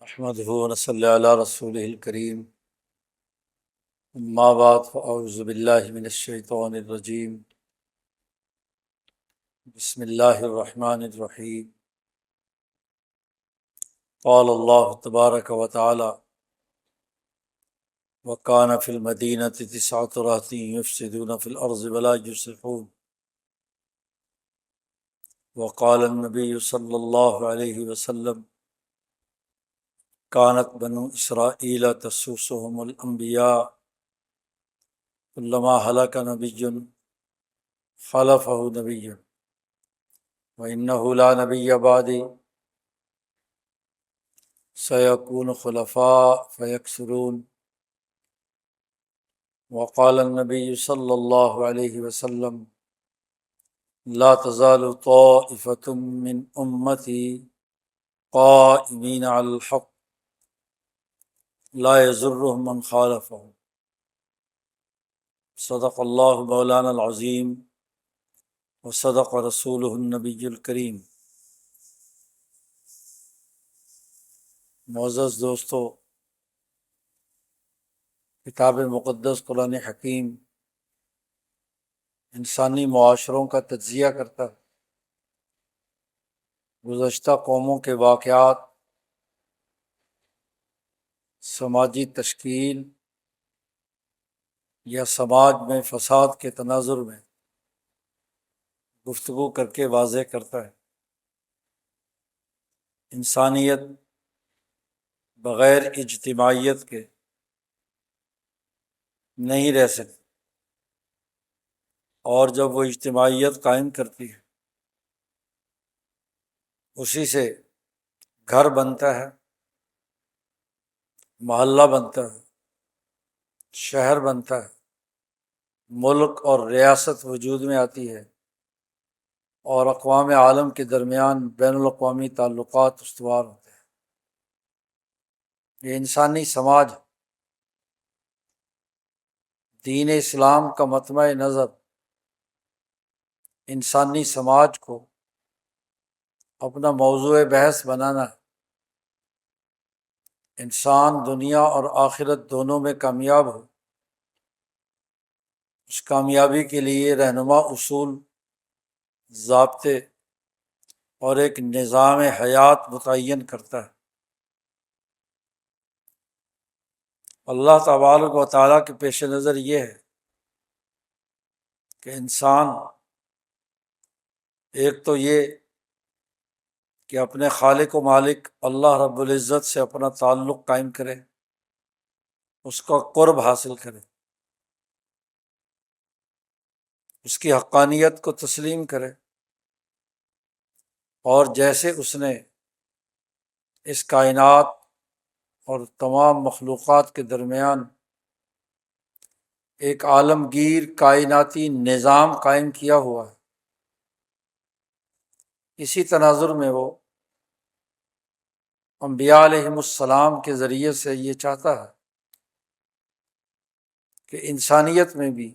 احمدہ ونصلی علی رسولہ الکریم، اما بعد فاعوذ باللہ من الشیطان الرجیم، بسم اللہ الرحمن الرحیم۔ قال اللہ تبارک و تعالی وکان فی المدینۃ تسعۃ رہط یفسدون فی الارض ولا یصلحون۔ وقال النبی صلی اللہ علیہ وسلم کانت بنو اسرائیل تسوسهم الانبیاء کلما ہلک نبی خلفہ نبی وإنه لا نبی بعدی سیکون خلفاء فیکثرون۔ وقال النبی صلی اللہ علیہ وسلم لا تزال طائفة من امتی قائمین علی الحق لا یضرهم من خالفهم۔ صدق اللہ مولانا العظیم وصدق رسولہ النبی الکریم۔ معزز دوستو، کتاب مقدس قرآن حکیم انسانی معاشروں کا تجزیہ کرتا ہے، گزشتہ قوموں کے واقعات، سماجی تشکیل یا سماج میں فساد کے تناظر میں گفتگو کر کے واضح کرتا ہے انسانیت بغیر اجتماعیت کے نہیں رہ سکتی، اور جب وہ اجتماعیت قائم کرتی ہے اسی سے گھر بنتا ہے، محلہ بنتا ہے، شہر بنتا ہے، ملک اور ریاست وجود میں آتی ہے، اور اقوام عالم کے درمیان بین الاقوامی تعلقات استوار ہوتے ہیں۔ یہ انسانی سماج، دین اسلام کا مطمع نظر انسانی سماج کو اپنا موضوع بحث بنانا ہے۔ انسان دنیا اور آخرت دونوں میں کامیاب ہو، اس کامیابی کے لیے رہنما اصول، ضابطے اور ایک نظام حیات متعین کرتا ہے۔ اللہ تبارک و تعالیٰ کے پیش نظر یہ ہے کہ انسان ایک تو یہ کہ اپنے خالق و مالک اللہ رب العزت سے اپنا تعلق قائم کرے، اس کا قرب حاصل کرے، اس کی حقانیت کو تسلیم کرے، اور جیسے اس نے اس کائنات اور تمام مخلوقات کے درمیان ایک عالمگیر کائناتی نظام قائم کیا ہوا ہے، اسی تناظر میں وہ انبیاء علیہم السلام کے ذریعے سے یہ چاہتا ہے کہ انسانیت میں بھی،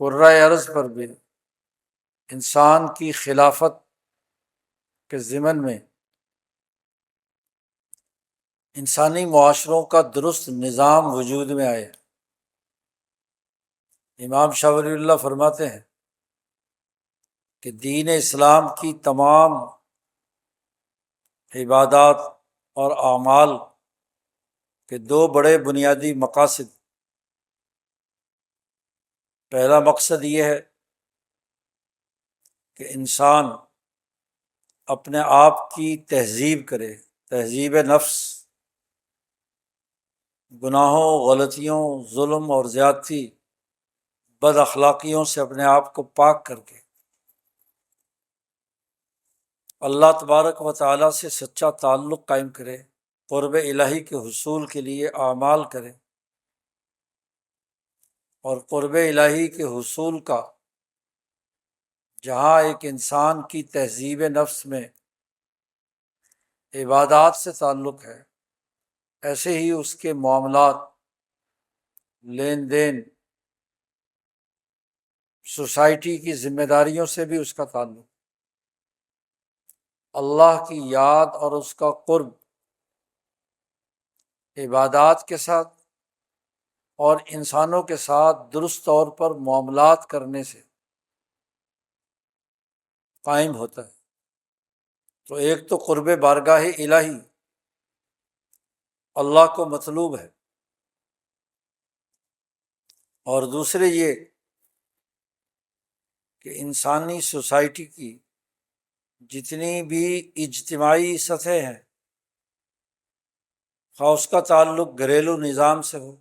کرۂ ارض پر بھی انسان کی خلافت کے ضمن میں انسانی معاشروں کا درست نظام وجود میں آئے۔ امام شاہ ولی اللہ فرماتے ہیں کہ دین اسلام کی تمام عبادات اور اعمال کے دو بڑے بنیادی مقاصد، پہلا مقصد یہ ہے کہ انسان اپنے آپ کی تہذیب کرے، تہذیب نفس، گناہوں، غلطیوں، ظلم اور زیادتی، بد اخلاقیوں سے اپنے آپ کو پاک کر کے اللہ تبارک و تعالیٰ سے سچا تعلق قائم کرے، قرب الہی کے حصول کے لیے اعمال کرے، اور قرب الہی کے حصول کا جہاں ایک انسان کی تہذیب نفس میں عبادات سے تعلق ہے، ایسے ہی اس کے معاملات، لین دین، سوسائٹی کی ذمہ داریوں سے بھی اس کا تعلق۔ اللہ کی یاد اور اس کا قرب عبادات کے ساتھ اور انسانوں کے ساتھ درست طور پر معاملات کرنے سے قائم ہوتا ہے۔ تو ایک تو قرب بارگاہ الہی اللہ کو مطلوب ہے، اور دوسرے یہ کہ انسانی سوسائٹی کی جتنی بھی اجتماعی سطحیں ہیں، خواہ اس کا تعلق گھریلو نظام سے ہو،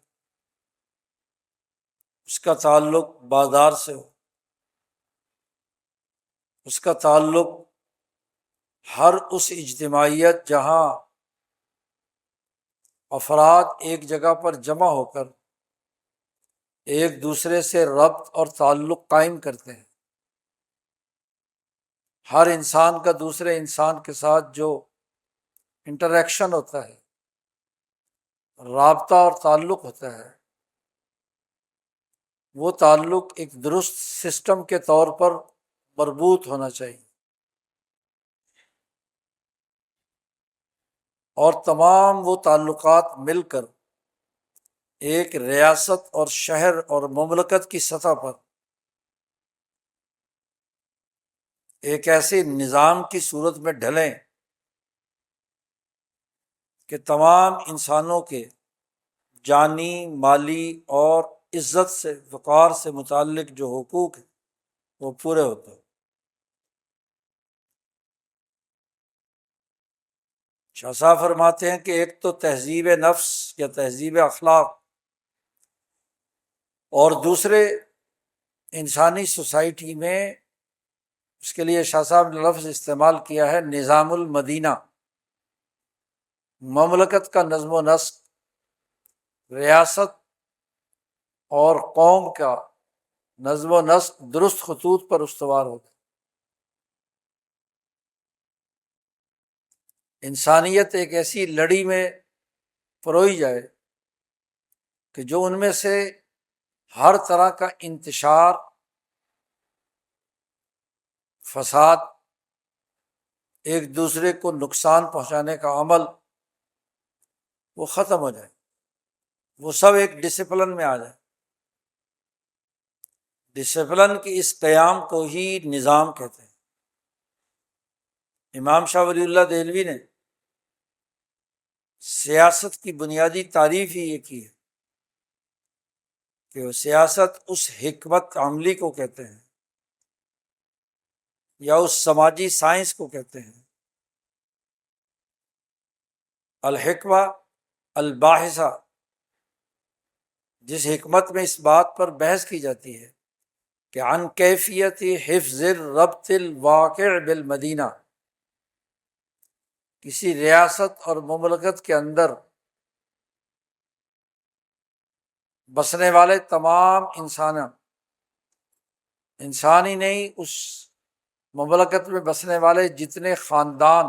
اس کا تعلق بازار سے ہو، اس کا تعلق ہر اس اجتماعیت جہاں افراد ایک جگہ پر جمع ہو کر ایک دوسرے سے ربط اور تعلق قائم کرتے ہیں، ہر انسان کا دوسرے انسان کے ساتھ جو انٹریکشن ہوتا ہے، رابطہ اور تعلق ہوتا ہے، وہ تعلق ایک درست سسٹم کے طور پر مربوط ہونا چاہیے، اور تمام وہ تعلقات مل کر ایک ریاست اور شہر اور مملکت کی سطح پر ایک ایسے نظام کی صورت میں ڈھلیں کہ تمام انسانوں کے جانی، مالی اور عزت سے، وقار سے متعلق جو حقوق ہیں وہ پورے ہوتے ہیں۔ شاہ صاحب فرماتے ہیں کہ ایک تو تہذیب نفس یا تہذیب اخلاق، اور دوسرے انسانی سوسائٹی میں اس کے لیے شاہ صاحب نے لفظ استعمال کیا ہے نظام المدینہ، مملکت کا نظم و نسق، ریاست اور قوم کا نظم و نسق درست خطوط پر استوار ہوتا ہے۔ انسانیت ایک ایسی لڑی میں پروئی جائے کہ جو ان میں سے ہر طرح کا انتشار، فساد، ایک دوسرے کو نقصان پہنچانے کا عمل وہ ختم ہو جائے، وہ سب ایک ڈسپلن میں آ جائے۔ ڈسپلن کی اس قیام کو ہی نظام کہتے ہیں۔ امام شاہ ولی اللہ دہلوی نے سیاست کی بنیادی تعریف ہی یہ کی ہے کہ وہ سیاست اس حکمت عملی کو کہتے ہیں یا اس سماجی سائنس کو کہتے ہیں، الحکمہ الباحثہ، جس حکمت میں اس بات پر بحث کی جاتی ہے کہ عن کیفیت حفظ الربط الواقع بالمدینہ، کسی ریاست اور مملکت کے اندر بسنے والے تمام انسان ہی نہیں، اس مملکت میں بسنے والے جتنے خاندان،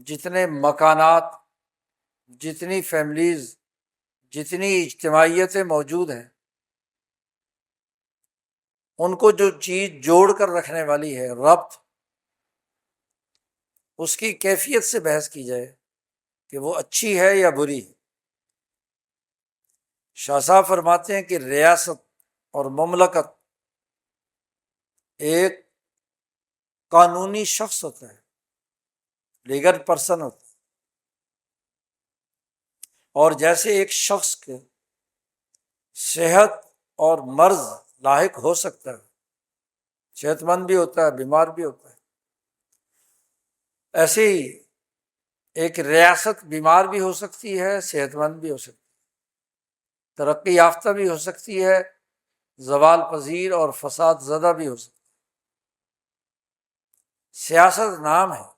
جتنے مکانات، جتنی فیملیز، جتنی اجتماعیتیں موجود ہیں، ان کو جو چیز جوڑ کر رکھنے والی ہے ربط، اس کی کیفیت سے بحث کی جائے کہ وہ اچھی ہے یا بری ہے۔ شاہ صاحب فرماتے ہیں کہ ریاست اور مملکت ایک قانونی شخص ہوتا ہے، لیگل پرسن ہوتا ہے، اور جیسے ایک شخص کے صحت اور مرض لاحق ہو سکتا ہے، صحت مند بھی ہوتا ہے، بیمار بھی ہوتا ہے، ایسے ہی ایک ریاست بیمار بھی ہو سکتی ہے، صحت مند بھی ہو سکتی ہے، ترقی یافتہ بھی ہو سکتی ہے، زوال پذیر اور فساد زدہ بھی ہو سکتی ہے۔ سیاست نام ہے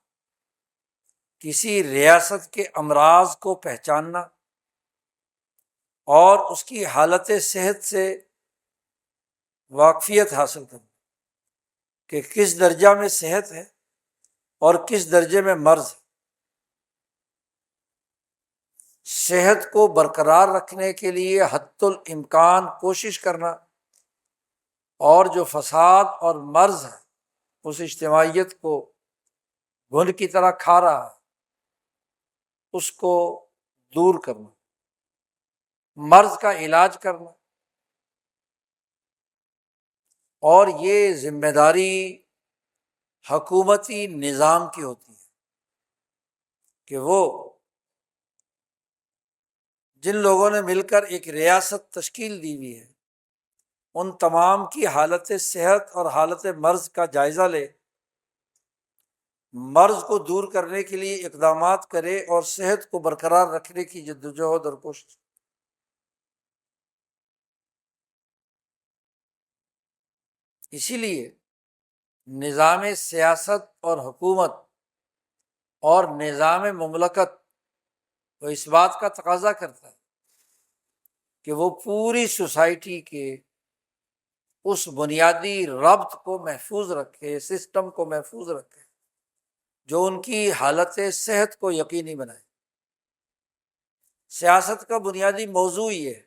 کسی ریاست کے امراض کو پہچاننا اور اس کی حالت صحت سے واقفیت حاصل کرنا کہ کس درجہ میں صحت ہے اور کس درجے میں مرض ہے۔ صحت کو برقرار رکھنے کے لیے حتی الامکان کوشش کرنا، اور جو فساد اور مرض ہے اس اجتماعیت کو گھن کی طرح کھا رہا ہے، اس کو دور کرنا، مرض کا علاج کرنا۔ اور یہ ذمہ داری حکومتی نظام کی ہوتی ہے کہ وہ جن لوگوں نے مل کر ایک ریاست تشکیل دی ہوئی ہے ان تمام کی حالت صحت اور حالت مرض کا جائزہ لے، مرض کو دور کرنے کے لیے اقدامات کرے اور صحت کو برقرار رکھنے کی جدوجہد اور کوشش۔ اسی لیے نظام سیاست اور حکومت اور نظام مملکت وہ اس بات کا تقاضا کرتا ہے کہ وہ پوری سوسائٹی کے اس بنیادی ربط کو محفوظ رکھے، سسٹم کو محفوظ رکھے جو ان کی حالت صحت کو یقینی بنائے۔ سیاست کا بنیادی موضوع یہ ہے۔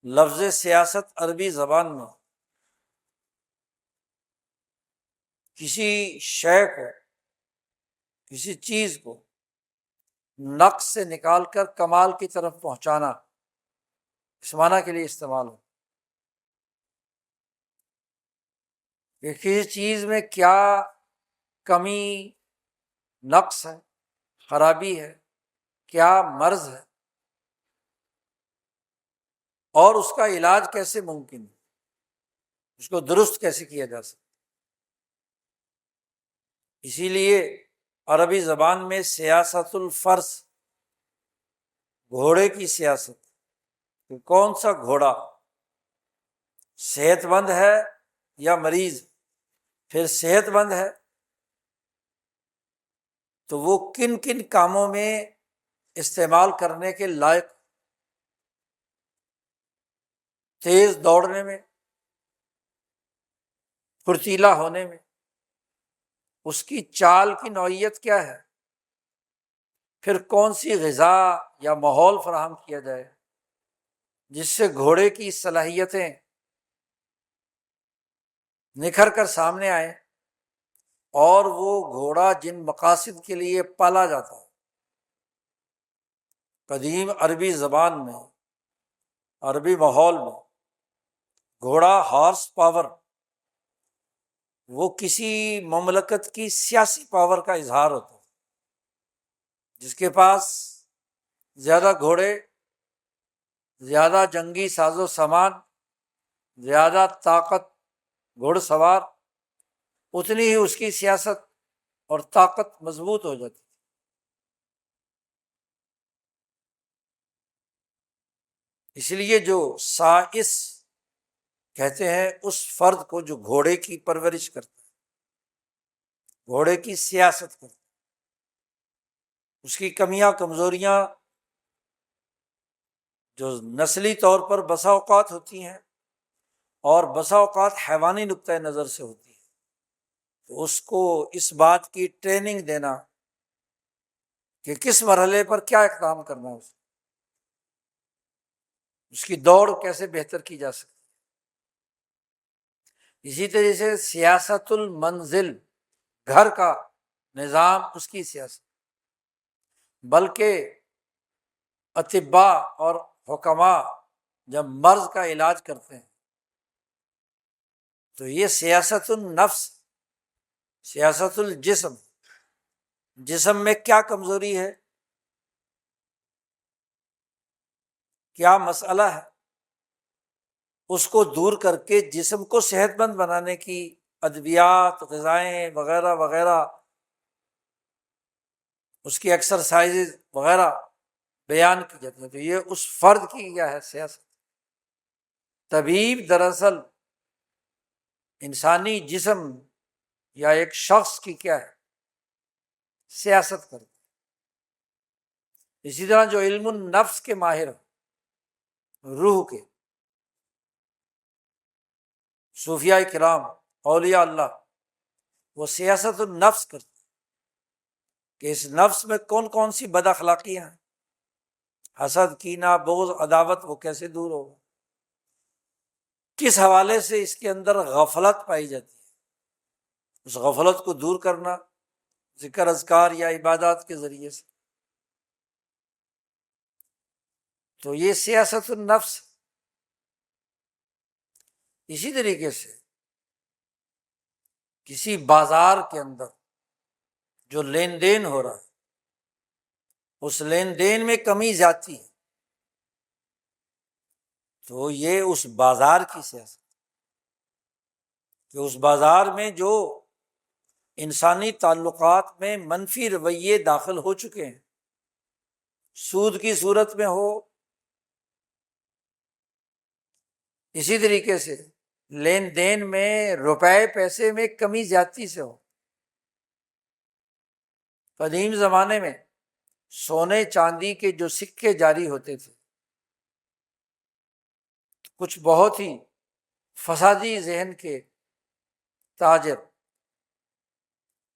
لفظ سیاست عربی زبان میں کسی شے کو، کسی چیز کو نقص سے نکال کر کمال کی طرف پہنچانا، اس معنی کے لیے استعمال ہو کہ کسی چیز میں کیا کمی، نقص ہے، خرابی ہے، کیا مرض ہے، اور اس کا علاج کیسے ممکن ہے، اس کو درست کیسے کیا جا سکتا۔ اسی لیے عربی زبان میں سیاست الفرس، گھوڑے کی سیاست، کہ کون سا گھوڑا صحت مند ہے یا مریض، پھر صحت مند ہے تو وہ کن کن کاموں میں استعمال کرنے کے لائق، تیز دوڑنے میں، پھرتیلا ہونے میں، اس کی چال کی نوعیت کیا ہے، پھر کون سی غذا یا ماحول فراہم کیا جائے جس سے گھوڑے کی صلاحیتیں نکھر کر سامنے آئیں اور وہ گھوڑا جن مقاصد کے لیے پالا جاتا ہے۔ قدیم عربی زبان میں، عربی ماحول میں گھوڑا ہارس پاور وہ کسی مملکت کی سیاسی پاور کا اظہار ہوتا ہے۔ جس کے پاس زیادہ گھوڑے، زیادہ جنگی ساز و سامان، زیادہ طاقت گھوڑ سوار، اتنی ہی اس کی سیاست اور طاقت مضبوط ہو جاتی۔ اس لیے جو سائس کہتے ہیں اس فرد کو جو گھوڑے کی پرورش کرتا ہے، گھوڑے کی سیاست کرتا ہے، اس کی کمیاں کمزوریاں جو نسلی طور پر بسا اوقات ہوتی ہیں اور بسا اوقات حیوانی نقطۂ نظر سے ہوتی ہے، تو اس کو اس بات کی ٹریننگ دینا کہ کس مرحلے پر کیا اقدام کرنا ہے، اس کی دوڑ کیسے بہتر کی جا سکتی۔ اسی طرح سے سیاست المنزل، گھر کا نظام، اس کی سیاست، بلکہ اطباء اور حکماء جب مرض کا علاج کرتے ہیں تو یہ سیاست النفس، سیاست الجسم، جسم میں کیا کمزوری ہے، کیا مسئلہ ہے، اس کو دور کر کے جسم کو صحت مند بنانے کی ادویات، غذائیں وغیرہ وغیرہ، اس کی ایکسرسائزز وغیرہ بیان کی جاتی ہیں۔ تو یہ اس فرد کی کیا ہے، سیاست۔ طبیب دراصل انسانی جسم یا ایک شخص کی کیا ہے، سیاست کرتے۔ اسی طرح جو علم النفس کے ماہر، روح کے صوفیاء کرام، اولیاء اللہ، وہ سیاست النفس کرتے کہ اس نفس میں کون کون سی بد اخلاقیاں ہیں، حسد، کینہ، بغض، عداوت، وہ کیسے دور ہوگا، کس حوالے سے اس کے اندر غفلت پائی جاتی ہے، اس غفلت کو دور کرنا، ذکر اذکار یا عبادات کے ذریعے سے۔ تو یہ سیاست النفس۔ اسی طریقے سے کسی بازار کے اندر جو لین دین ہو رہا ہے، اس لین دین میں کمی زیادتی ہے، تو یہ اس بازار کی سیاست، کہ اس بازار میں جو انسانی تعلقات میں منفی رویے داخل ہو چکے ہیں، سود کی صورت میں ہو، اسی طریقے سے لین دین میں روپے پیسے میں کمی زیادتی سے ہو۔ قدیم زمانے میں سونے چاندی کے جو سکے جاری ہوتے تھے، کچھ بہت ہی فسادی ذہن کے تاجر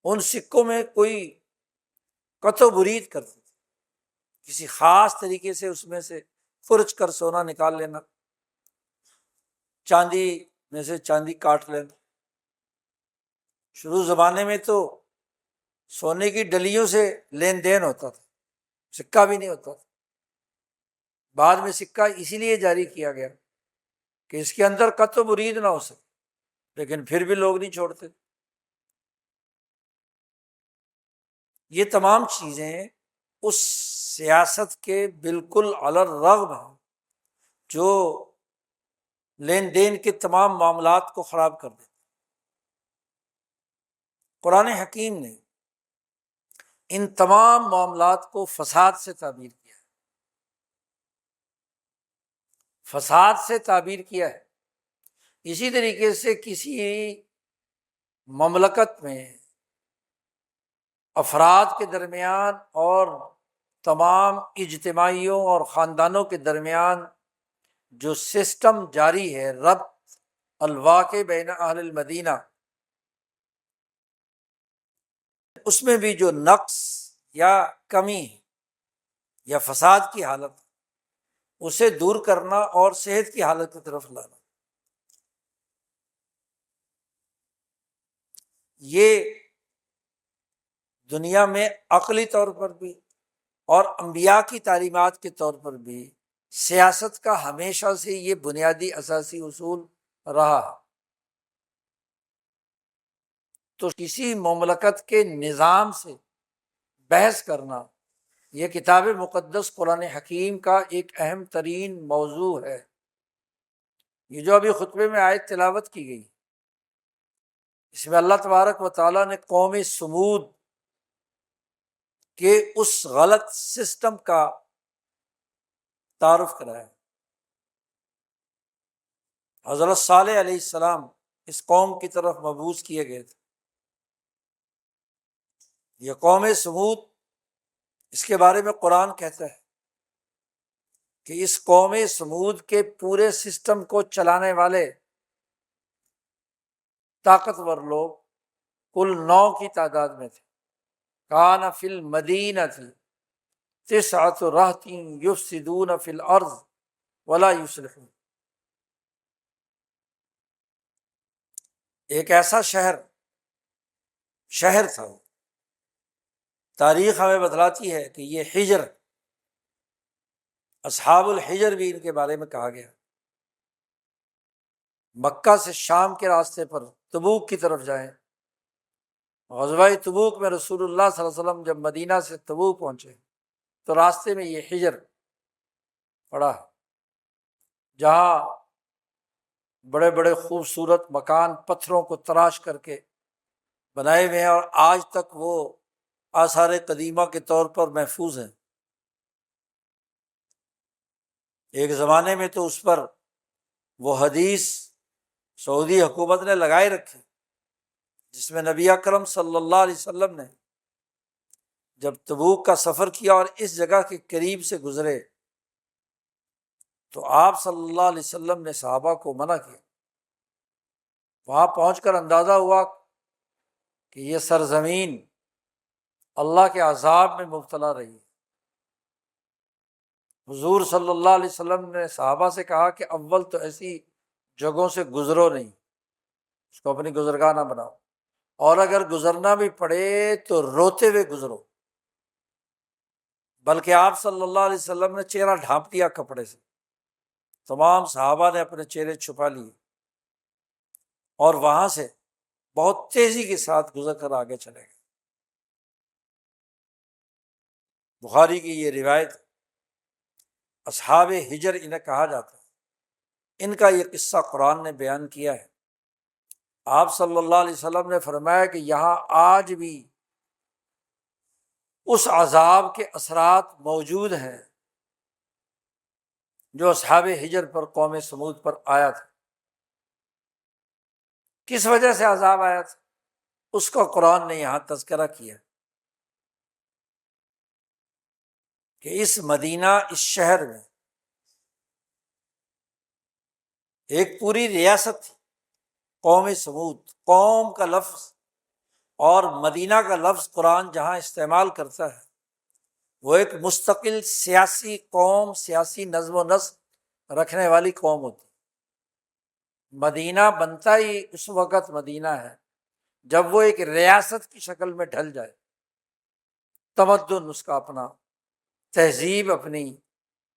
ان سکوں میں کوئی قطع و برید کرتے تھے، کسی خاص طریقے سے اس میں سے خرچ کر سونا نکال لینا، چاندی میں سے چاندی کاٹ لینا۔ شروع زمانے میں تو سونے کی ڈلیوں سے لین دین ہوتا تھا، سکہ بھی نہیں ہوتا تھا۔ بعد میں سکہ اسی لیے جاری کیا گیا کہ اس کے اندر قطع و برید نہ ہو سکے، لیکن پھر بھی لوگ نہیں چھوڑتے۔ یہ تمام چیزیں اس سیاست کے بالکل علی الرغم ہیں جو لین دین کے تمام معاملات کو خراب کر دیتے۔ قرآن حکیم نے ان تمام معاملات کو فساد سے تعبیر کیا ہے، فساد سے تعبیر کیا ہے۔ اسی طریقے سے کسی مملکت میں افراد کے درمیان اور تمام اجتماعیوں اور خاندانوں کے درمیان جو سسٹم جاری ہے، ربط الواقع بین اہل المدینہ، اس میں بھی جو نقص یا کمی یا فساد کی حالت، اسے دور کرنا اور صحت کی حالت کی طرف لانا، یہ دنیا میں عقلی طور پر بھی اور انبیاء کی تعلیمات کے طور پر بھی سیاست کا ہمیشہ سے یہ بنیادی اساسی اصول رہا۔ تو کسی مملکت کے نظام سے بحث کرنا یہ کتاب مقدس قرآن حکیم کا ایک اہم ترین موضوع ہے۔ یہ جو ابھی خطبے میں آیت تلاوت کی گئی، اس میں اللہ تبارک و تعالیٰ نے قوم سمود کے اس غلط سسٹم کا تعارف کرایا۔ حضرت صالح علیہ السلام اس قوم کی طرف مبعوث کیے گئے تھے۔ یہ قوم سمود، اس کے بارے میں قرآن کہتا ہے کہ اس قوم سمود کے پورے سسٹم کو چلانے والے طاقتور لوگ کل 9 کی تعداد میں تھے۔ کان فی المدینۃ تسعۃ رہط یفسدون فی الارض ولا یصلحون۔ ایک ایسا شہر تھا، تاریخ ہمیں بتلاتی ہے کہ یہ حجر، اصحاب الحجر بھی ان کے بارے میں کہا گیا۔ مکہ سے شام کے راستے پر تبوک کی طرف جائیں، غزوہ تبوک میں رسول اللہ صلی اللہ علیہ وسلم جب مدینہ سے تبوک پہنچے تو راستے میں یہ حجر پڑا، جہاں بڑے بڑے خوبصورت مکان پتھروں کو تراش کر کے بنائے ہوئے ہیں، اور آج تک وہ آثار قدیمہ کے طور پر محفوظ ہیں۔ ایک زمانے میں تو اس پر وہ حدیث سعودی حکومت نے لگائے رکھی جس میں نبی اکرم صلی اللہ علیہ وسلم نے جب تبوک کا سفر کیا اور اس جگہ کے قریب سے گزرے تو آپ صلی اللہ علیہ وسلم نے صحابہ کو منع کیا۔ وہاں پہنچ کر اندازہ ہوا کہ یہ سرزمین اللہ کے عذاب میں مبتلا رہی ہے۔ حضور صلی اللہ علیہ وسلم نے صحابہ سے کہا کہ اول تو ایسی جگہوں سے گزرو نہیں، اس کو اپنی گزرگاہ نہ بناؤ، اور اگر گزرنا بھی پڑے تو روتے ہوئے گزرو، بلکہ آپ صلی اللہ علیہ وسلم نے چہرہ ڈھانپ دیا کپڑے سے، تمام صحابہ نے اپنے چہرے چھپا لیے اور وہاں سے بہت تیزی کے ساتھ گزر کر آگے چلے گئے۔ بخاری کی یہ روایت، اصحاب ہجر انہیں کہا جاتا ہے، ان کا یہ قصہ قرآن نے بیان کیا ہے۔ آپ صلی اللہ علیہ وسلم نے فرمایا کہ یہاں آج بھی اس عذاب کے اثرات موجود ہیں جو اصحاب ہجر پر، قوم سمود پر آیا تھا۔ کس وجہ سے عذاب آیا تھا اس کا قرآن نے یہاں تذکرہ کیا کہ اس مدینہ، اس شہر میں ایک پوری ریاست تھی، قوم سمود۔ قوم کا لفظ اور مدینہ کا لفظ قرآن جہاں استعمال کرتا ہے وہ ایک مستقل سیاسی قوم، سیاسی نظم و نسق رکھنے والی قوم ہوتی ہے۔ مدینہ بنتا ہی اس وقت مدینہ ہے جب وہ ایک ریاست کی شکل میں ڈھل جائے، تمدن اس کا اپنا، تہذیب اپنی،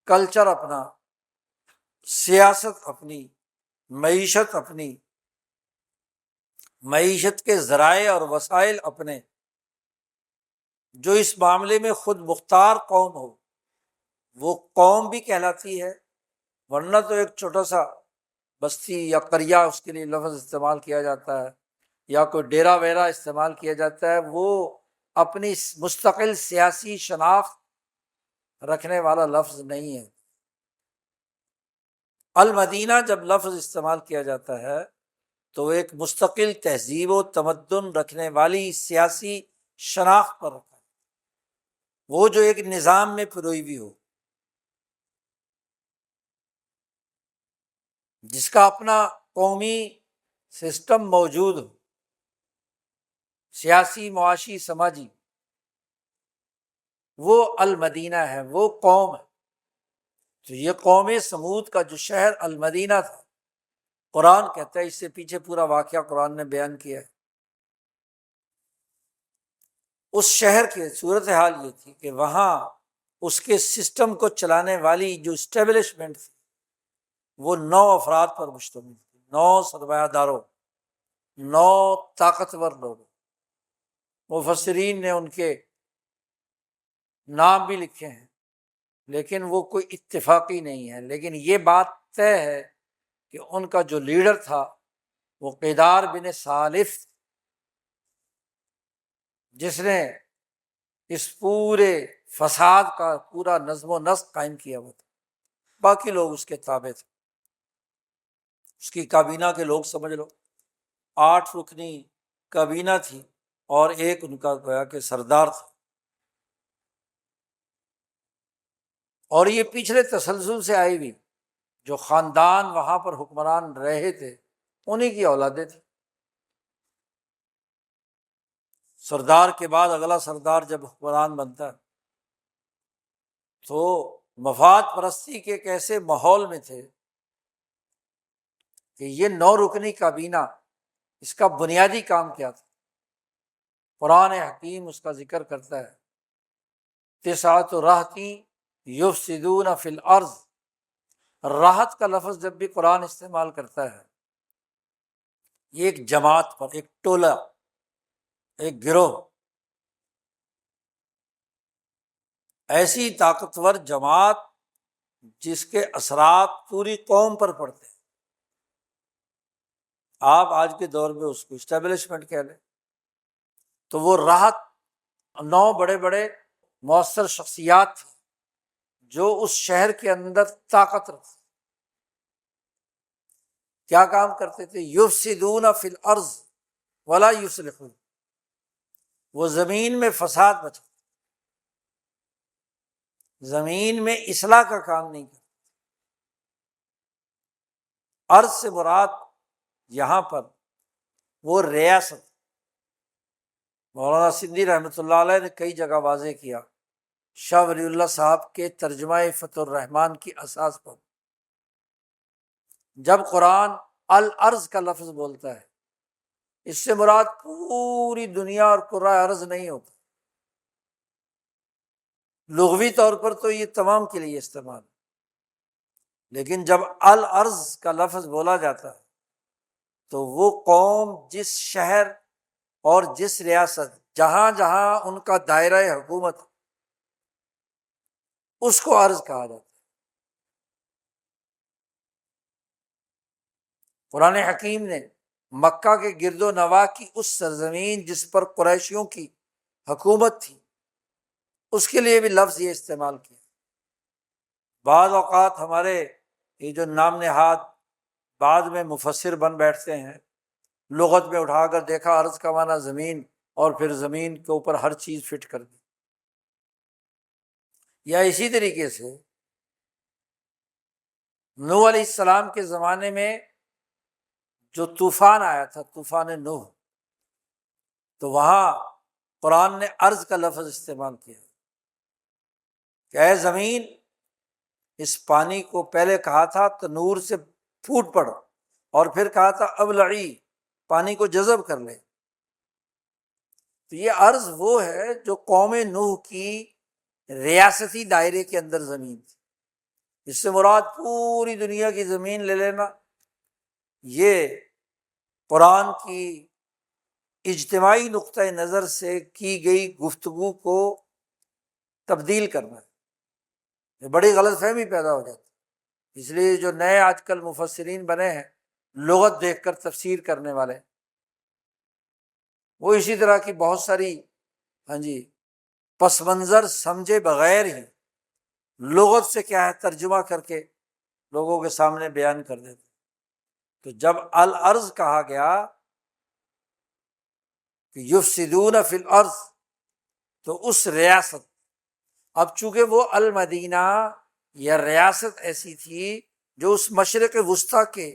کلچر اپنا، سیاست اپنی، معیشت اپنی، معیشت کے ذرائع اور وسائل اپنے، جو اس معاملے میں خود مختار قوم ہو وہ قوم بھی کہلاتی ہے، ورنہ تو ایک چھوٹا سا بستی یا قریہ اس کے لیے لفظ استعمال کیا جاتا ہے، یا کوئی ڈیرا ویرا استعمال کیا جاتا ہے، وہ اپنی مستقل سیاسی شناخت رکھنے والا لفظ نہیں ہے۔ المدینہ جب لفظ استعمال کیا جاتا ہے تو ایک مستقل تہذیب و تمدن رکھنے والی سیاسی شناخت پر رکھا ہے، وہ جو ایک نظام میں پروئی ہوئی ہو، جس کا اپنا قومی سسٹم موجود ہو، سیاسی، معاشی، سماجی، وہ المدینہ ہے، وہ قوم ہے۔ تو یہ قوم سمود کا جو شہر المدینہ تھا، قرآن کہتا ہے، اس سے پیچھے پورا واقعہ قرآن نے بیان کیا ہے، اس شہر کی صورتحال یہ تھی کہ وہاں اس کے سسٹم کو چلانے والی جو اسٹیبلشمنٹ تھی وہ 9 افراد پر مشتمل تھی، 9 سرمایہ داروں، 9 طاقتور لوگوں۔ مفسرین نے ان کے نام بھی لکھے ہیں لیکن وہ کوئی اتفاقی نہیں ہے، لیکن یہ بات طے ہے کہ ان کا جو لیڈر تھا وہ قیدار بن سالف، جس نے اس پورے فساد کا پورا نظم و نسق قائم کیا ہوا تھا، باقی لوگ اس کے تابع تھے۔ اس کی کابینہ کے لوگ سمجھ لو 8 رکنی کابینہ تھی اور ایک ان کا گویا کہ سردار تھا، اور یہ پچھلے تسلسل سے آئی ہوئی جو خاندان وہاں پر حکمران رہے تھے انہی کی اولادیں تھیں۔ سردار کے بعد اگلا سردار جب حکمران بنتا ہے تو مفاد پرستی کے ایک ایسے ماحول میں تھے کہ یہ 9 رکنی کابینہ، اس کا بنیادی کام کیا تھا؟ قرآن حکیم اس کا ذکر کرتا ہے، 9 رہطی یفسدون فی الارض۔ راحت کا لفظ جب بھی قرآن استعمال کرتا ہے یہ ایک جماعت پر، ایک ٹولہ، ایک گروہ، ایسی طاقتور جماعت جس کے اثرات پوری قوم پر پڑتے ہیں۔ آپ آج کے دور میں اس کو اسٹیبلشمنٹ کہہ لیں، تو وہ راحت 9 بڑے بڑے مؤثر شخصیات تھیں جو اس شہر کے اندر طاقت رکھتے۔ کیا کام کرتے تھے؟ یفسدون فی الارض ولا یصلحون، وہ زمین میں فساد مچاتے، زمین میں اصلاح کا کام نہیں کرتے۔ ارض سے مراد یہاں پر وہ ریاست، مولانا سندھی رحمۃ اللہ علیہ نے کئی جگہ واضح کیا، شاہ ولی اللہ صاحب کے ترجمہ فتح الرحمان کی اساس پر، جب قرآن الارض کا لفظ بولتا ہے اس سے مراد پوری دنیا اور کرۂ ارض نہیں ہوتا، لغوی طور پر تو یہ تمام کے لیے استعمال، لیکن جب الارض کا لفظ بولا جاتا ہے تو وہ قوم جس شہر اور جس ریاست جہاں جہاں ان کا دائرہ حکومت اس کو ارض کہا جاتا ہے۔ قرآن حکیم نے مکہ کے گرد و نواح کی اس سرزمین جس پر قریشیوں کی حکومت تھی اس کے لیے بھی لفظ یہ استعمال کیا۔ بعض اوقات ہمارے یہ جو نام نہاد بعد میں مفسر بن بیٹھتے ہیں، لغت میں اٹھا کر دیکھا ارض کا معنی زمین، اور پھر زمین کے اوپر ہر چیز فٹ کر دی۔ یا اسی طریقے سے نوح علیہ السلام کے زمانے میں جو طوفان آیا تھا، طوفان نوح، تو وہاں قرآن نے ارض کا لفظ استعمال کیا کہ اے زمین، اس پانی کو پہلے کہا تھا تنور سے پھوٹ پڑ، اور پھر کہا تھا ابلعی، پانی کو جذب کر لے۔ تو یہ ارض وہ ہے جو قوم نوح کی ریاستی دائرے کے اندر زمین تھی۔ اس سے مراد پوری دنیا کی زمین لے لینا، یہ قرآن کی اجتماعی نقطۂ نظر سے کی گئی گفتگو کو تبدیل کرنا ہے۔ یہ بڑی غلط فہمی پیدا ہو جاتی ہے۔ اس لیے جو نئے آج کل مفسرین بنے ہیں، لغت دیکھ کر تفسیر کرنے والے، وہ اسی طرح کی بہت ساری پس منظر سمجھے بغیر ہی لغت سے کیا ہے ترجمہ کر کے لوگوں کے سامنے بیان کر دیتے۔ تو جب الارض کہا گیا کہ یفسدون فی الارض، تو اس ریاست، اب چونکہ وہ المدینہ یا ریاست ایسی تھی جو اس مشرق وسطیٰ کے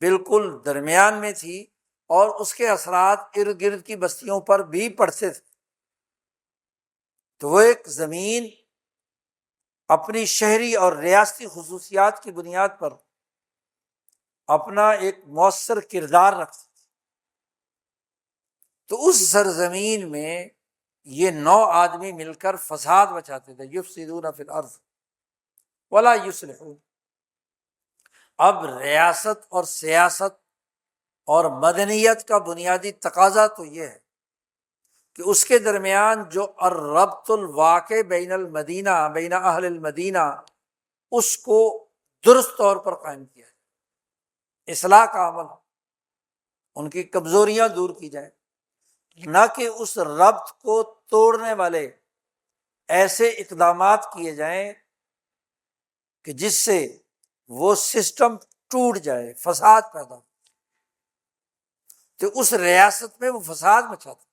بالکل درمیان میں تھی، اور اس کے اثرات ارد گرد کی بستیوں پر بھی پڑتے تھے، تو وہ ایک زمین اپنی شہری اور ریاستی خصوصیات کی بنیاد پر اپنا ایک مؤثر کردار رکھتی تھی۔ تو اس سرزمین میں یہ 9 آدمی مل کر فساد مچاتے تھے، یفسدون فی الارض ولا یصلحون۔ اب ریاست اور سیاست اور مدنیت کا بنیادی تقاضا تو یہ ہے کہ اس کے درمیان جو الربط الواقع بین المدینہ، بین اہل المدینہ، اس کو درست طور پر قائم کیا جائے، اصلاح کا عمل، ان کی کمزوریاں دور کی جائیں، نہ کہ اس ربط کو توڑنے والے ایسے اقدامات کیے جائیں کہ جس سے وہ سسٹم ٹوٹ جائے، فساد پیدا ہو۔ تو اس ریاست میں وہ فساد مچاتا،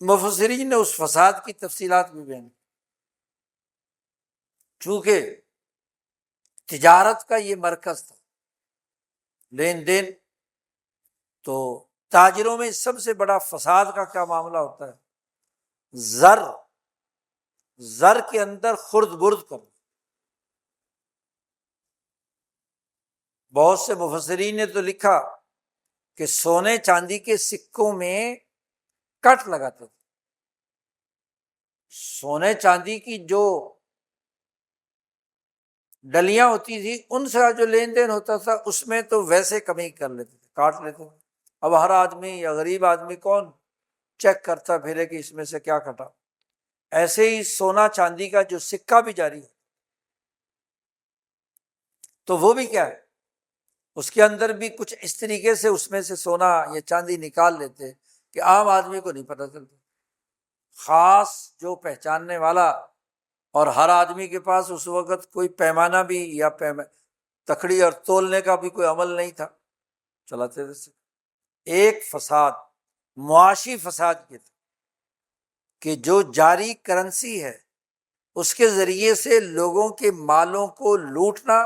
مفسرین نے اس فساد کی تفصیلات بھی بیان کی۔ چونکہ تجارت کا یہ مرکز تھا، لین دین، تو تاجروں میں سب سے بڑا فساد کا کیا معاملہ ہوتا ہے؟ زر کے اندر خرد برد کرنا۔ بہت سے مفسرین نے تو لکھا کہ سونے چاندی کے سکوں میں کٹ لگاتے تھے، سونے چاندی کی جو ڈلیاں ہوتی تھی ان سے جو لین دین ہوتا تھا اس میں تو ویسے کمی کر لیتے تھے، کاٹ لیتے تھے۔ اب ہر آدمی یا غریب آدمی کون چیک کرتا پھرے کہ اس میں سے کیا کٹا؟ ایسے ہی سونا چاندی کا جو سکہ بھی جاری ہے، تو وہ بھی کیا ہے، اس کے اندر بھی کچھ اس طریقے سے اس میں سے سونا یا چاندی نکال لیتے کہ عام آدمی کو نہیں پتہ چلتا۔ خاص جو پہچاننے والا، اور ہر آدمی کے پاس اس وقت کوئی پیمانہ بھی یا تکڑی اور تولنے کا بھی کوئی عمل نہیں تھا، چلاتے تھے۔ ایک فساد، معاشی فساد یہ تھا کہ جو جاری کرنسی ہے اس کے ذریعے سے لوگوں کے مالوں کو لوٹنا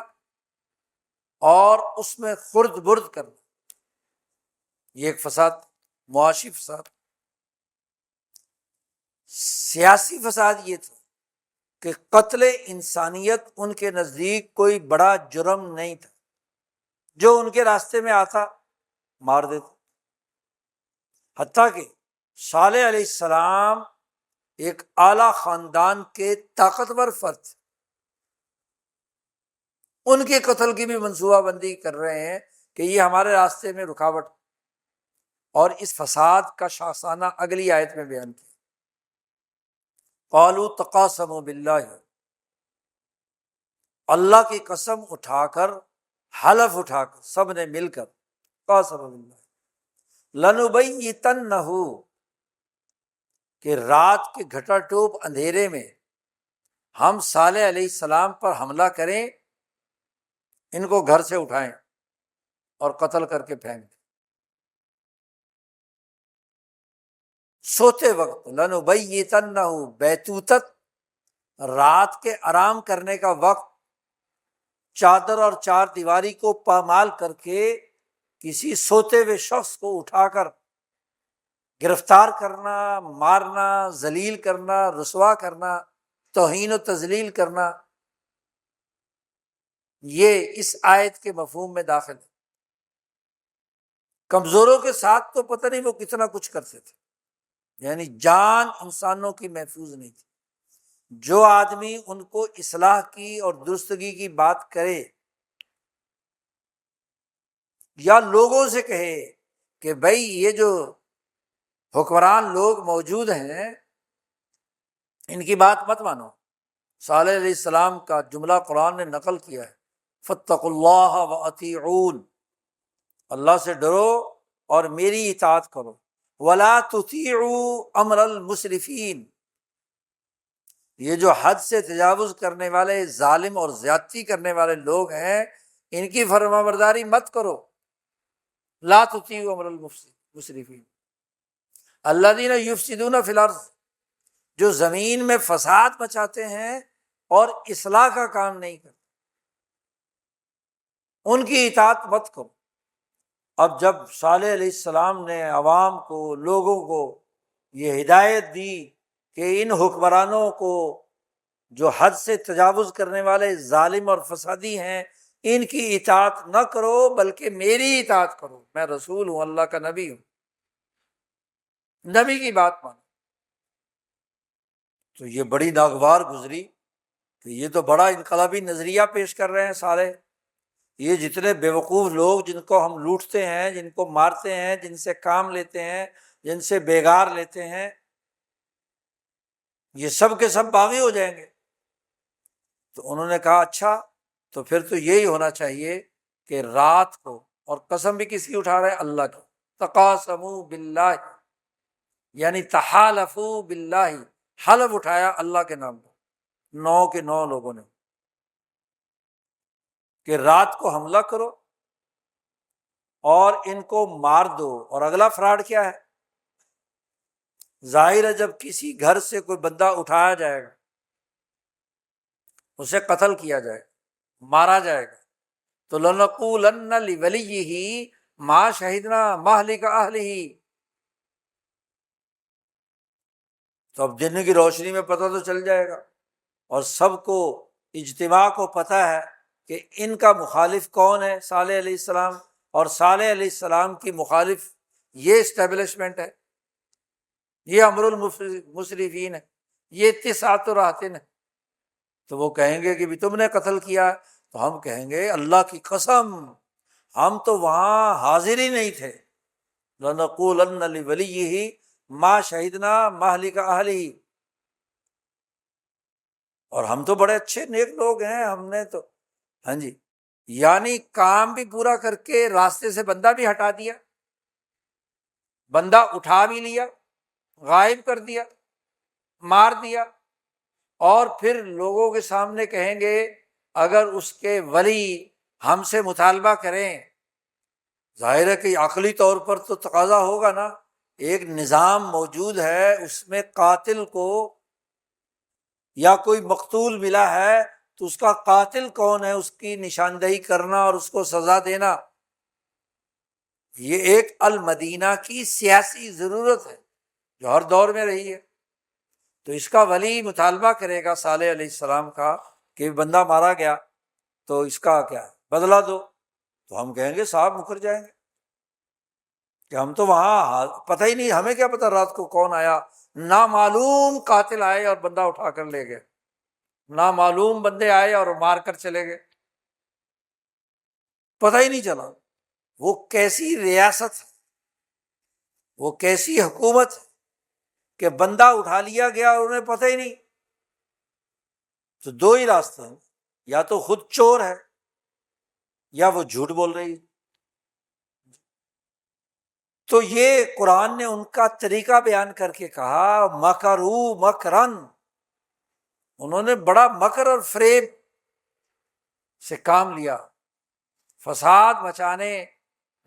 اور اس میں خرد برد کرنا، یہ ایک فساد، معاشی فساد۔ سیاسی فساد یہ تھا کہ قتل انسانیت ان کے نزدیک کوئی بڑا جرم نہیں تھا، جو ان کے راستے میں آتا مار دیتے۔ حتیٰ کہ صالح علیہ السلام ایک اعلیٰ خاندان کے طاقتور فرد، ان کے قتل کی بھی منصوبہ بندی کر رہے ہیں کہ یہ ہمارے راستے میں رکاوٹ۔ اور اس فساد کا شاخسانہ اگلی آیت میں بیان کیا، قالوا تقاسموا باللہ، اللہ کی قسم اٹھا کر، حلف اٹھا کر، سب نے مل کر، قاسموا باللہ لنبیتنہ، کہ رات کے گھٹا ٹوپ اندھیرے میں ہم صالح علیہ السلام پر حملہ کریں، ان کو گھر سے اٹھائیں اور قتل کر کے پھینک دیں۔ سوتے وقت، لنبیتنہ، بیتوتت، رات کے آرام کرنے کا وقت، چادر اور چار دیواری کو پامال کر کے کسی سوتے ہوئے شخص کو اٹھا کر گرفتار کرنا، مارنا، ذلیل کرنا، رسوا کرنا، توہین و تذلیل کرنا، یہ اس آیت کے مفہوم میں داخل ہے۔ کمزوروں کے ساتھ تو پتہ نہیں وہ کتنا کچھ کرتے تھے، یعنی جان انسانوں کی محفوظ نہیں تھی۔ جو آدمی ان کو اصلاح کی اور درستگی کی بات کرے یا لوگوں سے کہے کہ بھائی یہ جو حکمران لوگ موجود ہیں ان کی بات مت مانو، صالح علیہ السلام کا جملہ قرآن نے نقل کیا ہے، فاتقوا اللہ واطیعون، اللہ سے ڈرو اور میری اطاعت کرو، ولا تطیعوا امر المسرفین، یہ جو حد سے تجاوز کرنے والے، ظالم اور زیادتی کرنے والے لوگ ہیں ان کی فرمانبرداری مت کرو، لا تطیعوا امر المسرفین الذین یفسدون فی الارض، جو زمین میں فساد مچاتے ہیں اور اصلاح کا کام نہیں کرتے، ان کی اطاعت مت کرو۔ اب جب صالح علیہ السلام نے عوام کو، لوگوں کو یہ ہدایت دی کہ ان حکمرانوں کو جو حد سے تجاوز کرنے والے ظالم اور فسادی ہیں ان کی اطاعت نہ کرو بلکہ میری اطاعت کرو، میں رسول ہوں، اللہ کا نبی ہوں، نبی کی بات مانو۔ تو یہ بڑی ناگوار گزری کہ یہ تو بڑا انقلابی نظریہ پیش کر رہے ہیں سارے، یہ جتنے بیوقوف لوگ جن کو ہم لوٹتے ہیں، جن کو مارتے ہیں، جن سے کام لیتے ہیں، جن سے بیگار لیتے ہیں، یہ سب کے سب باغی ہو جائیں گے۔ تو انہوں نے کہا اچھا تو پھر تو یہی ہونا چاہیے کہ رات کو، اور قسم بھی کس کی اٹھا رہے ہیں؟ اللہ کی، تقاسموا باللہ، یعنی تحالفوا باللہ، حلف اٹھایا اللہ کے نام پر، 9 کے 9 لوگوں نے، کہ رات کو حملہ کرو اور ان کو مار دو۔ اور اگلا فراڈ کیا ہے؟ ظاہر ہے جب کسی گھر سے کوئی بندہ اٹھایا جائے گا، اسے قتل کیا جائے گا، مارا جائے گا، تو لَنَقُولَنَّ لِوَلِيِّهِ مَا شَهِدْنَا مَهْلِكَ أَهْلِهِ، تو اب دن کی روشنی میں پتہ تو چل جائے گا، اور سب کو اجتماع کو پتہ ہے کہ ان کا مخالف کون ہے، صالح علیہ السلام، اور صالح علیہ السلام کی مخالف یہ اسٹیبلشمنٹ ہے، یہ امر المسرفین ہے، یہ اتساعۃ الراہطین ہے۔ تو وہ کہیں گے کہ بھی تم نے قتل کیا، تو ہم کہیں گے اللہ کی قسم ہم تو وہاں حاضر ہی نہیں تھے، لَنَقُولَنَّ لِوَلِيِّهِ مَا شَهِدْنَا مَهْلِكَ أَهْلِهِ، اور ہم تو بڑے اچھے نیک لوگ ہیں، ہم نے تو ہاں جی، یعنی کام بھی پورا کر کے راستے سے بندہ بھی ہٹا دیا، بندہ اٹھا بھی لیا، غائب کر دیا، مار دیا، اور پھر لوگوں کے سامنے کہیں گے اگر اس کے ولی ہم سے مطالبہ کریں، ظاہر ہے کہ عقلی طور پر تو تقاضا ہوگا نا، ایک نظام موجود ہے اس میں قاتل کو یا کوئی مقتول ملا ہے تو اس کا قاتل کون ہے اس کی نشاندہی کرنا اور اس کو سزا دینا، یہ ایک المدینہ کی سیاسی ضرورت ہے جو ہر دور میں رہی ہے۔ تو اس کا ولی مطالبہ کرے گا صالح علیہ السلام کا کہ بندہ مارا گیا تو اس کا کیا ہے، بدلہ دو، تو ہم کہیں گے صاحب مکر جائیں گے، کہ ہم تو وہاں پتہ ہی نہیں، ہمیں کیا پتہ رات کو کون آیا، نامعلوم قاتل آئے اور بندہ اٹھا کر لے گئے، نامعلوم بندے آئے اور مار کر چلے گئے، پتہ ہی نہیں چلا۔ وہ کیسی ریاست ہے، وہ کیسی حکومت ہے کہ بندہ اٹھا لیا گیا اور انہیں پتہ ہی نہیں۔ تو دو ہی راستے ہیں، یا تو خود چور ہے یا وہ جھوٹ بول رہی ہے۔ تو یہ قرآن نے ان کا طریقہ بیان کر کے کہا مکروا مکرن، انہوں نے بڑا مکر اور فریب سے کام لیا فساد مچانے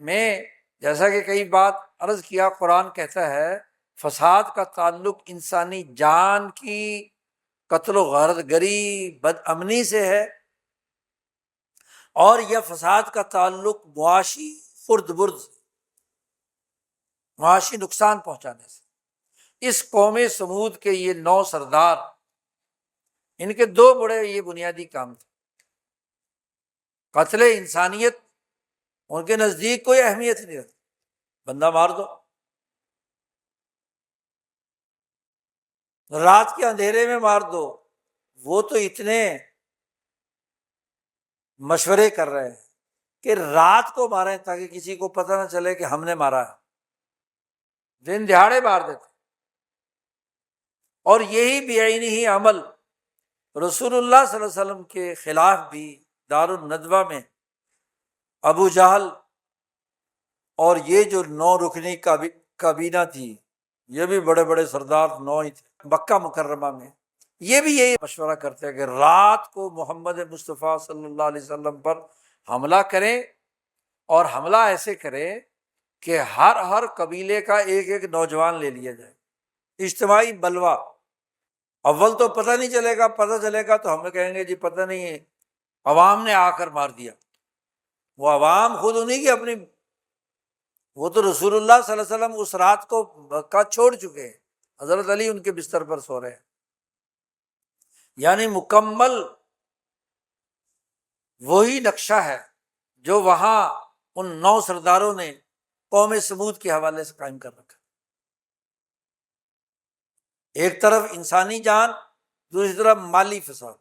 میں۔ جیسا کہ کئی بات عرض کیا، قرآن کہتا ہے فساد کا تعلق انسانی جان کی قتل و غارت گری، بد امنی سے ہے، اور یہ فساد کا تعلق معاشی خرد برد، معاشی نقصان پہنچانے سے۔ اس قوم سمود کے یہ 9 سردار، ان کے 2 بڑے یہ بنیادی کام تھے۔ قتل انسانیت ان کے نزدیک کوئی اہمیت نہیں رکھتی، بندہ مار دو۔ رات کے اندھیرے میں مار دو، وہ تو اتنے مشورے کر رہے ہیں کہ رات کو ماریں تاکہ کسی کو پتہ نہ چلے کہ ہم نے مارا ہے، دن دہاڑے مار دیتے۔ اور یہی بے عینی ہی عمل رسول اللہ صلی اللہ علیہ وسلم کے خلاف بھی دار الندوہ میں ابو جہل اور یہ جو 9 رکنی کابینہ تھی، یہ بھی بڑے بڑے سردار 9 ہی تھے مکہ مکرمہ میں، یہ بھی یہی مشورہ کرتے ہیں کہ رات کو محمد مصطفیٰ صلی اللہ علیہ وسلم پر حملہ کریں، اور حملہ ایسے کریں کہ ہر قبیلے کا ایک ایک نوجوان لے لیا جائے، اجتماعی بلوہ۔ اول تو پتہ نہیں چلے گا، پتہ چلے گا تو ہمیں کہیں گے جی پتہ نہیں ہے، عوام نے آ کر مار دیا۔ وہ عوام خود انہیں کی اپنی، وہ تو رسول اللہ صلی اللہ علیہ وسلم اس رات کو مکہ چھوڑ چکے ہیں، حضرت علی ان کے بستر پر سو رہے ہیں، یعنی مکمل وہی نقشہ ہے جو وہاں ان 9 سرداروں نے قوم سمود کے حوالے سے قائم کر رکھا۔ ایک طرف انسانی جان، دوسری طرف مالی فساد،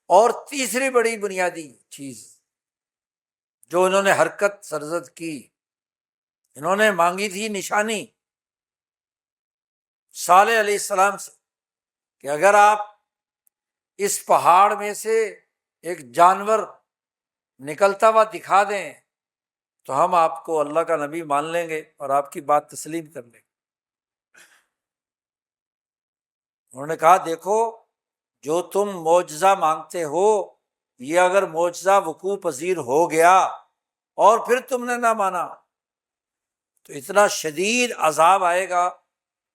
اور تیسری بڑی بنیادی چیز جو انہوں نے حرکت سرزد کی، انہوں نے مانگی تھی نشانی صالح علیہ السلام سے کہ اگر آپ اس پہاڑ میں سے ایک جانور نکلتا ہوا دکھا دیں تو ہم آپ کو اللہ کا نبی مان لیں گے اور آپ کی بات تسلیم کر لیں گے۔ انہوں نے کہا دیکھو، جو تم معجزہ مانگتے ہو، یہ اگر معجزہ وقوع پذیر ہو گیا اور پھر تم نے نہ مانا تو اتنا شدید عذاب آئے گا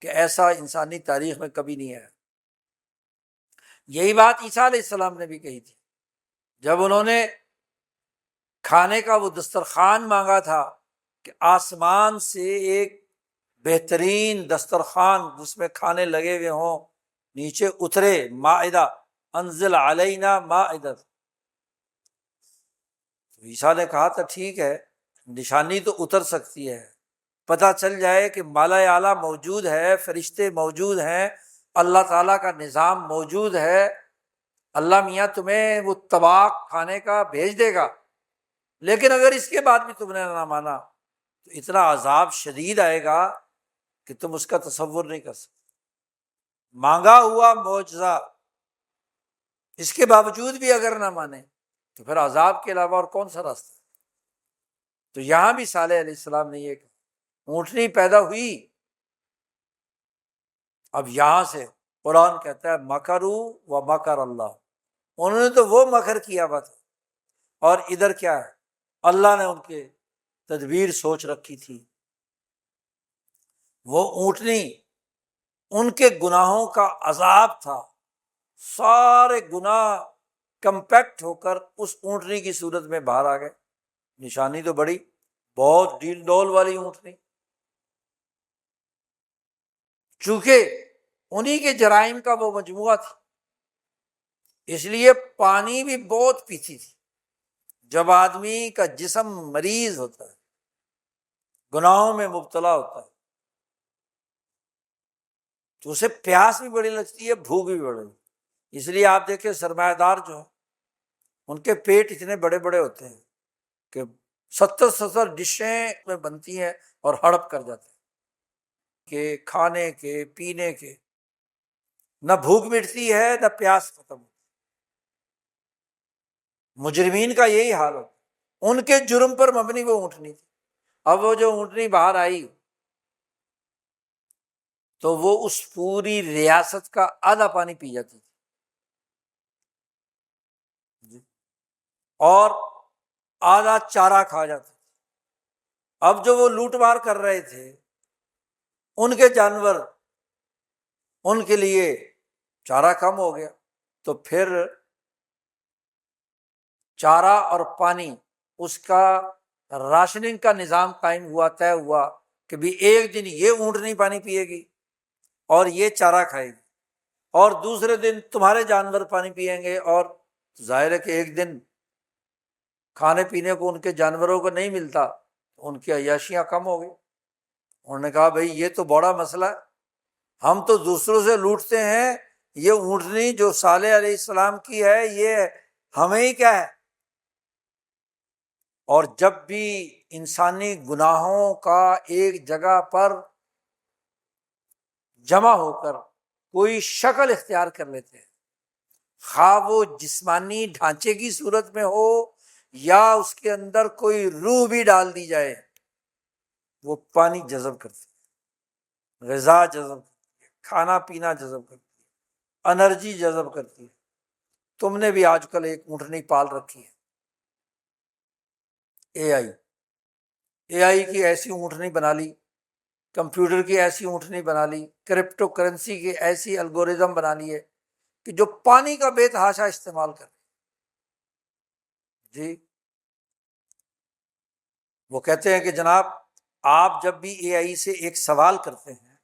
کہ ایسا انسانی تاریخ میں کبھی نہیں آیا۔ یہی بات عیسیٰ علیہ السلام نے بھی کہی تھی، جب انہوں نے کھانے کا وہ دسترخوان مانگا تھا کہ آسمان سے ایک بہترین دسترخوان جس میں کھانے لگے ہوئے ہوں نیچے اترے، مائدہ، انزل علینا مائدہ۔ تو عیسیٰ نے کہا تھا ٹھیک ہے، نشانی تو اتر سکتی ہے، پتہ چل جائے کہ مالا اعلیٰ موجود ہے، فرشتے موجود ہیں، اللہ تعالیٰ کا نظام موجود ہے، اللہ میاں تمہیں وہ طباق کھانے کا بھیج دے گا، لیکن اگر اس کے بعد بھی تم نے نہ مانا تو اتنا عذاب شدید آئے گا کہ تم اس کا تصور نہیں کر سکتے۔ مانگا ہوا معجزہ، اس کے باوجود بھی اگر نہ مانے تو پھر عذاب کے علاوہ اور کون سا راستہ؟ تو یہاں بھی صالح علیہ السلام نے یہ کہا، اونٹنی پیدا ہوئی۔ اب یہاں سے قرآن کہتا ہے مکروا و مکر اللہ، انہوں نے تو وہ مکر کیا ہوا تھا، اور ادھر کیا ہے، اللہ نے ان کے تدبیر سوچ رکھی تھی۔ وہ اونٹنی ان کے گناہوں کا عذاب تھا، سارے گناہ کمپیکٹ ہو کر اس اونٹنی کی صورت میں باہر آ گئے۔ نشانی تو بڑی، بہت ڈیل ڈول والی اونٹنی، چونکہ انہی کے جرائم کا وہ مجموعہ تھی، اس لیے پانی بھی بہت پیتی تھی۔ جب آدمی کا جسم مریض ہوتا ہے، گناہوں میں مبتلا ہوتا ہے تو اسے پیاس بھی بڑی لگتی ہے، بھوک بھی بڑی لگتی ہے۔ اس لیے آپ دیکھیں سرمایہ دار جو ہیں ان کے پیٹ اتنے بڑے بڑے ہوتے ہیں کہ 70 ڈشیں میں بنتی ہیں اور ہڑپ کر جاتے ہیں، کہ کھانے کے پینے کے، نہ بھوک مٹتی ہے نہ پیاس ختم ہوتی۔ مجرمین کا یہی حال ہوتا، ان کے جرم پر مبنی وہ اونٹنی تھی۔ اب وہ جو اونٹنی باہر آئی تو وہ اس پوری ریاست کا آدھا پانی پی جاتی تھی اور آدھا چارہ کھا جاتی تھی۔ اب جو وہ لوٹ مار کر رہے تھے ان کے جانور، ان کے لیے چارہ کم ہو گیا، تو پھر چارہ اور پانی اس کا راشننگ کا نظام قائم ہوا، طے ہوا کہ بھی ایک دن یہ اونٹنی پانی پیے گی اور یہ چارہ کھائے گی، اور دوسرے دن تمہارے جانور پانی پیئیں گے، اور ظاہر ہے کہ ایک دن کھانے پینے کو ان کے جانوروں کو نہیں ملتا، ان کی عیاشیاں کم ہو گئی۔ انہوں نے کہا بھئی یہ تو بڑا مسئلہ ہے، ہم تو دوسروں سے لوٹتے ہیں، یہ اونٹنی جو صالح علیہ السلام کی ہے یہ ہمیں ہی کیا ہے۔ اور جب بھی انسانی گناہوں کا ایک جگہ پر جمع ہو کر کوئی شکل اختیار کر لیتے ہیں، خواہ وہ جسمانی ڈھانچے کی صورت میں ہو یا اس کے اندر کوئی روح بھی ڈال دی جائے، وہ پانی جذب کرتی ہے، غذا جذب کرتی ہے، کھانا پینا جذب کرتی ہے، انرجی جذب کرتی ہے۔ تم نے بھی آج کل ایک اونٹنی پال رکھی ہے، اے آئی کی ایسی اونٹنی بنا لی، کمپیوٹر کی ایسی اونٹنی بنا لی، کرپٹو کرنسی کی ایسی الگوریزم بنا لی ہے کہ جو پانی کا بے تحاشا استعمال کر جی۔ وہ کہتے ہیں کہ جناب آپ جب بھی اے آئی سے ایک سوال کرتے ہیں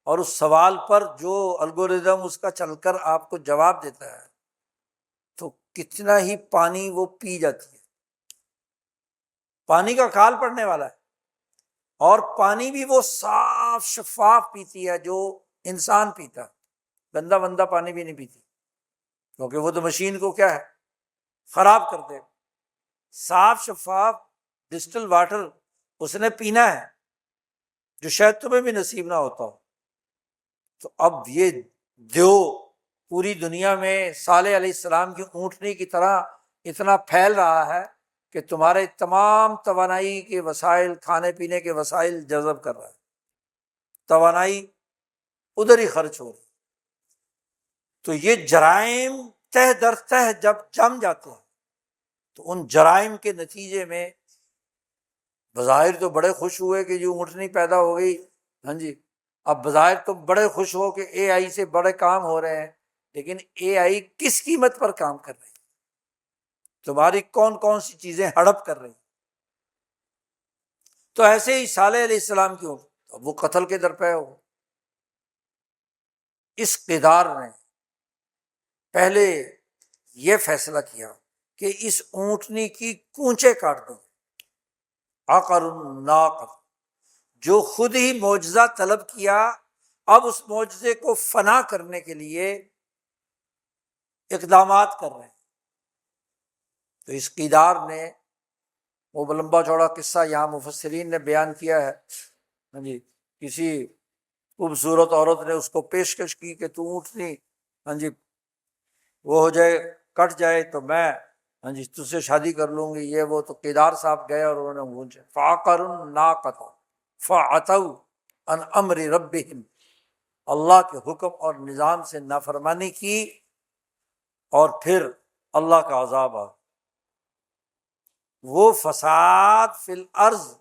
اور اس سوال پر جو الگوریزم اس کا چل کر آپ کو جواب دیتا ہے تو کتنا ہی پانی وہ پی جاتی ہے، پانی کا کال پڑنے والا ہے، اور پانی بھی وہ صاف شفاف پیتی ہے جو انسان پیتا، گندا بندہ پانی بھی نہیں پیتی، کیونکہ وہ تو مشین کو کیا ہے خراب کر دے۔ صاف شفاف ڈسٹل واٹر اس نے پینا ہے جو شاید تمہیں بھی نصیب نہ ہوتا ہو۔ تو اب یہ دیو پوری دنیا میں صالح علیہ السلام کی اونٹنی کی طرح اتنا پھیل رہا ہے کہ تمہارے تمام توانائی کے وسائل، کھانے پینے کے وسائل جذب کر رہا ہے، توانائی ادھر ہی خرچ ہو رہی۔ تو یہ جرائم تہ در تہ جب جم جاتے ہیں تو ان جرائم کے نتیجے میں بظاہر تو بڑے خوش ہوئے کہ جو اونٹنی پیدا ہو گئی، ہاں جی، اب بظاہر تم بڑے خوش ہو کہ اے آئی سے بڑے کام ہو رہے ہیں، لیکن اے آئی کس قیمت پر کام کر رہی ہے، تمہاری کون کون سی چیزیں ہڑپ کر رہی۔ تو ایسے ہی صالح علیہ السلام کی وہ قتل کے درپے ہو۔ اس قدار نے پہلے یہ فیصلہ کیا کہ اس اونٹنی کی کونچے کاٹ دو، عقر الناقۃ، جو خود ہی معجزہ طلب کیا، اب اس معجزے کو فنا کرنے کے لیے اقدامات کر رہے ہیں۔ تو اس قدار نے وہ لمبا چوڑا قصہ یہاں مفسرین نے بیان کیا ہے، ہاں جی، کسی خوبصورت عورت نے اس کو پیشکش کی کہ تو اونٹنی، ہاں جی، وہ ہو جائے، کٹ جائے تو میں ہاں جی تجھ سے شادی کر لوں گی، یہ وہ۔ تو قیدار صاحب گئے اور انہوں نے پوچھا فعقروا الناقۃ فعتوا عن امر ربہم، اللہ کے حکم اور نظام سے نافرمانی کی، اور پھر اللہ کا عذاب آ، وہ فساد فی الارض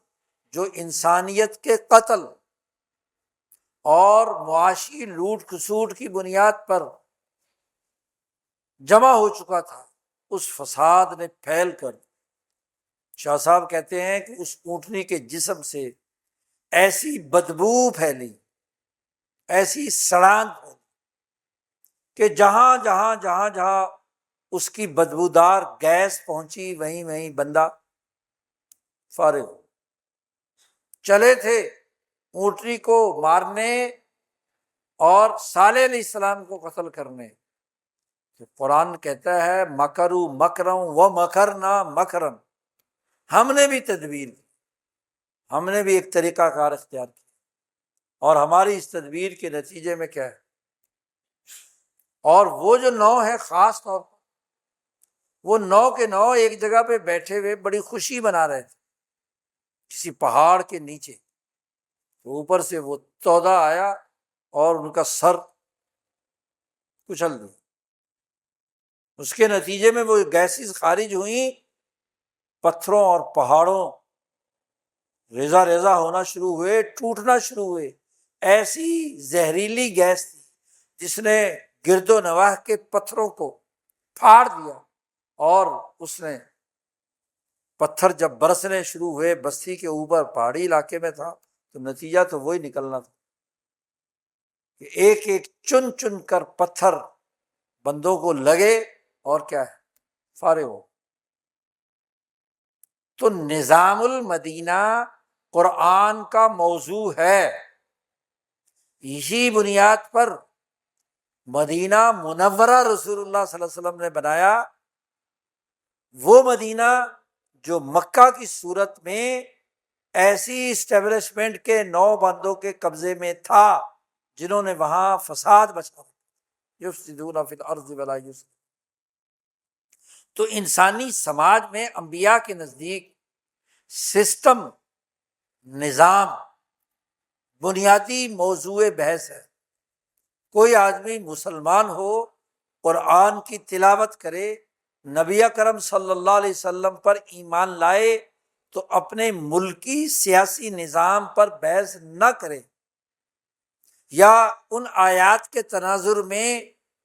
جو انسانیت کے قتل اور معاشی لوٹ کھسوٹ کی بنیاد پر جمع ہو چکا تھا، اس فساد نے پھیل کر، شاہ صاحب کہتے ہیں کہ اس اونٹنی کے جسم سے ایسی بدبو پھیلی، ایسی سڑان پھیلی کہ جہاں جہاں جہاں جہاں اس کی بدبودار گیس پہنچی وہیں وہیں بندہ فارغ ہو۔ چلے تھے اونٹنی کو مارنے اور صالح علیہ السلام کو قتل کرنے. تو قرآن کہتا ہے مکروا مکرا ومکرنا مکرا، ہم نے بھی تدبیر کی، ہم نے بھی ایک طریقہ کار اختیار کیا، اور ہماری اس تدبیر کے نتیجے میں کیا ہے. اور وہ جو 9 ہے خاص طور پر وہ 9 کے 9 ایک جگہ پہ بیٹھے ہوئے بڑی خوشی منا رہے تھے کسی پہاڑ کے نیچے. تو اوپر سے وہ 14 آیا اور ان کا سر کچل دیا. اس کے نتیجے میں وہ گیسز خارج ہوئیں، پتھروں اور پہاڑوں ریزہ ریزہ ہونا شروع ہوئے، ٹوٹنا شروع ہوئے. ایسی زہریلی گیس تھی جس نے گرد و نواح کے پتھروں کو پھاڑ دیا، اور اس نے پتھر جب برسنے شروع ہوئے بستی کے اوپر، پہاڑی علاقے میں تھا، تو نتیجہ تو وہی نکلنا تھا کہ ایک ایک چن چن کر پتھر بندوں کو لگے اور کیا ہے فارغ ہو. تو نظام المدینہ قرآن کا موضوع ہے. اسی بنیاد پر مدینہ منورہ رسول اللہ صلی اللہ علیہ وسلم نے بنایا، وہ مدینہ جو مکہ کی صورت میں ایسی اسٹیبلشمنٹ کے 9 بندوں کے قبضے میں تھا جنہوں نے وہاں فساد بچا یفسدون فی الارض ولا یصلحون. تو انسانی سماج میں انبیاء کے نزدیک سسٹم، نظام بنیادی موضوع بحث ہے. کوئی آدمی مسلمان ہو، قرآن کی تلاوت کرے، نبی اکرم صلی اللہ علیہ وسلم پر ایمان لائے، تو اپنے ملکی سیاسی نظام پر بحث نہ کرے، یا ان آیات کے تناظر میں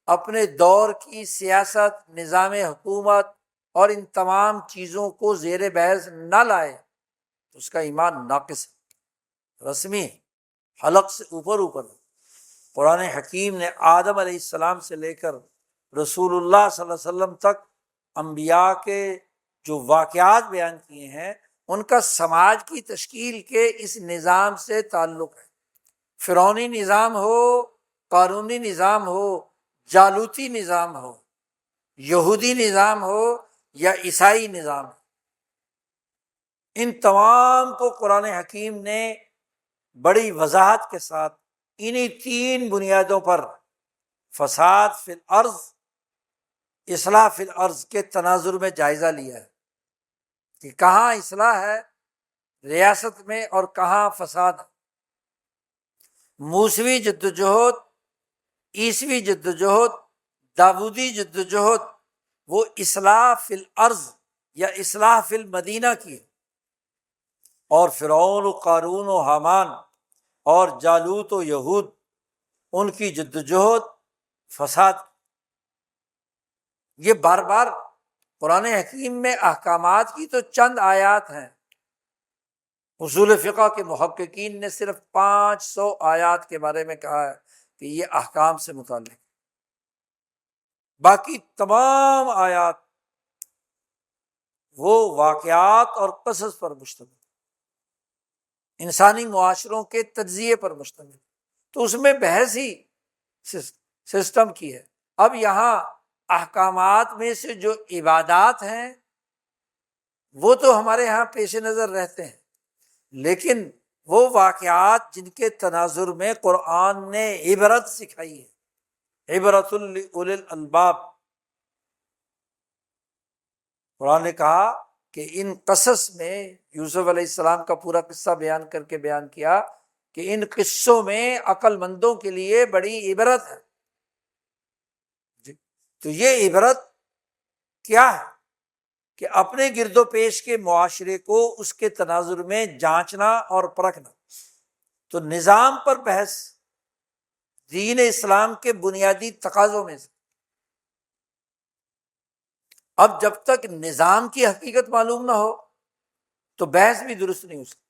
اپنے دور کی سیاست، نظام حکومت اور ان تمام چیزوں کو زیر بحث نہ لائے، تو اس کا ایمان ناقص ہے، رسمی ہے، حلق سے اوپر اوپر. قرآن حکیم نے آدم علیہ السلام سے لے کر رسول اللہ صلی اللہ علیہ وسلم تک انبیاء کے جو واقعات بیان کیے ہیں، ان کا سماج کی تشکیل کے اس نظام سے تعلق ہے. فرعونی نظام ہو، قارونی نظام ہو، جالوتی نظام ہو، یہودی نظام ہو یا عیسائی نظام ہو، ان تمام کو قرآن حکیم نے بڑی وضاحت کے ساتھ انہی 3 بنیادوں پر، فساد فی الارض، اصلاح فی الارض کے تناظر میں جائزہ لیا ہے کہ کہاں اصلاح ہے ریاست میں اور کہاں فساد ہے. موسوی جدوجہد، عیسوی جدوجہد، داودی جدوجہد وہ اصلاح فی الارض یا اصلاح فی المدینہ کی ہے. اور فرعون و قارون و حامان اور جالوت و یہود، ان کی جدوجہد فساد. یہ بار بار قرآن حکیم میں احکامات کی تو چند آیات ہیں. اصول فقہ کے محققین نے صرف 500 آیات کے بارے میں کہا ہے کہ یہ احکام سے متعلق. باقی تمام آیات وہ واقعات اور قصص پر مشتمل، انسانی معاشروں کے تجزیے پر مشتمل. تو اس میں بحث ہی سسٹم کی ہے. اب یہاں احکامات میں سے جو عبادات ہیں وہ تو ہمارے ہاں پیش نظر رہتے ہیں، لیکن وہ واقعات جن کے تناظر میں قرآن نے عبرت سکھائی ہے، عبرۃ لأولی الالباب. قرآن نے کہا کہ ان قصص میں یوسف علیہ السلام کا پورا قصہ بیان کر کے بیان کیا کہ ان قصوں میں عقل مندوں کے لیے بڑی عبرت ہے. تو یہ عبرت کیا ہے کہ اپنے گرد و پیش کے معاشرے کو اس کے تناظر میں جانچنا اور پرکھنا. تو نظام پر بحث دین اسلام کے بنیادی تقاضوں میں سے. اب جب تک نظام کی حقیقت معلوم نہ ہو تو بحث بھی درست نہیں ہو سکتی.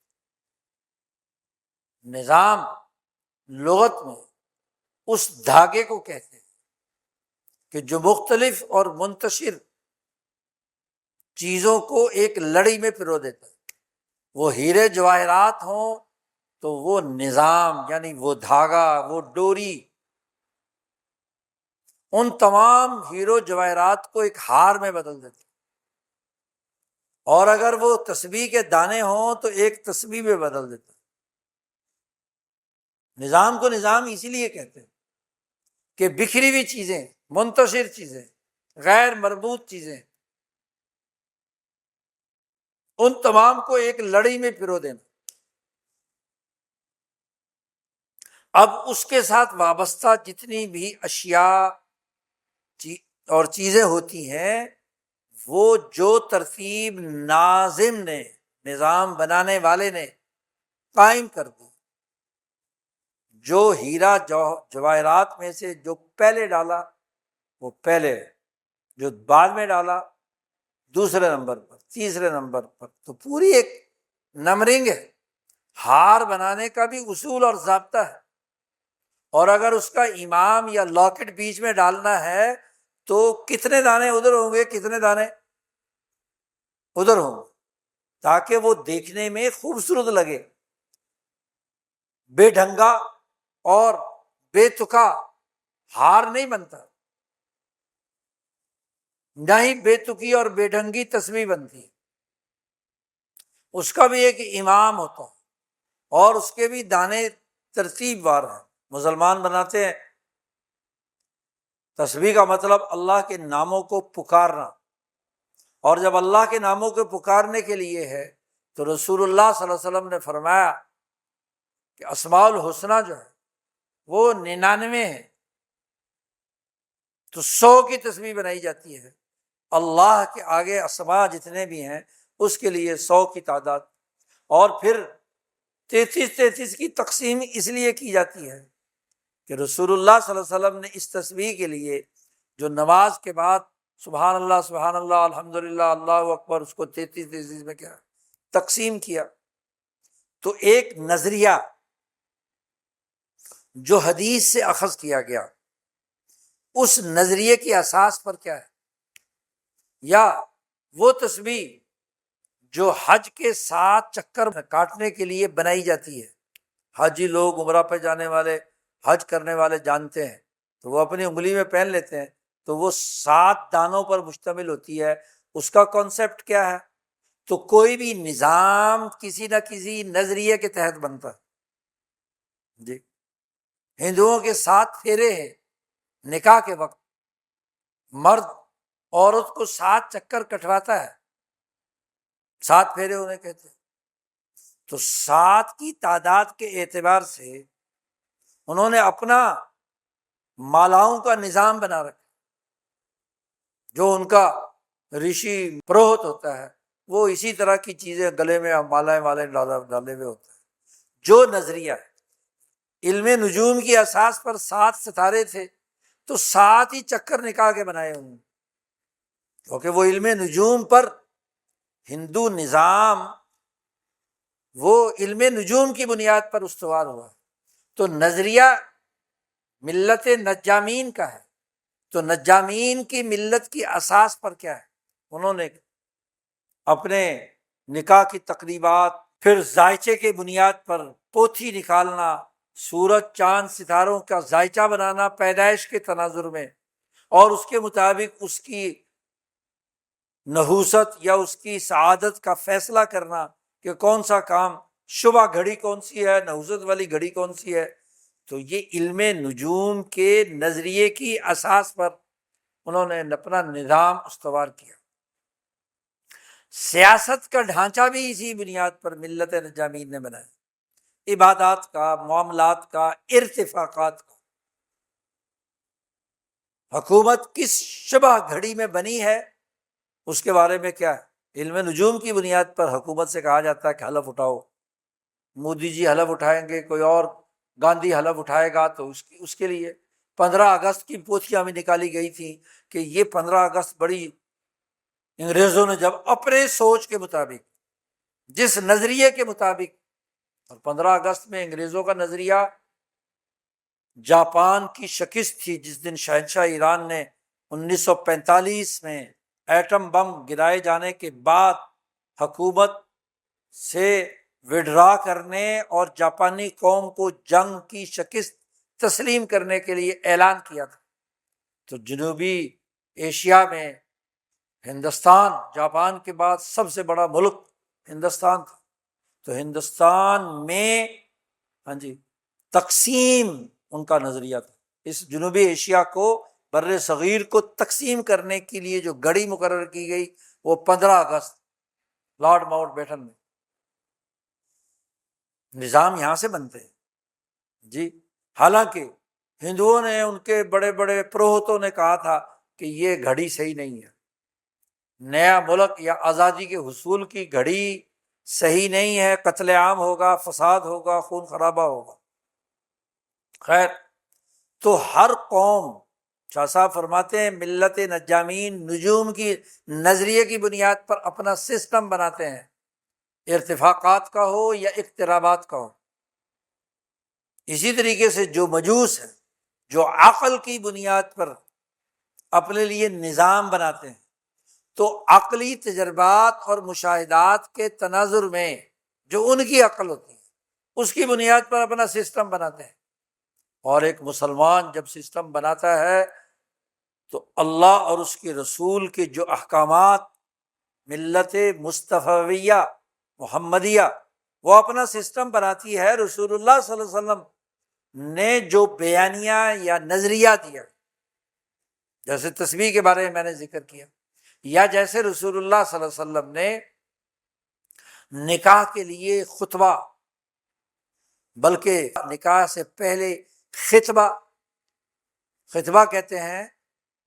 نظام لغت میں اس دھاگے کو کہتے ہیں کہ جو مختلف اور منتشر چیزوں کو ایک لڑی میں پرو دیتا ہے، وہ ہیرے جواہرات ہوں تو وہ نظام یعنی وہ دھاگا، وہ ڈوری، ان تمام ہیرو جواہرات کو ایک ہار میں بدل دیتے، اور اگر وہ تسبیح کے دانے ہوں تو ایک تسبیح میں بدل دیتا۔ نظام کو نظام اسی لیے کہتے ہیں کہ بکھری ہوئی چیزیں، منتشر چیزیں، غیر مربوط چیزیں، ان تمام کو ایک لڑی میں پرو دینا۔ اب اس کے ساتھ وابستہ جتنی بھی اشیاء اور چیزیں ہوتی ہیں، وہ جو ترتیب ناظم نے، نظام بنانے والے نے قائم کر دی، جو ہیرا جواہرات میں سے جو پہلے ڈالا وہ پہلے، جو بعد میں ڈالا دوسرے نمبر پر، تیسرے نمبر پر، تو پوری ایک نمبرنگ ہے۔ ہار بنانے کا بھی اصول اور ضابطہ ہے، اور اگر اس کا امام یا لاکٹ بیچ میں ڈالنا ہے تو کتنے دانے ادھر ہوں گے، کتنے دانے ادھر ہوں گے، تاکہ وہ دیکھنے میں خوبصورت لگے۔ بے ڈھنگا اور بے تکا ہار نہیں بنتا، نہ ہی بے تکی اور بے ڈھنگی تسبیح بنتی ہے۔ اس کا بھی ایک امام ہوتا ہے اور اس کے بھی دانے ترتیب وار ہیں۔ مسلمان بناتے ہیں تسبیح کا مطلب اللہ کے ناموں کو پکارنا، اور جب اللہ کے ناموں کو پکارنے کے لیے ہے تو رسول اللہ صلی اللہ علیہ وسلم نے فرمایا کہ اسماء الحسنی جو ہے وہ 99 ہے، تو 100 کی تسبیح بنائی جاتی ہے۔ اللہ کے آگے اسماء جتنے بھی ہیں اس کے لیے 100 کی تعداد، اور پھر 33 کی تقسیم اس لیے کی جاتی ہے کہ رسول اللہ صلی اللہ علیہ وسلم نے اس تسبیح کے لیے جو نماز کے بعد سبحان اللہ الحمدللہ اللہ اکبر، اس کو 33 میں کیا تقسیم کیا۔ تو ایک نظریہ جو حدیث سے اخذ کیا گیا، اس نظریے کی اساس پر کیا ہے، یا وہ تسبیح جو حج کے 7 چکر کاٹنے کے لیے بنائی جاتی ہے، حاجی لوگ، عمرہ پہ جانے والے، حج کرنے والے جانتے ہیں، تو وہ اپنی انگلی میں پہن لیتے ہیں، تو وہ 7 دانوں پر مشتمل ہوتی ہے۔ اس کا کانسیپٹ کیا ہے؟ تو کوئی بھی نظام کسی نہ کسی نظریے کے تحت بنتا ہے۔ جی، ہندوؤں کے 7 پھیرے ہیں نکاح کے وقت، مرد عورت کو 7 چکر کٹواتا ہے، 7 پھیرے انہیں کہتے ہیں۔ تو 7 کی تعداد کے اعتبار سے انہوں نے اپنا مالاؤں کا نظام بنا رکھا، جو ان کا رشی پروہت ہوتا ہے وہ اسی طرح کی چیزیں گلے میں مالائیں والے ڈالے ہوئے ہوتا ہے۔ جو نظریہ ہے، علم نجوم کی اساس پر 7 ستارے تھے، تو 7 ہی چکر نکاح کے بنائے انہوں نے، کیونکہ وہ علم نجوم پر ہندو نظام وہ علم نجوم کی بنیاد پر استوار ہوا۔ تو نظریہ ملت نجامین کا ہے، تو نجامین کی ملت کی اساس پر کیا ہے، انہوں نے اپنے نکاح کی تقریبات، پھر ذائچے کے بنیاد پر پوتھی نکالنا، سورج چاند ستاروں کا ذائچہ بنانا پیدائش کے تناظر میں، اور اس کے مطابق اس کی نحوست یا اس کی سعادت کا فیصلہ کرنا کہ کون سا کام، شبہ گھڑی کون سی ہے، نحوست والی گھڑی کون سی ہے۔ تو یہ علم نجوم کے نظریے کی اساس پر انہوں نے اپنا نظام استوار کیا۔ سیاست کا ڈھانچہ بھی اسی بنیاد پر ملت نجامین نے بنایا، عبادات کا، معاملات کا، ارتفاقات کا۔ حکومت کس شبہ گھڑی میں بنی ہے اس کے بارے میں کیا ہے، علم نجوم کی بنیاد پر حکومت سے کہا جاتا ہے کہ حلف اٹھاؤ، مودی جی حلف اٹھائیں گے، کوئی اور گاندھی حلف اٹھائے گا، تو اس کے لیے 15 اگست کی پوتھیاں میں نکالی گئی تھی کہ یہ 15 اگست بڑی، انگریزوں نے جب اپنے سوچ کے مطابق، جس نظریے کے مطابق، اور 15 اگست میں انگریزوں کا نظریہ جاپان کی شکست تھی، جس دن شہنشاہ ایران نے 1945 میں ایٹم بم گرائے جانے کے بعد حکومت سے وڈرا کرنے اور جاپانی قوم کو جنگ کی شکست تسلیم کرنے کے لیے اعلان کیا تھا۔ تو جنوبی ایشیا میں ہندوستان جاپان کے بعد سب سے بڑا ملک ہندوستان تھا۔ تو ہندوستان میں ہاں جی تقسیم ان کا نظریہ تھا۔ اس جنوبی ایشیا کو، بر صغیر کو تقسیم کرنے کے لیے جو گڑی مقرر کی گئی وہ 15 اگست لارڈ ماؤنٹ بیٹن میں۔ نظام یہاں سے بنتے ہیں جی۔ حالانکہ ہندوؤں نے، ان کے بڑے بڑے پروہتوں نے کہا تھا کہ یہ گھڑی صحیح نہیں ہے، نیا ملک یا آزادی کے حصول کی گھڑی صحیح نہیں ہے، قتل عام ہوگا، فساد ہوگا، خون خرابہ ہوگا۔ خیر، تو ہر قوم، شاہ صاحب فرماتے ہیں ملت نجامین نجوم کی نظریے کی بنیاد پر اپنا سسٹم بناتے ہیں، ارتفاقات کا ہو یا اقترابات کا ہو۔ اسی طریقے سے جو مجوس ہیں، جو عقل کی بنیاد پر اپنے لیے نظام بناتے ہیں، تو عقلی تجربات اور مشاہدات کے تناظر میں جو ان کی عقل ہوتی ہے اس کی بنیاد پر اپنا سسٹم بناتے ہیں۔ اور ایک مسلمان جب سسٹم بناتا ہے تو اللہ اور اس کے رسول کے جو احکامات، ملت مصطفیہ محمدیہ وہ اپنا سسٹم بناتی ہے، رسول اللہ صلی اللہ علیہ وسلم نے جو بیانیہ یا نظریہ دیا، جیسے تسبیح کے بارے میں میں نے ذکر کیا، یا جیسے رسول اللہ صلی اللہ علیہ وسلم نے نکاح کے لیے خطبہ، بلکہ نکاح سے پہلے خطبہ کہتے ہیں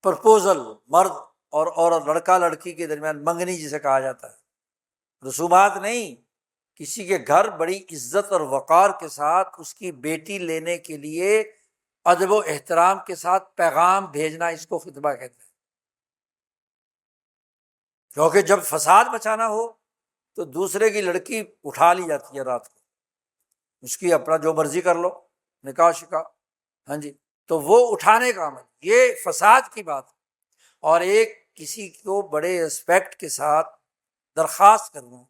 پرپوزل، مرد اور عورت، لڑکا لڑکی کے درمیان منگنی جسے کہا جاتا ہے، رسومات نہیں، کسی کے گھر بڑی عزت اور وقار کے ساتھ اس کی بیٹی لینے کے لیے ادب و احترام کے ساتھ پیغام بھیجنا، اس کو خطبہ کہتے ہیں۔ کیونکہ جب فساد مچانا ہو تو دوسرے کی لڑکی اٹھا لی جاتی ہے رات کو، اس کی اپنا جو مرضی کر لو، نکاح شکا، ہاں جی، تو وہ اٹھانے کا عمل، یہ فساد کی بات۔ اور ایک کسی کو بڑے رسپیکٹ کے ساتھ درخواست کرنا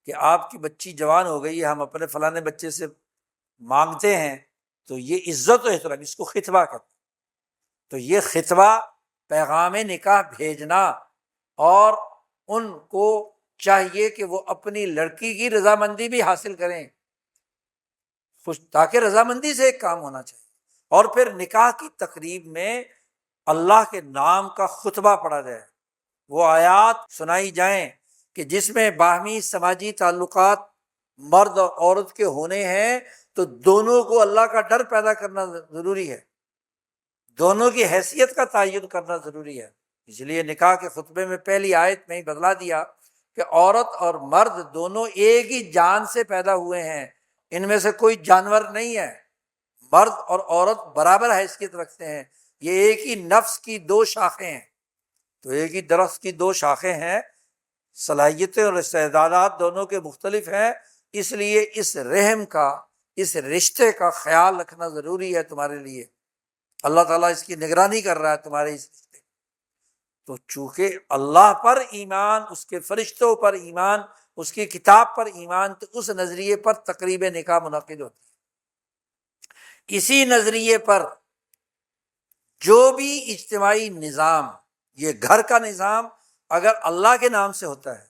کہ آپ کی بچی جوان ہو گئی ہے، ہم اپنے فلانے بچے سے مانگتے ہیں، تو یہ عزت و احترام، اس کو خطبہ کرتے ہیں۔ تو یہ خطبہ پیغام نکاح بھیجنا، اور ان کو چاہیے کہ وہ اپنی لڑکی کی رضامندی بھی حاصل کریں، تاکہ رضامندی سے ایک کام ہونا چاہیے۔ اور پھر نکاح کی تقریب میں اللہ کے نام کا خطبہ پڑھا جائے، وہ آیات سنائی جائیں کہ جس میں باہمی سماجی تعلقات مرد اور عورت کے ہونے ہیں، تو دونوں کو اللہ کا ڈر پیدا کرنا ضروری ہے، دونوں کی حیثیت کا تعین کرنا ضروری ہے۔ اس لیے نکاح کے خطبے میں پہلی آیت میں ہی بدلا دیا کہ عورت اور مرد دونوں ایک ہی جان سے پیدا ہوئے ہیں، ان میں سے کوئی جانور نہیں ہے، مرد اور عورت برابر حیثیت رکھتے ہیں، یہ ایک ہی نفس کی دو شاخیں ہیں۔ تو ایک ہی درخت کی دو شاخیں ہیں، صلاحیتیں اور استعدادات دونوں کے مختلف ہیں، اس لیے اس رحم کا، اس رشتے کا خیال رکھنا ضروری ہے تمہارے لیے، اللہ تعالیٰ اس کی نگرانی کر رہا ہے تمہارے اس رشتے۔ تو چونکہ اللہ پر ایمان، اس کے فرشتوں پر ایمان، اس کی کتاب پر ایمان، تو اس نظریے پر تقریب نکاح منعقد ہوتی ہے۔ اسی نظریے پر جو بھی اجتماعی نظام، یہ گھر کا نظام اگر اللہ کے نام سے ہوتا ہے،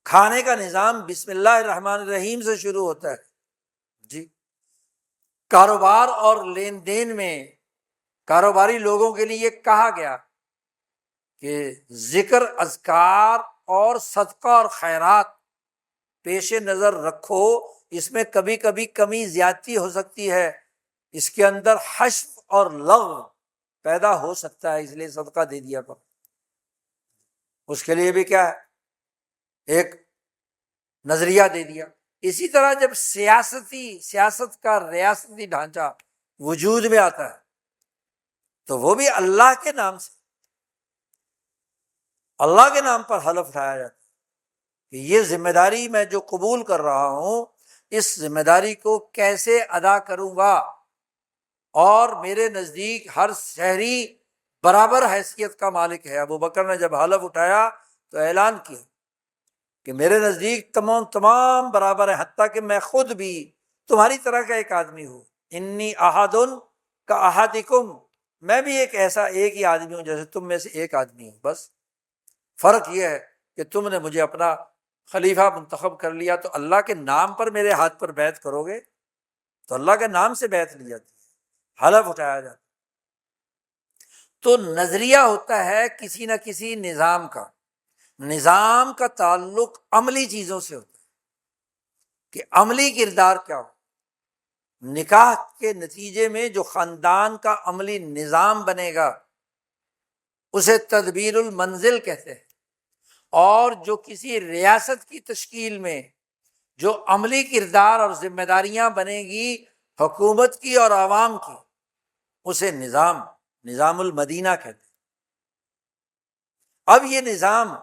کھانے کا نظام بسم اللہ الرحمن الرحیم سے شروع ہوتا ہے جی، کاروبار اور لین دین میں کاروباری لوگوں کے لیے کہا گیا کہ ذکر، اذکار اور صدقہ اور خیرات پیش نظر رکھو، اس میں کبھی کبھی کمی زیادتی ہو سکتی ہے، اس کے اندر حشو اور لغو پیدا ہو سکتا ہے، اس لیے صدقہ دے دیا کرو۔ اس کے لیے بھی کیا ہے، ایک نظریہ دے دیا۔ اسی طرح جب سیاست کا ریاستی ڈھانچہ وجود میں آتا ہے تو وہ بھی اللہ کے نام سے، اللہ کے نام پر حلف اٹھایا جاتا ہے کہ یہ ذمہ داری میں جو قبول کر رہا ہوں، اس ذمہ داری کو کیسے ادا کروں گا، اور میرے نزدیک ہر شہری برابر حیثیت کا مالک ہے۔ ابو بکر نے جب حلف اٹھایا تو اعلان کیا کہ میرے نزدیک تمام برابر ہیں، حتیٰ کہ میں خود بھی تمہاری طرح کا ایک آدمی ہوں۔ انی احد کا احدکم، میں بھی ایک ہی آدمی ہوں جیسے تم میں سے ایک آدمی ہوں، بس فرق یہ ہے کہ تم نے مجھے اپنا خلیفہ منتخب کر لیا تو اللہ کے نام پر میرے ہاتھ پر بیعت کرو گے تو اللہ کے نام سے بیعت لی جاتی ہے، حلف اٹھایا جاتا ہے۔ تو نظریہ ہوتا ہے کسی نہ کسی نظام کا، نظام کا تعلق عملی چیزوں سے ہوتا ہے کہ عملی کردار کیا ہو۔ نکاح کے نتیجے میں جو خاندان کا عملی نظام بنے گا اسے تدبیر المنزل کہتے ہیں، اور جو کسی ریاست کی تشکیل میں جو عملی کردار اور ذمہ داریاں بنے گی حکومت کی اور عوام کی، اسے نظام المدینہ کہتے ہیں۔ اب یہ نظام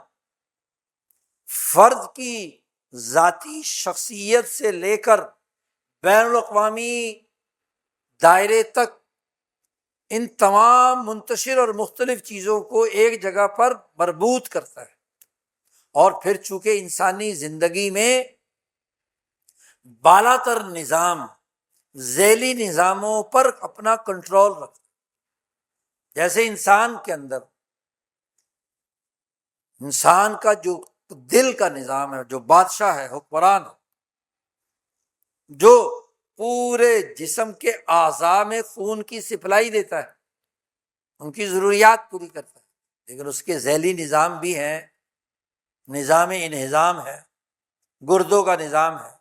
فرد کی ذاتی شخصیت سے لے کر بین الاقوامی دائرے تک ان تمام منتشر اور مختلف چیزوں کو ایک جگہ پر مربوط کرتا ہے، اور پھر چونکہ انسانی زندگی میں بالا تر نظام ذیلی نظاموں پر اپنا کنٹرول رکھتا ہے۔ جیسے انسان کے اندر انسان کا جو دل کا نظام ہے، جو بادشاہ ہے، حکمران ہے، جو پورے جسم کے اعضاء میں خون کی سپلائی دیتا ہے، ان کی ضروریات پوری کرتا ہے، لیکن اس کے ذیلی نظام بھی ہیں، نظام انہضام ہے، گردوں کا نظام ہے،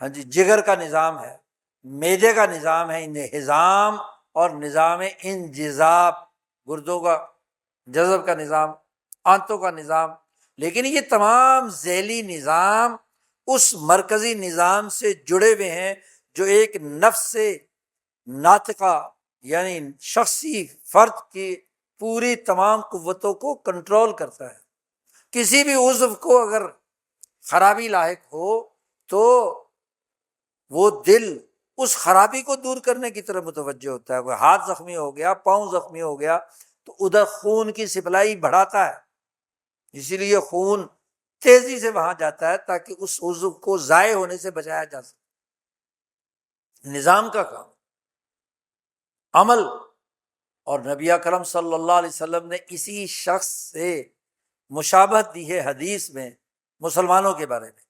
ہاں جی، جگر کا نظام ہے، معدے کا نظام ہے انہضام، اور نظام انجذاب، گردوں کا جذب کا نظام، آنتوں کا نظام۔ لیکن یہ تمام ذیلی نظام اس مرکزی نظام سے جڑے ہوئے ہیں جو ایک نفس سے ناطقہ یعنی شخصی فرد کی پوری تمام قوتوں کو کنٹرول کرتا ہے۔ کسی بھی عضو کو اگر خرابی لاحق ہو تو وہ دل اس خرابی کو دور کرنے کی طرف متوجہ ہوتا ہے۔ کوئی ہاتھ زخمی ہو گیا، پاؤں زخمی ہو گیا تو ادھر خون کی سپلائی بڑھاتا ہے، اسی لیے خون تیزی سے وہاں جاتا ہے تاکہ اس عضو کو ضائع ہونے سے بچایا جا سکے۔ نظام کا کام عمل، اور نبی اکرم صلی اللہ علیہ وسلم نے اسی شخص سے مشابہت دی ہے حدیث میں مسلمانوں کے بارے میں،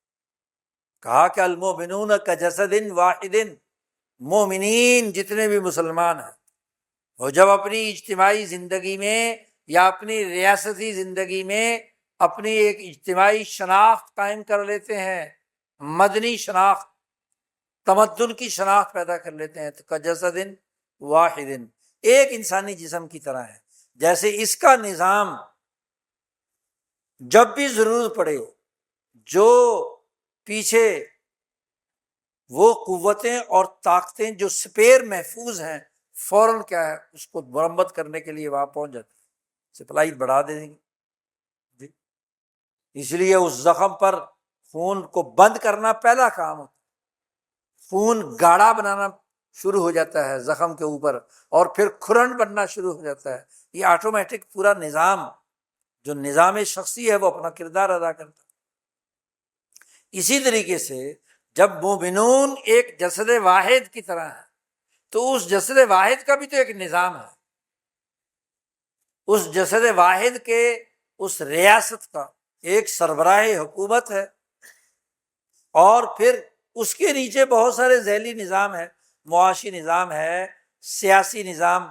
کہا کہ المؤمنون کجسد واحد، مومنین جتنے بھی مسلمان ہیں وہ جب اپنی اجتماعی زندگی میں یا اپنی ریاستی زندگی میں اپنی ایک اجتماعی شناخت قائم کر لیتے ہیں، مدنی شناخت، تمدن کی شناخت پیدا کر لیتے ہیں، تو کجسد واحد، ایک انسانی جسم کی طرح ہے۔ جیسے اس کا نظام جب بھی ضرورت پڑے، جو پیچھے وہ قوتیں اور طاقتیں جو سپیر محفوظ ہیں فوراً کیا ہے اس کو مرمت کرنے کے لیے وہاں پہنچ جاتے ہیں، سپلائی بڑھا دیں گے جی۔ اس لیے اس زخم پر خون کو بند کرنا پہلا کام ہوتا ہے، خون گاڑھا بنانا شروع ہو جاتا ہے زخم کے اوپر، اور پھر کھرن بننا شروع ہو جاتا ہے۔ یہ آٹومیٹک پورا نظام جو نظام شخصی ہے وہ اپنا کردار ادا کرتا ہے۔ اسی طریقے سے جب مومنون ایک جسد واحد کی طرح ہے تو اس جسد واحد کا بھی تو ایک نظام ہے، اس جسد واحد کے اس ریاست کا ایک سربراہ حکومت ہے، اور پھر اس کے نیچے بہت سارے ذیلی نظام ہے، معاشی نظام ہے، سیاسی نظام،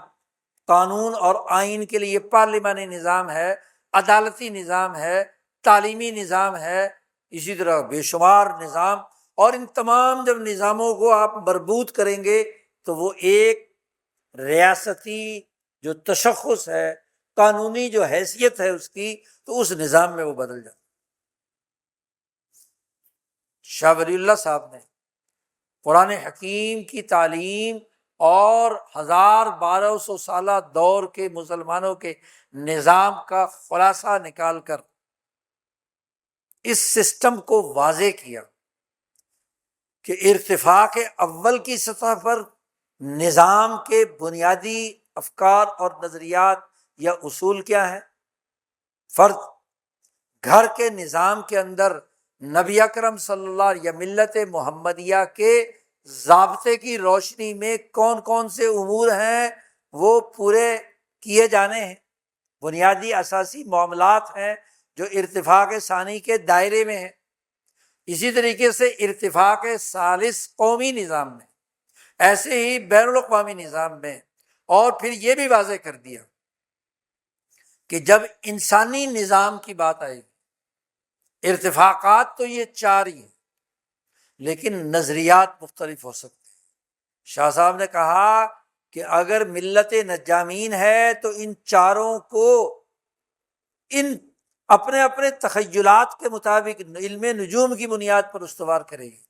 قانون اور آئین کے لیے پارلیمانی نظام ہے، عدالتی نظام ہے، تعلیمی نظام ہے، اسی طرح بے شمار نظام۔ اور ان تمام جب نظاموں کو آپ مربوط کریں گے تو وہ ایک ریاستی جو تشخص ہے، قانونی جو حیثیت ہے اس کی، تو اس نظام میں وہ بدل جاتا ہے۔ شاہ ولی اللہ صاحب نے قرآن حکیم کی تعلیم اور 1200 سالہ دور کے مسلمانوں کے نظام کا خلاصہ نکال کر اس سسٹم کو واضح کیا کہ ارتفاق اول کی سطح پر نظام کے بنیادی افکار اور نظریات یا اصول کیا ہیں۔ فرد گھر کے نظام کے اندر نبی اکرم صلی اللہ علیہ یا ملت محمدیہ کے ضابطے کی روشنی میں کون کون سے امور ہیں وہ پورے کیے جانے ہیں، بنیادی اساسی معاملات ہیں جو ارتفاق ثانی کے دائرے میں ہیں۔ اسی طریقے سے ارتفاق ثالث قومی نظام میں، ایسے ہی بین الاقوامی نظام میں، اور پھر یہ بھی واضح کر دیا کہ جب انسانی نظام کی بات آئے گی، ارتفاقات تو یہ چار ہی ہیں لیکن نظریات مختلف ہو سکتے ہیں۔ شاہ صاحب نے کہا کہ اگر ملت نجامین ہے تو ان چاروں کو ان اپنے اپنے تخیلات کے مطابق علم نجوم کی بنیاد پر استوار کرے گی،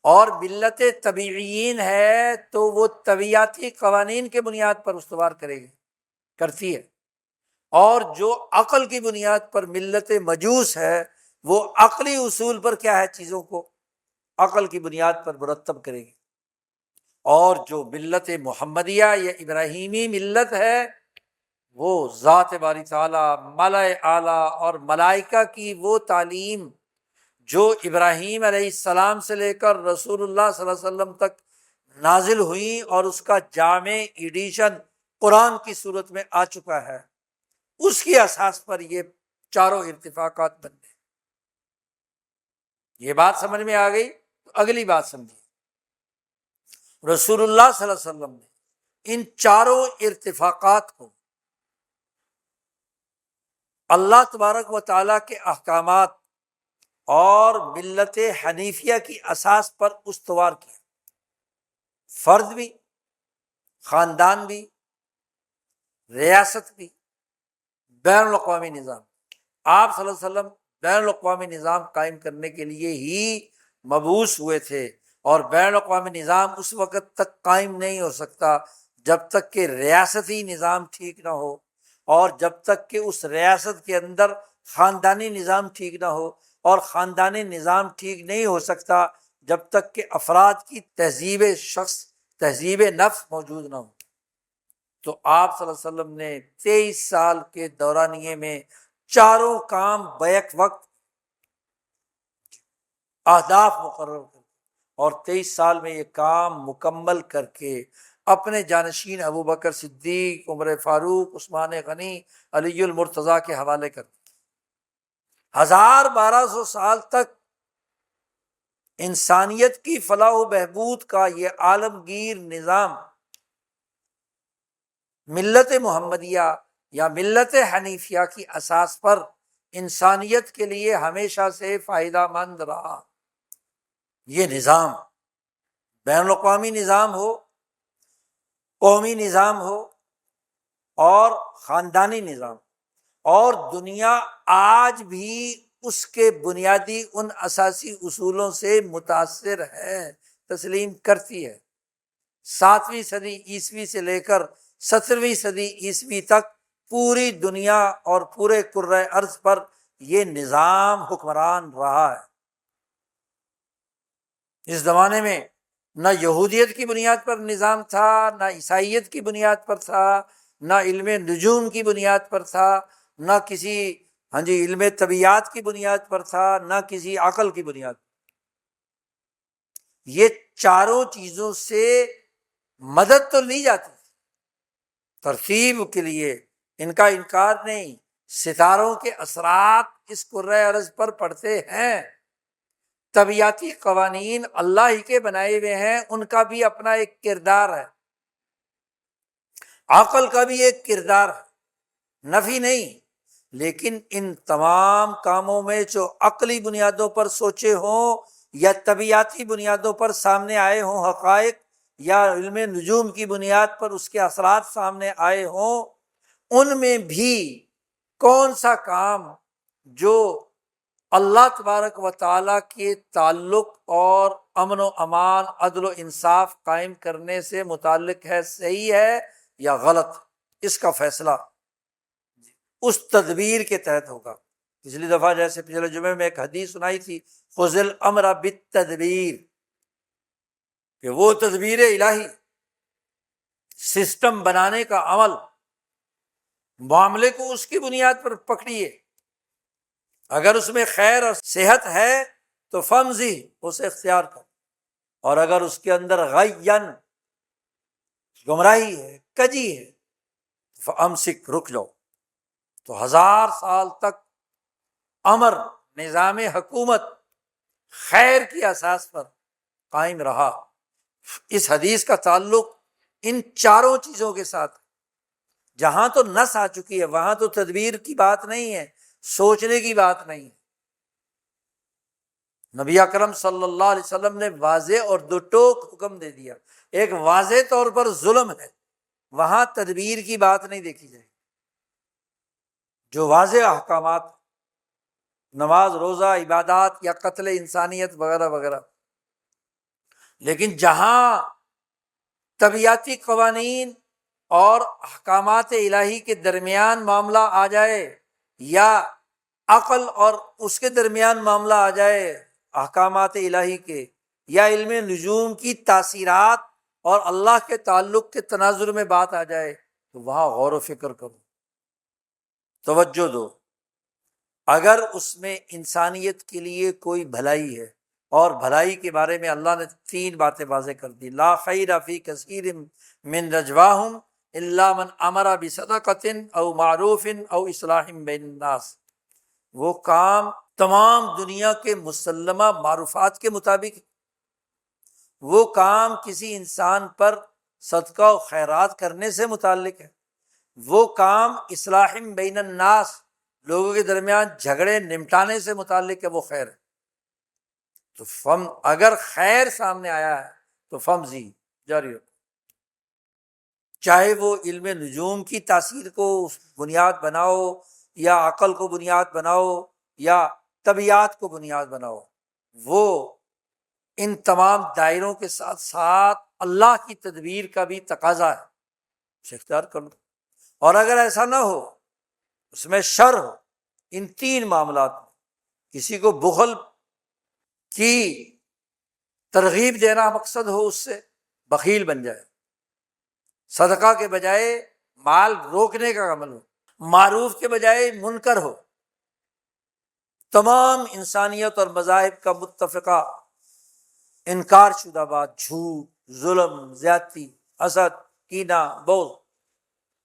اور ملت طبیعیین ہے تو وہ طبیعیاتی قوانین کے بنیاد پر استوار کرے گی، کرتی ہے، اور جو عقل کی بنیاد پر ملت مجوس ہے وہ عقلی اصول پر کیا ہے، چیزوں کو عقل کی بنیاد پر مرتب کرے گی۔ اور جو ملت محمدیہ یا ابراہیمی ملت ہے وہ ذات باری تعالیٰ، ملائے اعلیٰ اور ملائکہ کی وہ تعلیم جو ابراہیم علیہ السلام سے لے کر رسول اللہ صلی اللہ علیہ وسلم تک نازل ہوئی اور اس کا جامع ایڈیشن قرآن کی صورت میں آ چکا ہے، اس کی اساس پر یہ چاروں ارتفاقات بن گئے۔ یہ بات سمجھ میں آ گئی تو اگلی بات سمجھیے، رسول اللہ صلی اللہ علیہ وسلم نے ان چاروں ارتفاقات کو اللہ تبارک و تعالیٰ کے احکامات اور ملت حنیفیہ کی اساس پر استوار کیا، فرد بھی، خاندان بھی، ریاست بھی، بین الاقوامی نظام۔ آپ صلی اللہ علیہ وسلم بین الاقوامی نظام قائم کرنے کے لیے ہی مبعوث ہوئے تھے، اور بین الاقوامی نظام اس وقت تک قائم نہیں ہو سکتا جب تک کہ ریاستی نظام ٹھیک نہ ہو، اور جب تک کہ اس ریاست کے اندر خاندانی نظام ٹھیک نہ ہو، اور خاندانی نظام ٹھیک نہیں ہو سکتا جب تک کہ افراد کی تہذیب شخص، تہذیب نفس موجود نہ ہو۔ تو آپ صلی اللہ علیہ وسلم نے 23 سال کے دورانیے میں چاروں کام بیک وقت اہداف مقرر کر، اور 23 سال میں یہ کام مکمل کر کے اپنے جانشین ابو بکر صدیق، عمر فاروق، عثمان غنی، علی المرتضیٰ کے حوالے کر 1200 سال تک انسانیت کی فلاح و بہبود کا یہ عالمگیر نظام ملت محمدیہ یا ملت حنیفیہ کی اساس پر انسانیت کے لیے ہمیشہ سے فائدہ مند رہا۔ یہ نظام بین الاقوامی نظام ہو، قومی نظام ہو، اور خاندانی نظام، اور دنیا آج بھی اس کے بنیادی ان اساسی اصولوں سے متاثر ہے، تسلیم کرتی ہے۔ 7ویں صدی عیسوی سے لے کر 17ویں صدی عیسوی تک پوری دنیا اور پورے کرۂ ارض پر یہ نظام حکمران رہا ہے۔ اس زمانے میں نہ یہودیت کی بنیاد پر نظام تھا، نہ عیسائیت کی بنیاد پر تھا، نہ علم نجوم کی بنیاد پر تھا، نہ کسی علم طبیعات کی بنیاد پر تھا، نہ کسی عقل کی بنیاد پر۔ یہ چاروں چیزوں سے مدد تو لی جاتی، ترتیب کے لیے ان کا انکار نہیں، ستاروں کے اثرات اس کرۂ ارض پر پڑتے ہیں، طبیعتی قوانین اللہ ہی کے بنائے ہوئے ہیں، ان کا بھی اپنا ایک کردار ہے، عقل کا بھی ایک کردار ہے، نفی نہیں، لیکن ان تمام کاموں میں جو عقلی بنیادوں پر سوچے ہوں یا طبیعتی بنیادوں پر سامنے آئے ہوں حقائق، یا علم نجوم کی بنیاد پر اس کے اثرات سامنے آئے ہوں، ان میں بھی کون سا کام جو اللہ تبارک و تعالیٰ کے تعلق اور امن و امان، عدل و انصاف قائم کرنے سے متعلق ہے، صحیح ہے یا غلط، اس کا فیصلہ اس تدبیر کے تحت ہوگا۔ پچھلی دفعہ جیسے پچھلے جمعے میں ایک حدیث سنائی تھی، خذ الامر بالتدبیر، کہ وہ تدبیر الہی، سسٹم بنانے کا عمل، معاملے کو اس کی بنیاد پر پکڑیے، اگر اس میں خیر اور صحت ہے تو فمزی، اسے اختیار کر، اور اگر اس کے اندر غین، گمراہی ہے، کجی ہے، فامسک، رک جاؤ۔ تو 1000 سال تک امر، نظام حکومت خیر کی اساس پر قائم رہا۔ اس حدیث کا تعلق ان چاروں چیزوں کے ساتھ، جہاں تو نس آ چکی ہے وہاں تو تدبیر کی بات نہیں ہے، سوچنے کی بات نہیں ہے۔ نبی اکرم صلی اللہ علیہ وسلم نے واضح اور دو ٹوک حکم دے دیا۔ ایک واضح طور پر ظلم ہے، وہاں تدبیر کی بات نہیں دیکھی جائے، جو واضح احکامات، نماز، روزہ، عبادات یا قتل انسانیت وغیرہ وغیرہ۔ لیکن جہاں طبیعتی قوانین اور احکامات الہی کے درمیان معاملہ آ جائے، یا عقل اور اس کے درمیان معاملہ آ جائے، احکامات الہی کے یا علم نجوم کی تاثیرات اور اللہ کے تعلق کے تناظر میں بات آ جائے، تو وہاں غور و فکر کرو، توجہ دو۔ اگر اس میں انسانیت کے لیے کوئی بھلائی ہے، اور بھلائی کے بارے میں اللہ نے 3 باتیں واضح کر دی، لا خیر فی کثیر من نجواہم الا من امر بصدقۃ او معروف او اصلاح بین الناس۔ وہ کام تمام دنیا کے مسلمہ معروفات کے مطابق، وہ کام کسی انسان پر صدقہ و خیرات کرنے سے متعلق ہے، وہ کام اصلاح بین الناس، لوگوں کے درمیان جھگڑے نمٹانے سے متعلق ہے، وہ خیر ہے۔ تو اگر خیر سامنے آیا ہے تو فمزی، جاری ہو، چاہے وہ علم نجوم کی تاثیر کو بنیاد بناؤ، یا عقل کو بنیاد بناؤ، یا طبیعت کو بنیاد بناؤ، وہ ان تمام دائروں کے ساتھ ساتھ اللہ کی تدبیر کا بھی تقاضا ہے، اسے اختیار کر لو۔ اور اگر ایسا نہ ہو، اس میں شر ہو، ان 3 معاملات میں، کسی کو بخل کی ترغیب دینا مقصد ہو، اس سے بخیل بن جائے، صدقہ کے بجائے مال روکنے کا عمل ہو، معروف کے بجائے منکر ہو، تمام انسانیت اور مذاہب کا متفقہ انکار شدہ بات، جھوٹ، ظلم، زیادتی، حسد، کینہ، بغض،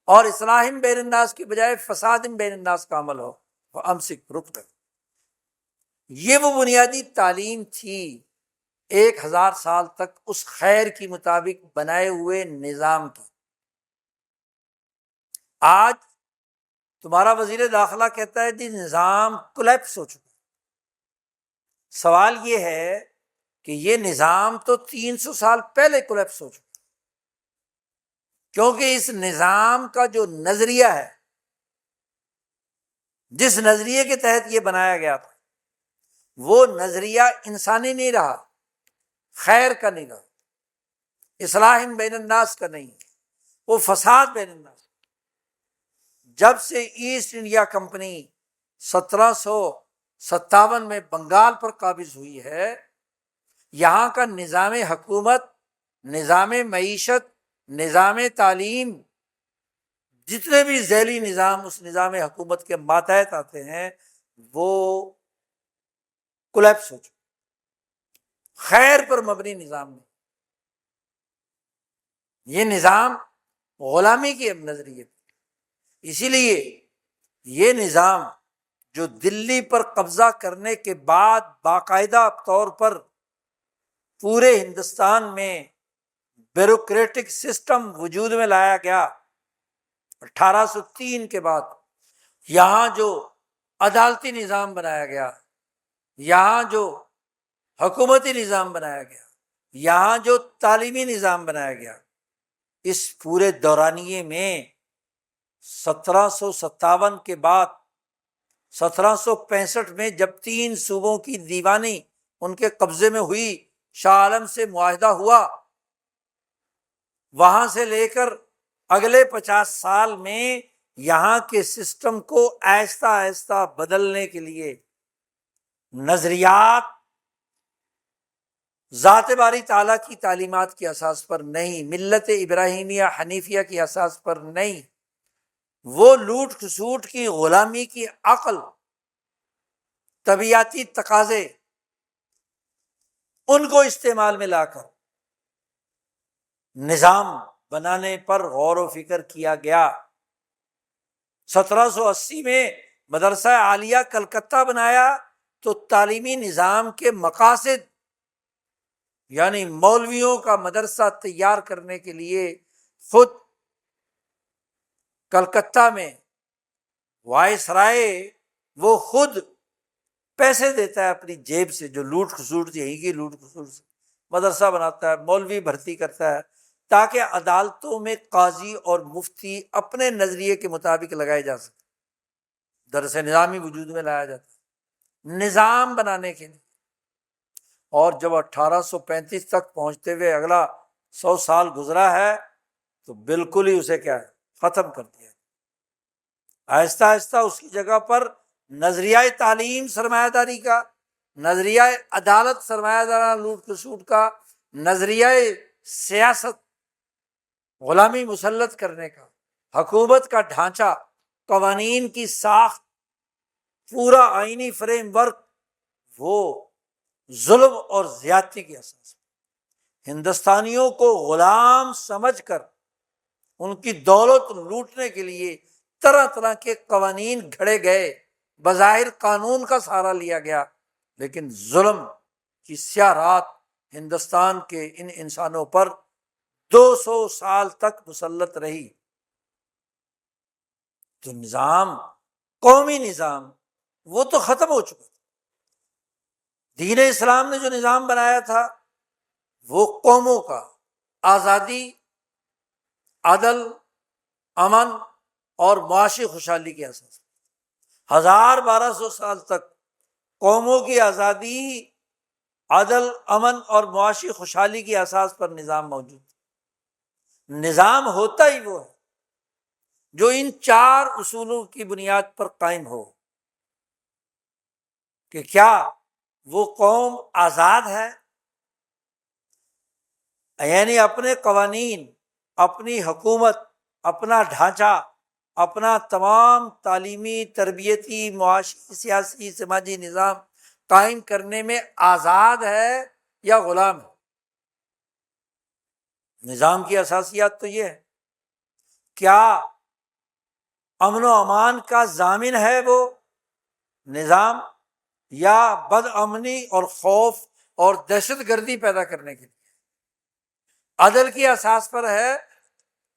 اور اصلاح بین الناس کی بجائے فساد بین الناس کا عمل ہو، فامسک، رک کر۔ یہ وہ بنیادی تعلیم تھی 1000 سال تک اس خیر کی مطابق بنائے ہوئے نظام کی۔ آج تمہارا وزیر داخلہ کہتا ہے جی نظام کولیپس ہو چکا۔ سوال یہ ہے کہ یہ نظام تو 300 سال پہلے کولیپس ہو چکا، کیونکہ اس نظام کا جو نظریہ ہے، جس نظریے کے تحت یہ بنایا گیا تھا، وہ نظریہ انسانی نہیں رہا، خیر کا نہیں رہا، اصلاح بین الناس کا نہیں، وہ فساد بین الناس۔ جب سے ایسٹ انڈیا کمپنی 1757 میں بنگال پر قابض ہوئی ہے، یہاں کا نظام حکومت، نظام معیشت، نظام تعلیم، جتنے بھی ذیلی نظام اس نظام حکومت کے ماتحت آتے ہیں، وہ کولیپس ہو چکے، خیر پر مبنی نظام نہیں۔ یہ نظام غلامی کے نظریے، اسی لیے یہ نظام جو دلی پر قبضہ کرنے کے بعد باقاعدہ طور پر پورے ہندوستان میں بیوروکریٹک سسٹم وجود میں لایا گیا 1803 کے بعد، یہاں جو عدالتی نظام بنایا گیا، یہاں جو حکومتی نظام بنایا گیا، یہاں جو تعلیمی نظام بنایا گیا، اس پورے دورانیے میں 1757 کے بعد 1765 میں جب 3 صوبوں کی دیوانی ان کے قبضے میں ہوئی، شاہ عالم سے معاہدہ ہوا، وہاں سے لے کر اگلے 50 سال میں یہاں کے سسٹم کو آہستہ آہستہ بدلنے کے لیے نظریات ذات باری تعالیٰ کی تعلیمات کی اساس پر نہیں، ملت ابراہیمیہ حنیفیہ کی اساس پر نہیں، وہ لوٹ کھسوٹ کی غلامی کی عقل طبیعتی تقاضے، ان کو استعمال میں لا کر نظام بنانے پر غور و فکر کیا گیا۔ 1780 میں مدرسہ عالیہ کلکتہ بنایا تو تعلیمی نظام کے مقاصد، یعنی مولویوں کا مدرسہ تیار کرنے کے لیے خود کلکتہ میں وائس رائے وہ خود پیسے دیتا ہے اپنی جیب سے، جو لوٹ کھسوٹ یہی کی لوٹ کھسوٹ سے مدرسہ بناتا ہے، مولوی بھرتی کرتا ہے تاکہ عدالتوں میں قاضی اور مفتی اپنے نظریے کے مطابق لگائے جا سکے۔ درس نظامی وجود میں لایا جاتا ہے نظام بنانے کے لیے۔ اور جب 1835 تک پہنچتے ہوئے اگلا 100 سال گزرا ہے تو بالکل ہی اسے کیا ہے ختم کر دیا۔ آہستہ آہستہ اس کی جگہ پر نظریہ تعلیم سرمایہ داری کا، نظریہ عدالت سرمایہ دارانہ لوٹ کھسوٹ کا، نظریہ سیاست غلامی مسلط کرنے کا، حکومت کا ڈھانچہ، قوانین کی ساخت، پورا آئینی فریم ورک، وہ ظلم اور زیادتی کی اساس، ہندوستانیوں کو غلام سمجھ کر ان کی دولت لوٹنے کے لیے طرح طرح کے قوانین گھڑے گئے، بظاہر قانون کا سہارا لیا گیا، لیکن ظلم کی سیاہ رات ہندوستان کے ان انسانوں پر 200 سال تک مسلط رہی۔ تو نظام، قومی نظام، وہ تو ختم ہو چکا تھا۔ دین اسلام نے جو نظام بنایا تھا وہ قوموں کا آزادی، عدل، امن اور معاشی خوشحالی کے اساس، 1200 سال تک قوموں کی آزادی، عدل، امن اور معاشی خوشحالی کی اساس پر نظام موجود ہے۔ نظام ہوتا ہی وہ ہے جو ان 4 اصولوں کی بنیاد پر قائم ہو کہ کیا وہ قوم آزاد ہے، یعنی اپنے قوانین، اپنی حکومت، اپنا ڈھانچہ، اپنا تمام تعلیمی، تربیتی، معاشی، سیاسی، سماجی نظام قائم کرنے میں آزاد ہے یا غلام ہے۔ نظام کی اساسیات تو یہ ہے، کیا امن و امان کا ضامن ہے وہ نظام، یا بد امنی اور خوف اور دہشت گردی پیدا کرنے کے لیے عدل کی اساس پر ہے،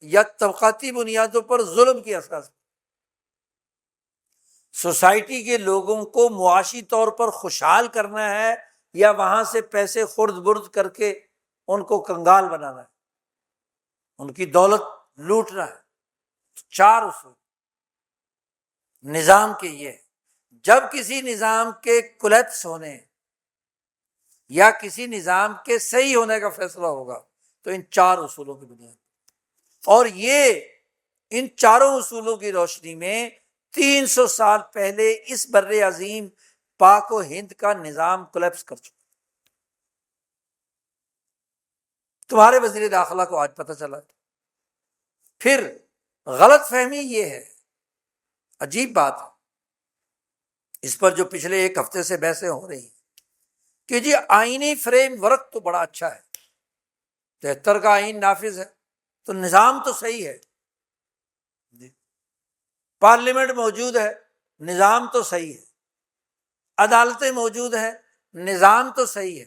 یا طبقاتی بنیادوں پر ظلم کی اساس پر؟ سوسائٹی کے لوگوں کو معاشی طور پر خوشحال کرنا ہے، یا وہاں سے پیسے خرد برد کر کے ان کو کنگال بنانا ہے، ان کی دولت لوٹنا ہے؟ 4 اصول نظام کے یہ ہے۔ جب کسی نظام کے کولیپس ہونے یا کسی نظام کے صحیح ہونے کا فیصلہ ہوگا تو ان 4 اصولوں کی بنیاد، اور یہ ان 4 اصولوں کی روشنی میں 300 سال پہلے اس بر عظیم پاک و ہند کا نظام کولیپس کر چکا۔ تمہارے وزیر داخلہ کو آج پتہ چلا۔ پھر غلط فہمی یہ ہے، عجیب بات ہے، اس پر جو پچھلے 1 ہفتے سے بحثیں ہو رہی ہیں کہ جی آئینی فریم ورک تو بڑا اچھا ہے، 73 کا آئین نافذ ہے تو نظام تو صحیح ہے، پارلیمنٹ موجود ہے، نظام تو صحیح ہے، عدالتیں موجود ہیں، نظام تو صحیح ہے،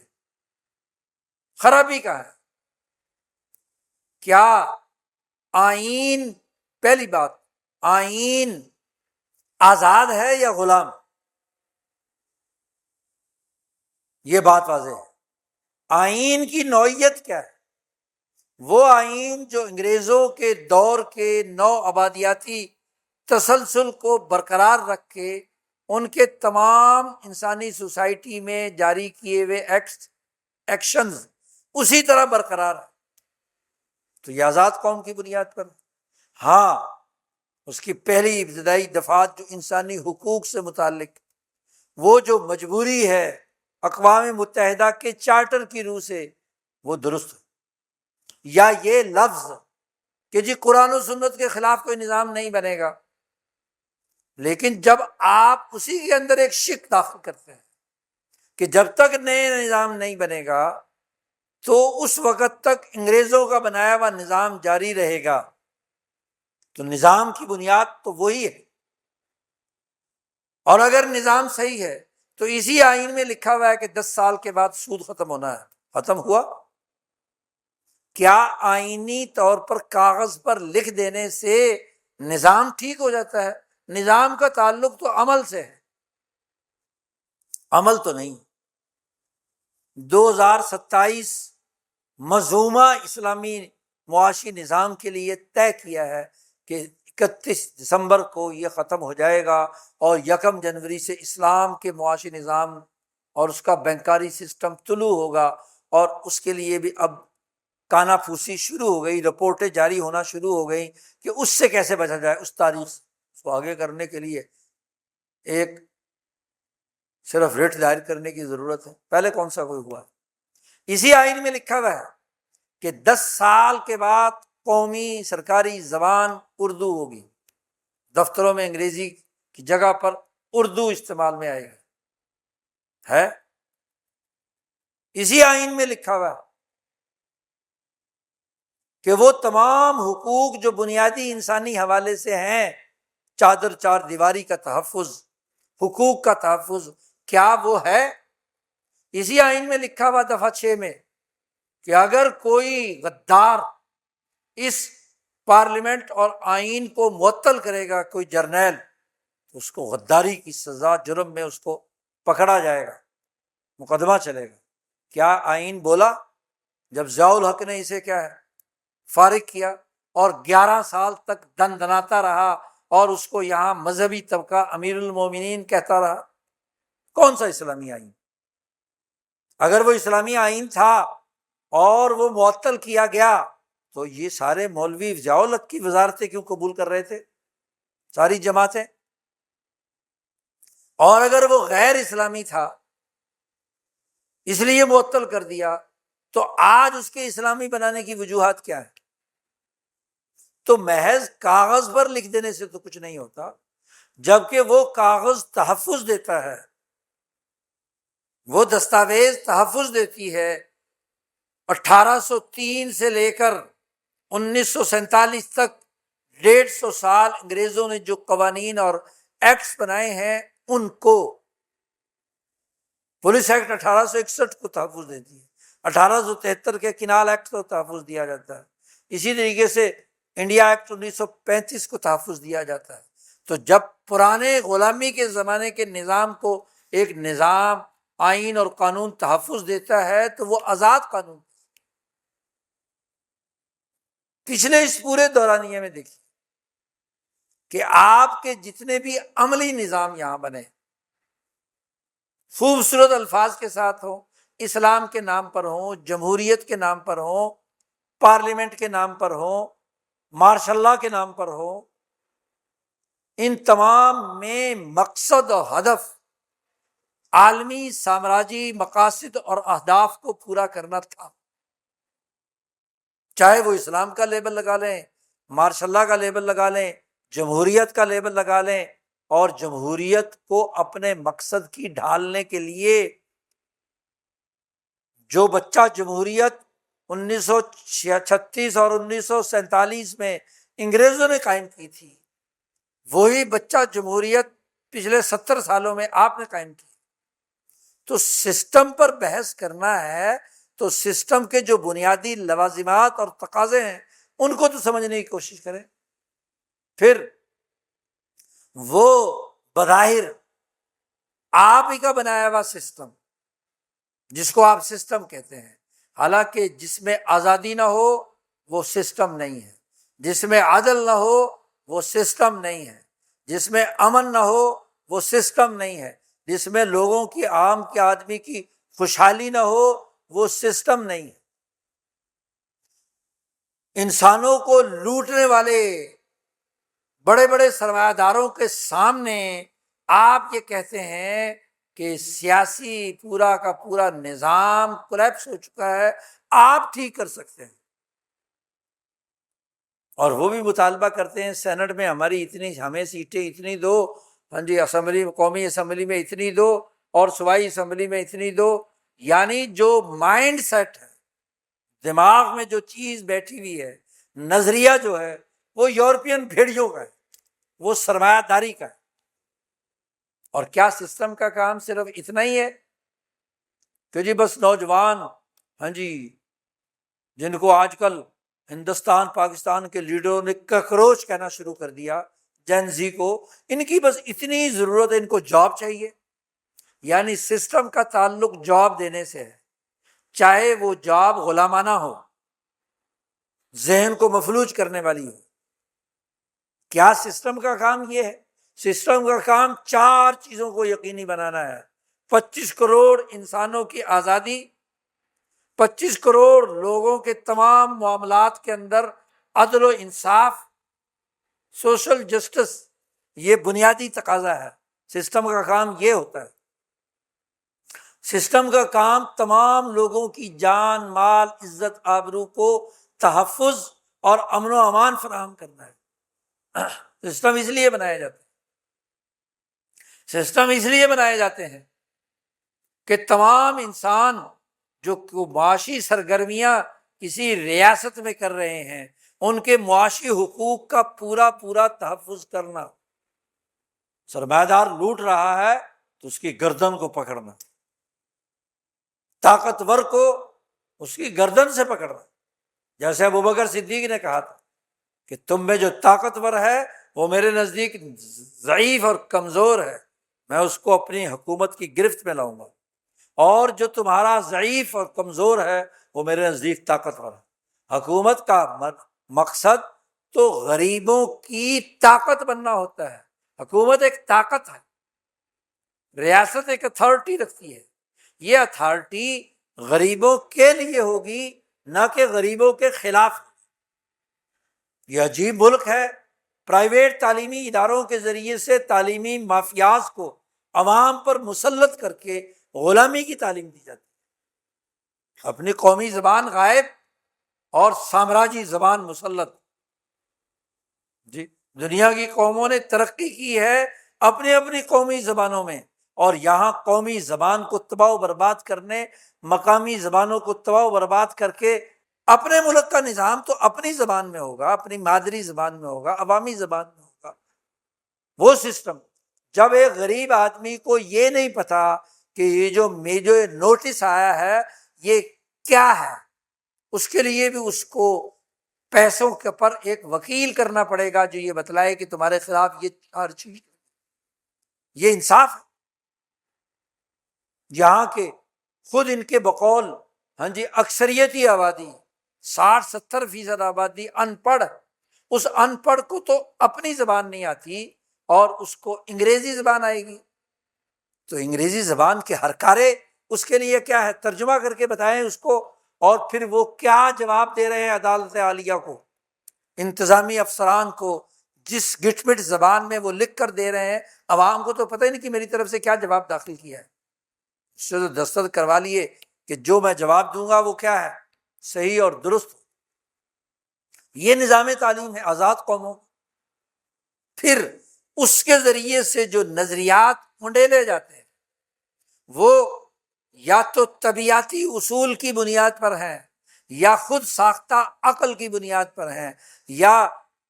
خرابی کہاں ہے؟ کیا آئین، پہلی بات، آئین آزاد ہے یا غلام؟ یہ بات واضح ہے۔ آئین کی نوعیت کیا ہے؟ وہ آئین جو انگریزوں کے دور کے نو آبادیاتی تسلسل کو برقرار رکھ کے ان کے تمام انسانی سوسائٹی میں جاری کیے ہوئے ایکشنز اسی طرح برقرار ہے، تو یہ آزاد قوم کی بنیاد پر۔ ہاں، اس کی پہلی ابتدائی دفعات جو انسانی حقوق سے متعلق، وہ جو مجبوری ہے اقوام متحدہ کے چارٹر کی روح سے، وہ درست ہے۔ یا یہ لفظ کہ جی قرآن و سنت کے خلاف کوئی نظام نہیں بنے گا، لیکن جب آپ اسی کے اندر ایک شک داخل کرتے ہیں کہ جب تک نئے نظام نہیں بنے گا تو اس وقت تک انگریزوں کا بنایا ہوا نظام جاری رہے گا، تو نظام کی بنیاد تو وہی ہے، اور اگر نظام صحیح ہے تو اسی آئین میں لکھا ہوا ہے کہ 10 سال کے بعد سود ختم ہونا ہے۔ ختم ہوا؟ کیا آئینی طور پر کاغذ پر لکھ دینے سے نظام ٹھیک ہو جاتا ہے؟ نظام کا تعلق تو عمل سے ہے، عمل تو نہیں۔ 2027 منظومہ اسلامی معاشی نظام کے لیے طے کیا ہے کہ 31 دسمبر کو یہ ختم ہو جائے گا، اور 1 جنوری سے اسلام کے معاشی نظام اور اس کا بینکاری سسٹم طلوع ہوگا، اور اس کے لیے بھی اب کانا پھوسی شروع ہو گئی، رپورٹیں جاری ہونا شروع ہو گئی کہ اس سے کیسے بچا جائے۔ اس تاریخ اس کو آگے کرنے کے لیے ایک صرف ریٹ دائر کرنے کی ضرورت ہے، پہلے کون سا کوئی ہوا؟ اسی آئین میں لکھا ہوا ہے کہ 10 سال کے بعد قومی سرکاری زبان اردو ہوگی، دفتروں میں انگریزی کی جگہ پر اردو استعمال میں آئے گا، ہے اسی آئین میں لکھا ہوا ہے کہ وہ تمام حقوق جو بنیادی انسانی حوالے سے ہیں، چادر چار دیواری کا تحفظ، حقوق کا تحفظ، کیا وہ ہے؟ اسی آئین میں لکھا ہوا دفعہ 6 میں کہ اگر کوئی غدار اس پارلیمنٹ اور آئین کو معطل کرے گا، کوئی جرنیل، تو اس کو غداری کی سزا، جرم میں اس کو پکڑا جائے گا، مقدمہ چلے گا۔ کیا آئین بولا؟ جب ضیاء الحق نے اسے کیا ہے فارغ کیا اور 11 سال تک دن دناتا رہا، اور اس کو یہاں مذہبی طبقہ امیر المومنین کہتا رہا، کون سا اسلامی آئین؟ اگر وہ اسلامی آئین تھا اور وہ معطل کیا گیا تو یہ سارے مولوی ضیاء الحق کی وزارتیں کیوں قبول کر رہے تھے، ساری جماعتیں؟ اور اگر وہ غیر اسلامی تھا اس لیے معطل کر دیا، تو آج اس کے اسلامی بنانے کی وجوہات کیا ہے؟ تو محض کاغذ پر لکھ دینے سے تو کچھ نہیں ہوتا، جبکہ وہ کاغذ تحفظ دیتا ہے، وہ دستاویز تحفظ دیتی ہے۔ 1803 سے لے کر 1947 تک 150 سال انگریزوں نے جو قوانین اور ایکٹس بنائے ہیں، ان کو پولیس ایکٹ 1861 کو تحفظ دیتی ہے، 1873 کے کنال ایکٹ کو تحفظ دیا جاتا ہے، اسی طریقے سے انڈیا ایکٹ 1935 کو تحفظ دیا جاتا ہے۔ تو جب پرانے غلامی کے زمانے کے نظام کو ایک نظام، آئین اور قانون تحفظ دیتا ہے تو وہ آزاد قانون۔ پچھلے اس پورے دورانیے میں دیکھیے کہ آپ کے جتنے بھی عملی نظام یہاں بنے، خوبصورت الفاظ کے ساتھ ہوں، اسلام کے نام پر ہوں، جمہوریت کے نام پر ہوں، پارلیمنٹ کے نام پر ہوں، مارشاء اللہ کے نام پر ہوں، ان تمام میں مقصد اور ہدف عالمی سامراجی مقاصد اور اہداف کو پورا کرنا تھا۔ چاہے وہ اسلام کا لیبل لگا لیں، مارشاء اللہ کا لیبل لگا لیں، جمہوریت کا لیبل لگا لیں، اور جمہوریت کو اپنے مقصد کی ڈھالنے کے لیے جو بچہ جمہوریت 1936 اور 1947 میں انگریزوں نے قائم کی تھی، وہی بچہ جمہوریت پچھلے 70 سالوں میں آپ نے قائم کی۔ تو سسٹم پر بحث کرنا ہے تو سسٹم کے جو بنیادی لوازمات اور تقاضے ہیں ان کو تو سمجھنے کی کوشش کریں۔ پھر وہ بظاہر آپ ہی کا بنایا ہوا سسٹم، جس کو آپ سسٹم کہتے ہیں، حالانکہ جس میں آزادی نہ ہو وہ سسٹم نہیں ہے، جس میں عدل نہ ہو وہ سسٹم نہیں ہے، جس میں امن نہ ہو وہ سسٹم نہیں ہے، جس میں لوگوں کی، عام کے آدمی کی خوشحالی نہ ہو وہ سسٹم نہیں ہے۔ انسانوں کو لوٹنے والے بڑے بڑے سرمایہ داروں کے سامنے آپ یہ کہتے ہیں کہ سیاسی پورا کا پورا نظام کولیپس ہو چکا ہے، آپ ٹھیک کر سکتے ہیں، اور وہ بھی مطالبہ کرتے ہیں سینٹ میں ہماری اتنی، ہمیں سیٹیں اتنی دو ہاں جی اسمبلی قومی اسمبلی میں اتنی دو اور صوبائی اسمبلی میں اتنی دو، یعنی جو مائنڈ سیٹ ہے، دماغ میں جو چیز بیٹھی ہوئی ہے، نظریہ جو ہے وہ یورپین بھیڑیوں کا ہے، وہ سرمایہ داری کا ہے۔ اور کیا سسٹم کا کام صرف اتنا ہی ہے کہ جی بس نوجوان، ہاں جی، جن کو آج کل ہندوستان پاکستان کے لیڈروں نے ککروچ کہنا شروع کر دیا، جین زی کو، ان کی بس اتنی ضرورت ہے، ان کو جاب چاہیے؟ یعنی سسٹم کا تعلق جاب دینے سے ہے، چاہے وہ جاب غلامانہ ہو، ذہن کو مفلوج کرنے والی ہو۔ کیا سسٹم کا کام یہ ہے؟ سسٹم کا کام 4 چیزوں کو یقینی بنانا ہے: 25 کروڑ انسانوں کی آزادی، 25 کروڑ لوگوں کے تمام معاملات کے اندر عدل و انصاف، سوشل جسٹس، یہ بنیادی تقاضا ہے۔ سسٹم کا کام یہ ہوتا ہے۔ سسٹم کا کام تمام لوگوں کی جان، مال، عزت، آبرو کو تحفظ اور امن و امان فراہم کرنا ہے۔ سسٹم اس لیے بنائے جاتے ہیں، سسٹم اس لیے بنائے جاتے ہیں کہ تمام انسان جو معاشی سرگرمیاں کسی ریاست میں کر رہے ہیں، ان کے معاشی حقوق کا پورا پورا تحفظ کرنا۔ سرمایہ دار لوٹ رہا ہے تو اس کی گردن کو پکڑنا، طاقتور کو اس کی گردن سے پکڑنا۔ جیسے ابوبکر صدیق نے کہا تھا کہ تم میں جو طاقتور ہے وہ میرے نزدیک ضعیف اور کمزور ہے، میں اس کو اپنی حکومت کی گرفت میں لاؤں گا، اور جو تمہارا ضعیف اور کمزور ہے وہ میرے نزدیک طاقتور ہے۔ حکومت کا مقصد تو غریبوں کی طاقت بننا ہوتا ہے۔ حکومت ایک طاقت ہے، ریاست ایک اتھارٹی رکھتی ہے، یہ اتھارٹی غریبوں کے لیے ہوگی، نہ کہ غریبوں کے خلاف۔ یہ عجیب ملک ہے، پرائیویٹ تعلیمی اداروں کے ذریعے سے تعلیمی مافیاز کو عوام پر مسلط کر کے غلامی کی تعلیم دی جاتی ہے۔ اپنی قومی زبان غائب اور سامراجی زبان مسلط۔ جی، دنیا کی قوموں نے ترقی کی ہے اپنی اپنی قومی زبانوں میں، اور یہاں قومی زبان کو تباہ و برباد کرنے، مقامی زبانوں کو تباہ و برباد کر کے اپنے ملک کا نظام تو اپنی زبان میں ہوگا، اپنی مادری زبان میں ہوگا، عوامی زبان میں ہوگا۔ وہ سسٹم، جب ایک غریب آدمی کو یہ نہیں پتا کہ یہ جو نوٹس آیا ہے یہ کیا ہے، اس کے لیے بھی اس کو پیسوں کے پر ایک وکیل کرنا پڑے گا جو یہ بتلائے کہ تمہارے خلاف یہ 4 چیز۔ یہ انصاف ہے؟ یہاں کے خود ان کے بقول، ہاں جی، اکثریتی آبادی، 60-70% آبادی ان پڑھ، اس ان پڑھ کو تو اپنی زبان نہیں آتی اور اس کو انگریزی زبان آئے گی، تو انگریزی زبان کے ہر کارے اس کے لیے کیا ہے، ترجمہ کر کے بتائیں اس کو، اور پھر وہ کیا جواب دے رہے ہیں عدالت عالیہ کو، انتظامی افسران کو، جس گٹ مٹ زبان میں وہ لکھ کر دے رہے ہیں، عوام کو تو پتہ ہی نہیں کہ میری طرف سے کیا جواب داخل کیا ہے۔ اس سے تو دستخط کروا لیے کہ جو میں جواب دوں گا وہ کیا ہے، صحیح اور درست۔ یہ نظام تعلیم ہے آزاد قوموں۔ پھر اس کے ذریعے سے جو نظریات اونڈیلے جاتے ہیں وہ یا تو طبیعتی اصول کی بنیاد پر ہیں، یا خود ساختہ عقل کی بنیاد پر ہیں، یا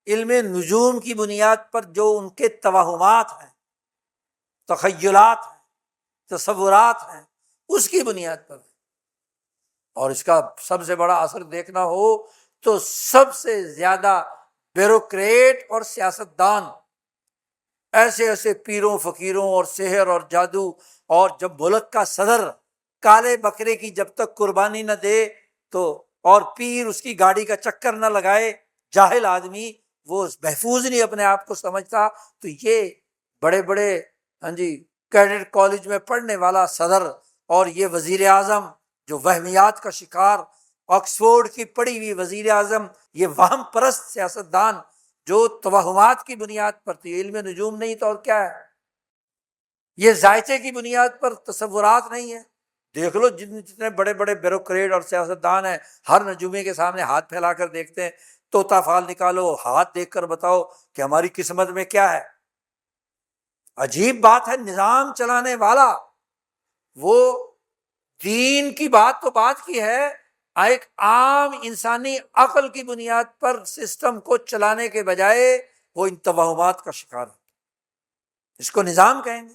علم نجوم کی بنیاد پر جو ان کے توہمات ہیں، تخیلات ہیں، تصورات ہیں، اس کی بنیاد پر۔ اور اس کا سب سے بڑا اثر دیکھنا ہو تو سب سے زیادہ بیوروکریٹ اور سیاستدان، ایسے پیروں فقیروں اور سحر اور جادو، اور جب ملک کا صدر کالے بکرے کی جب تک قربانی نہ دے تو، اور پیر اس کی گاڑی کا چکر نہ لگائے، جاہل آدمی وہ محفوظ نہیں اپنے آپ کو سمجھتا، تو یہ بڑے بڑے، ہاں جی، کیڈٹ کالج میں پڑھنے والا صدر، اور یہ وزیر اعظم جو وہمیات کا شکار، آکسفورڈ کی پڑھی ہوئی وزیر اعظم، یہ وہم پرست سیاستدان جو توہمات کی بنیاد پر تھی، علم نجوم نہیں تو اور کیا ہے، یہ ذائقے کی بنیاد پر تصورات نہیں ہے۔ دیکھ لو جتنے بڑے بڑے بیوروکریٹ اور سیاستدان ہیں، ہر نجومی کے سامنے ہاتھ پھیلا کر دیکھتے ہیں، طوطا فال نکالو، ہاتھ دیکھ کر بتاؤ کہ ہماری قسمت میں کیا ہے۔ عجیب بات ہے، نظام چلانے والا وہ دین کی بات تو بات کی ہے، ایک عام انسانی عقل کی بنیاد پر سسٹم کو چلانے کے بجائے وہ ان توہمات کا شکار ہے۔ اس کو نظام کہیں گے؟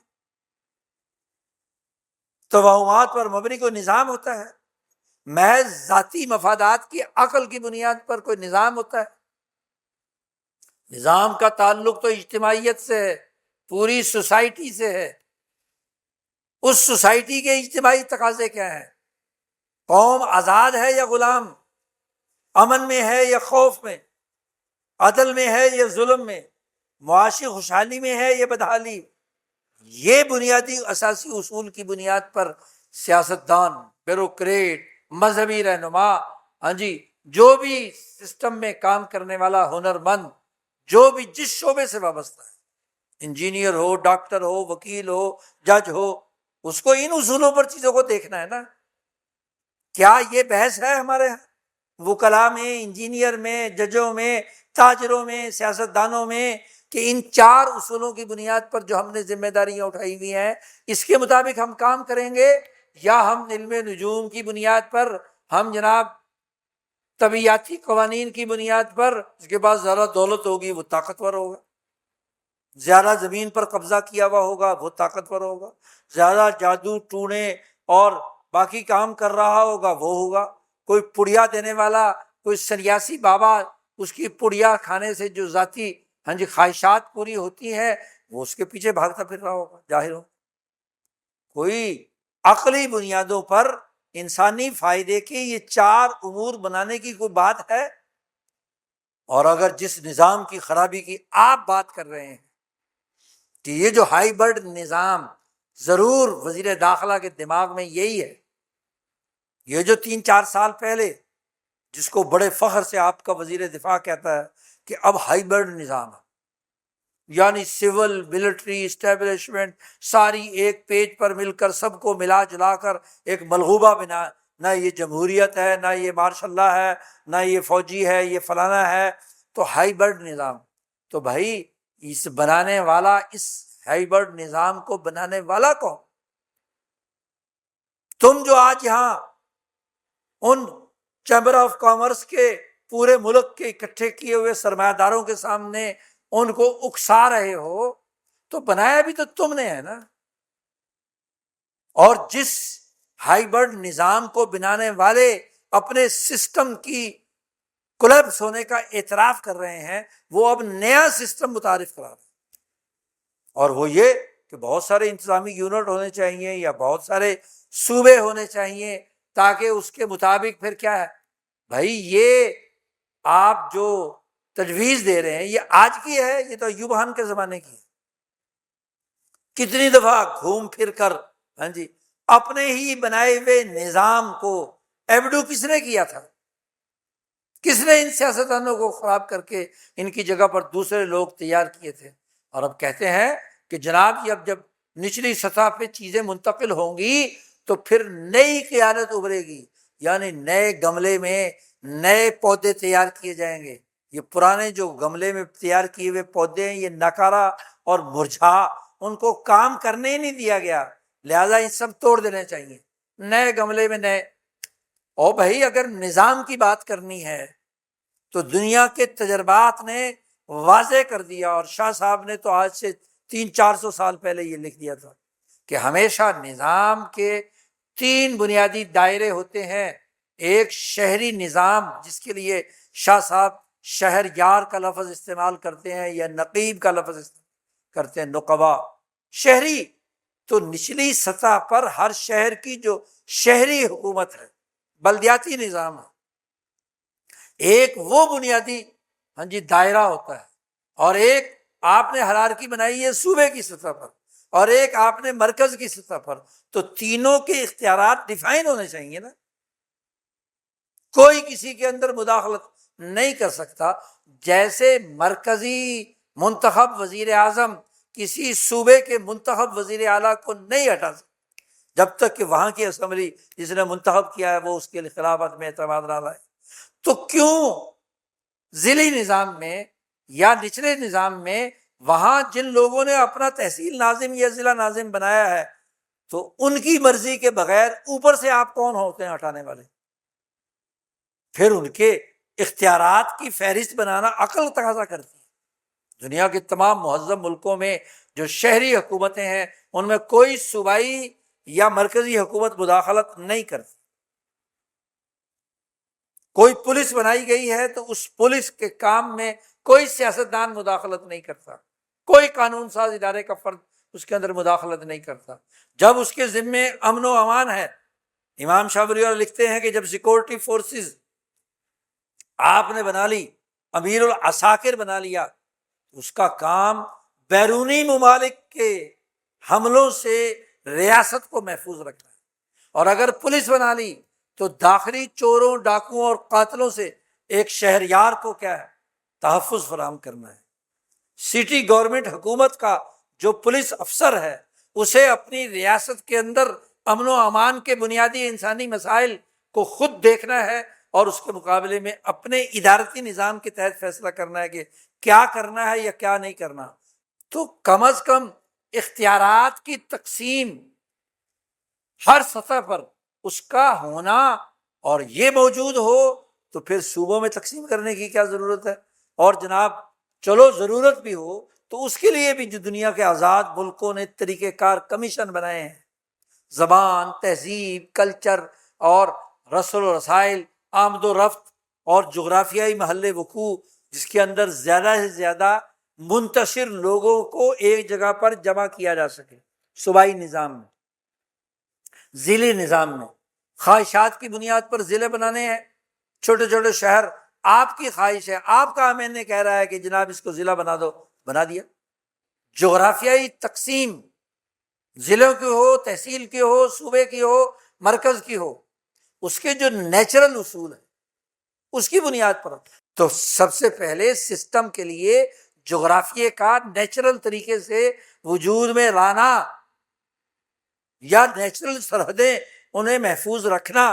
توہمات پر مبنی کوئی نظام ہوتا ہے؟ محض ذاتی مفادات کی عقل کی بنیاد پر کوئی نظام ہوتا ہے؟ نظام کا تعلق تو اجتماعیت سے ہے، پوری سوسائٹی سے ہے۔ اس سوسائٹی کے اجتماعی تقاضے کیا ہیں؟ قوم آزاد ہے یا غلام؟ امن میں ہے یا خوف میں؟ عدل میں ہے یا ظلم میں؟ معاشی خوشحالی میں ہے یا بدحالی؟ یہ بنیادی اساسی اصول کی بنیاد پر سیاستدان، بیوروکریٹ، مذہبی رہنما، جو بھی سسٹم میں کام کرنے والا ہنرمند، جو بھی جس شعبے سے وابستہ ہے، انجینئر ہو، ڈاکٹر ہو، وکیل ہو، جج ہو، اس کو ان اصولوں پر چیزوں کو دیکھنا ہے نا۔ کیا یہ بحث ہے ہمارے یہاں وکلاء میں، انجینئر میں، ججوں میں، تاجروں میں، سیاستدانوں میں، کہ ان 4 اصولوں کی بنیاد پر جو ہم نے ذمہ داریاں اٹھائی ہوئی ہیں اس کے مطابق ہم کام کریں گے، یا ہم علم نجوم کی بنیاد پر، ہم جناب طبیعیاتی قوانین کی بنیاد پر، اس کے بعد زیادہ دولت ہوگی وہ طاقتور ہوگا، زیادہ زمین پر قبضہ کیا ہوا ہوگا وہ طاقتور ہوگا، زیادہ جادو ٹونے اور باقی کام کر رہا ہوگا وہ ہوگا، کوئی پڑیا دینے والا، کوئی سنیاسی بابا، اس کی پڑیا کھانے سے جو ذاتی خواہشات پوری ہوتی ہیں وہ اس کے پیچھے بھاگتا پھر رہا ہوگا، ظاہر ہو۔ کوئی عقلی بنیادوں پر انسانی فائدے کے یہ 4 امور بنانے کی کوئی بات ہے؟ اور اگر جس نظام کی خرابی کی آپ بات کر رہے ہیں کہ یہ جو ہائی برڈ نظام، ضرور وزیر داخلہ کے دماغ میں یہی ہے، یہ جو 3-4 سال پہلے جس کو بڑے فخر سے آپ کا وزیر دفاع کہتا ہے کہ اب ہائی برڈ نظام ہے، یعنی سول ملٹری اسٹیبلشمنٹ ساری ایک پیج پر مل کر سب کو ملا جلا کر ایک ملغوبہ بنا، نہ یہ جمہوریت ہے، نہ یہ مارشاء اللہ ہے، نہ یہ فوجی ہے، یہ فلانا ہے، تو ہائی برڈ نظام۔ تو بھائی اس بنانے والا، اس ہائی برڈ نظام کو بنانے والا کون؟ تم جو آج یہاں ان چیمبر آف کامرس کے پورے ملک کے اکٹھے کیے ہوئے سرمایہ داروں کے سامنے ان کو اکسا رہے ہو، تو بنایا بھی تو تم نے ہے نا۔ اور جس ہائی برڈ نظام کو بنانے والے اپنے سسٹم کی کولیپس ہونے کا اعتراف کر رہے ہیں، وہ اب نیا سسٹم متعارف کرا رہے ہیں، اور وہ یہ کہ بہت سارے انتظامی یونٹ ہونے چاہیے یا بہت سارے صوبے ہونے چاہیے، تاکہ اس کے مطابق پھر کیا ہے بھائی، یہ آپ جو تجویز دے رہے ہیں یہ آج کی ہے، یہ تو ایوب خان کے زمانے کی ہے۔ کتنی دفعہ گھوم پھر کر اپنے ہی بنائے ہوئے نظام کو ایبڈو کس نے کیا تھا؟ کس نے ان سیاستدانوں کو خراب کر کے ان کی جگہ پر دوسرے لوگ تیار کیے تھے؟ اور اب کہتے ہیں کہ جناب یہ اب جب نچلی سطح پہ چیزیں منتقل ہوں گی تو پھر نئی قیادت ابھرے گی، یعنی نئے گملے میں نئے پودے تیار کیے جائیں گے۔ یہ پرانے جو گملے میں تیار کیے ہوئے پودے ہیں یہ نکارا اور مرجھا، ان کو کام کرنے ہی نہیں دیا گیا، لہذا یہ سب توڑ دینے چاہیے، نئے گملے میں نئے۔ اور بھائی اگر نظام کی بات کرنی ہے تو دنیا کے تجربات نے واضح کر دیا، اور شاہ صاحب نے تو آج سے 300-400 سال پہلے یہ لکھ دیا تھا کہ ہمیشہ نظام کے 3 بنیادی دائرے ہوتے ہیں۔ ایک شہری نظام، جس کے لیے شاہ صاحب شہر یار کا لفظ استعمال کرتے ہیں یا نقیب کا لفظ استعمال کرتے ہیں، نقبا۔ شہری تو نچلی سطح پر ہر شہر کی جو شہری حکومت ہے، بلدیاتی نظام ہے، ایک وہ بنیادی دائرہ ہوتا ہے، اور ایک آپ نے ہرارکی بنائی ہے صوبے کی سطح پر، اور ایک آپ نے مرکز کی سطح پر، تو تینوں کے اختیارات ڈیفائن ہونے چاہیے نا۔ کوئی کسی کے اندر مداخلت نہیں کر سکتا، جیسے مرکزی منتخب وزیر اعظم کسی صوبے کے منتخب وزیر اعلیٰ کو نہیں ہٹا سکتا جب تک کہ وہاں کی اسمبلی جس نے منتخب کیا ہے وہ اس کے خلاف عدم اعتماد نہ لائے۔ تو کیوں ضلعی نظام میں یا نچلے نظام میں وہاں جن لوگوں نے اپنا تحصیل ناظم یا ضلع ناظم بنایا ہے تو ان کی مرضی کے بغیر اوپر سے آپ کون ہوتے ہیں ہٹانے والے؟ پھر ان کے اختیارات کی فہرست بنانا عقل تقاضا کرتی ہے۔ دنیا کے تمام مہذب ملکوں میں جو شہری حکومتیں ہیں ان میں کوئی صوبائی یا مرکزی حکومت مداخلت نہیں کرتی۔ کوئی پولیس بنائی گئی ہے تو اس پولیس کے کام میں کوئی سیاستدان مداخلت نہیں کرتا، کوئی قانون ساز ادارے کا فرد اس کے اندر مداخلت نہیں کرتا۔ جب اس کے ذمے امن و امان ہے، امام شاہ ولی اللہ لکھتے ہیں کہ جب سیکورٹی فورسز آپ نے بنا لی، امیر العساکر بنا لیا، اس کا کام بیرونی ممالک کے حملوں سے ریاست کو محفوظ رکھنا ہے، اور اگر پولیس بنا لی تو داخلی چوروں، ڈاکوؤں اور قاتلوں سے ایک شہریار کو کیا ہے، تحفظ فراہم کرنا ہے۔ سٹی گورنمنٹ حکومت کا جو پولیس افسر ہے اسے اپنی ریاست کے اندر امن و امان کے بنیادی انسانی مسائل کو خود دیکھنا ہے، اور اس کے مقابلے میں اپنے ادارتی نظام کے تحت فیصلہ کرنا ہے کہ کیا کرنا ہے یا کیا نہیں کرنا۔ تو کم از کم اختیارات کی تقسیم ہر سطح پر اس کا ہونا، اور یہ موجود ہو تو پھر صوبوں میں تقسیم کرنے کی کیا ضرورت ہے؟ اور جناب چلو ضرورت بھی ہو تو اس کے لیے بھی جو دنیا کے آزاد ملکوں نے طریقہ کار کمیشن بنائے ہیں، زبان، تہذیب، کلچر اور رسل و رسائل، آمد و رفت اور جغرافیائی محل وقوع، جس کے اندر زیادہ سے زیادہ منتشر لوگوں کو ایک جگہ پر جمع کیا جا سکے، صوبائی نظام میں، ضلعی نظام میں۔ خواہشات کی بنیاد پر ضلع بنانے ہیں، چھوٹے چھوٹے شہر، آپ کی خواہش ہے، آپ کا ایم این اے کہہ رہا ہے کہ جناب اس کو ضلع بنا دو، بنا دیا۔ جغرافیائی تقسیم ضلعوں کی ہو، تحصیل کی ہو، صوبے کی ہو، مرکز کی ہو، اس کے جو نیچرل اصول ہیں اس کی بنیاد پر، تو سب سے پہلے سسٹم کے لیے جغرافیے کا نیچرل طریقے سے وجود میں لانا یا نیچرل سرحدیں انہیں محفوظ رکھنا،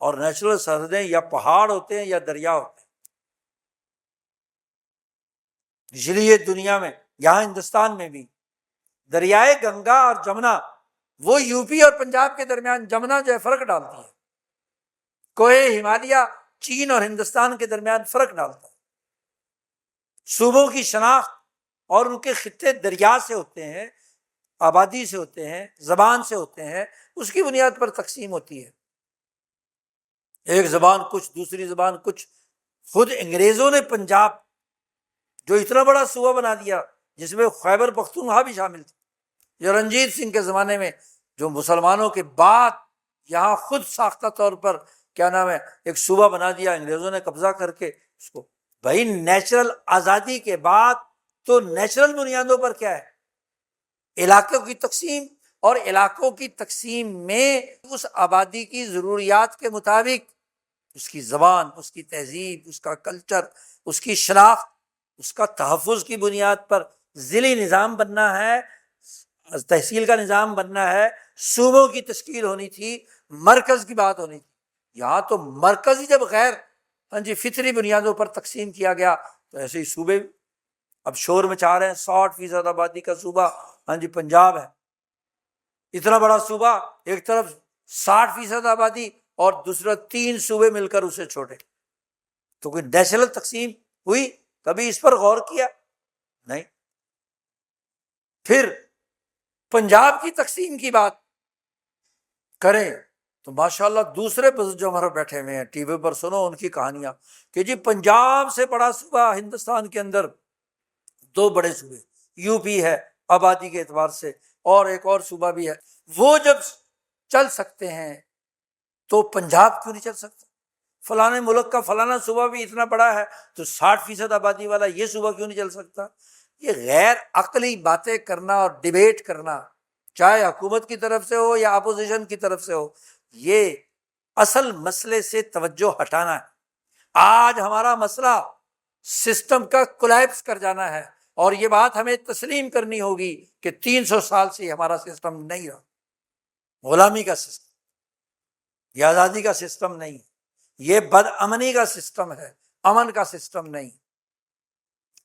اور نیچرل سرحدیں یا پہاڑ ہوتے ہیں یا دریا ہوتے ہیں۔ اس لیے دنیا میں، یہاں ہندوستان میں بھی دریائے گنگا اور جمنا، وہ یو پی اور پنجاب کے درمیان جمنا جو ہے فرق ڈالتی ہے، کوہ ہمالیہ چین اور ہندوستان کے درمیان فرق ڈالتا ہے۔ صوبوں کی شناخت اور ان کے خطے دریا سے ہوتے ہیں، آبادی سے ہوتے ہیں، زبان سے ہوتے ہیں، اس کی بنیاد پر تقسیم ہوتی ہے۔ ایک زبان کچھ، دوسری زبان کچھ۔ خود انگریزوں نے پنجاب جو اتنا بڑا صوبہ بنا دیا، جس میں خیبر پختونخوا بھی شامل تھا، جو رنجیت سنگھ کے زمانے میں، جو مسلمانوں کے بعد یہاں خود ساختہ طور پر کیا نام ہے ایک صوبہ بنا دیا انگریزوں نے قبضہ کر کے اس کو۔ بھائی نیچرل آزادی کے بعد تو نیچرل بنیادوں پر کیا ہے، علاقوں کی تقسیم، اور علاقوں کی تقسیم میں اس آبادی کی ضروریات کے مطابق اس کی زبان، اس کی تہذیب، اس کا کلچر، اس کی شناخت، اس کا تحفظ کی بنیاد پر ضلعی نظام بننا ہے، تحصیل کا نظام بننا ہے، صوبوں کی تشکیل ہونی تھی، مرکز کی بات ہونی تھی۔ یہاں تو مرکز ہی جب غیر فطری بنیادوں پر تقسیم کیا گیا تو ایسے ہی صوبے اب شور مچا رہے ہیں۔ 60% آبادی کا صوبہ پنجاب ہے، اتنا بڑا صوبہ، ایک طرف 60% آبادی اور دوسرا 3 صوبے مل کر اسے چھوڑے، تو کوئی نیشنل تقسیم ہوئی؟ کبھی اس پر غور کیا؟ نہیں۔ پھر پنجاب کی تقسیم کی بات کریں تو ماشاءاللہ دوسرے بزرگ جو ہمارے بیٹھے ہوئے ہیں ٹی وی پر سنو ان کی کہانیاں کہ جی پنجاب سے بڑا صوبہ ہندوستان کے اندر 2 بڑے صوبے، یو پی ہے آبادی کے اعتبار سے، اور ایک اور صوبہ بھی ہے، وہ جب چل سکتے ہیں تو پنجاب کیوں نہیں چل سکتا؟ فلانے ملک کا فلانا صوبہ بھی اتنا بڑا ہے تو 60% آبادی والا یہ صوبہ کیوں نہیں چل سکتا؟ یہ غیر عقلی باتیں کرنا اور ڈیبیٹ کرنا، چاہے حکومت کی طرف سے ہو یا اپوزیشن کی طرف سے ہو، یہ اصل مسئلے سے توجہ ہٹانا ہے۔ آج ہمارا مسئلہ سسٹم کا کولیپس کر جانا ہے، اور یہ بات ہمیں تسلیم کرنی ہوگی کہ 300 سال سے ہمارا سسٹم نہیں رہا، غلامی کا سسٹم، یہ آزادی کا سسٹم نہیں، یہ بد امنی کا سسٹم ہے، امن کا سسٹم نہیں،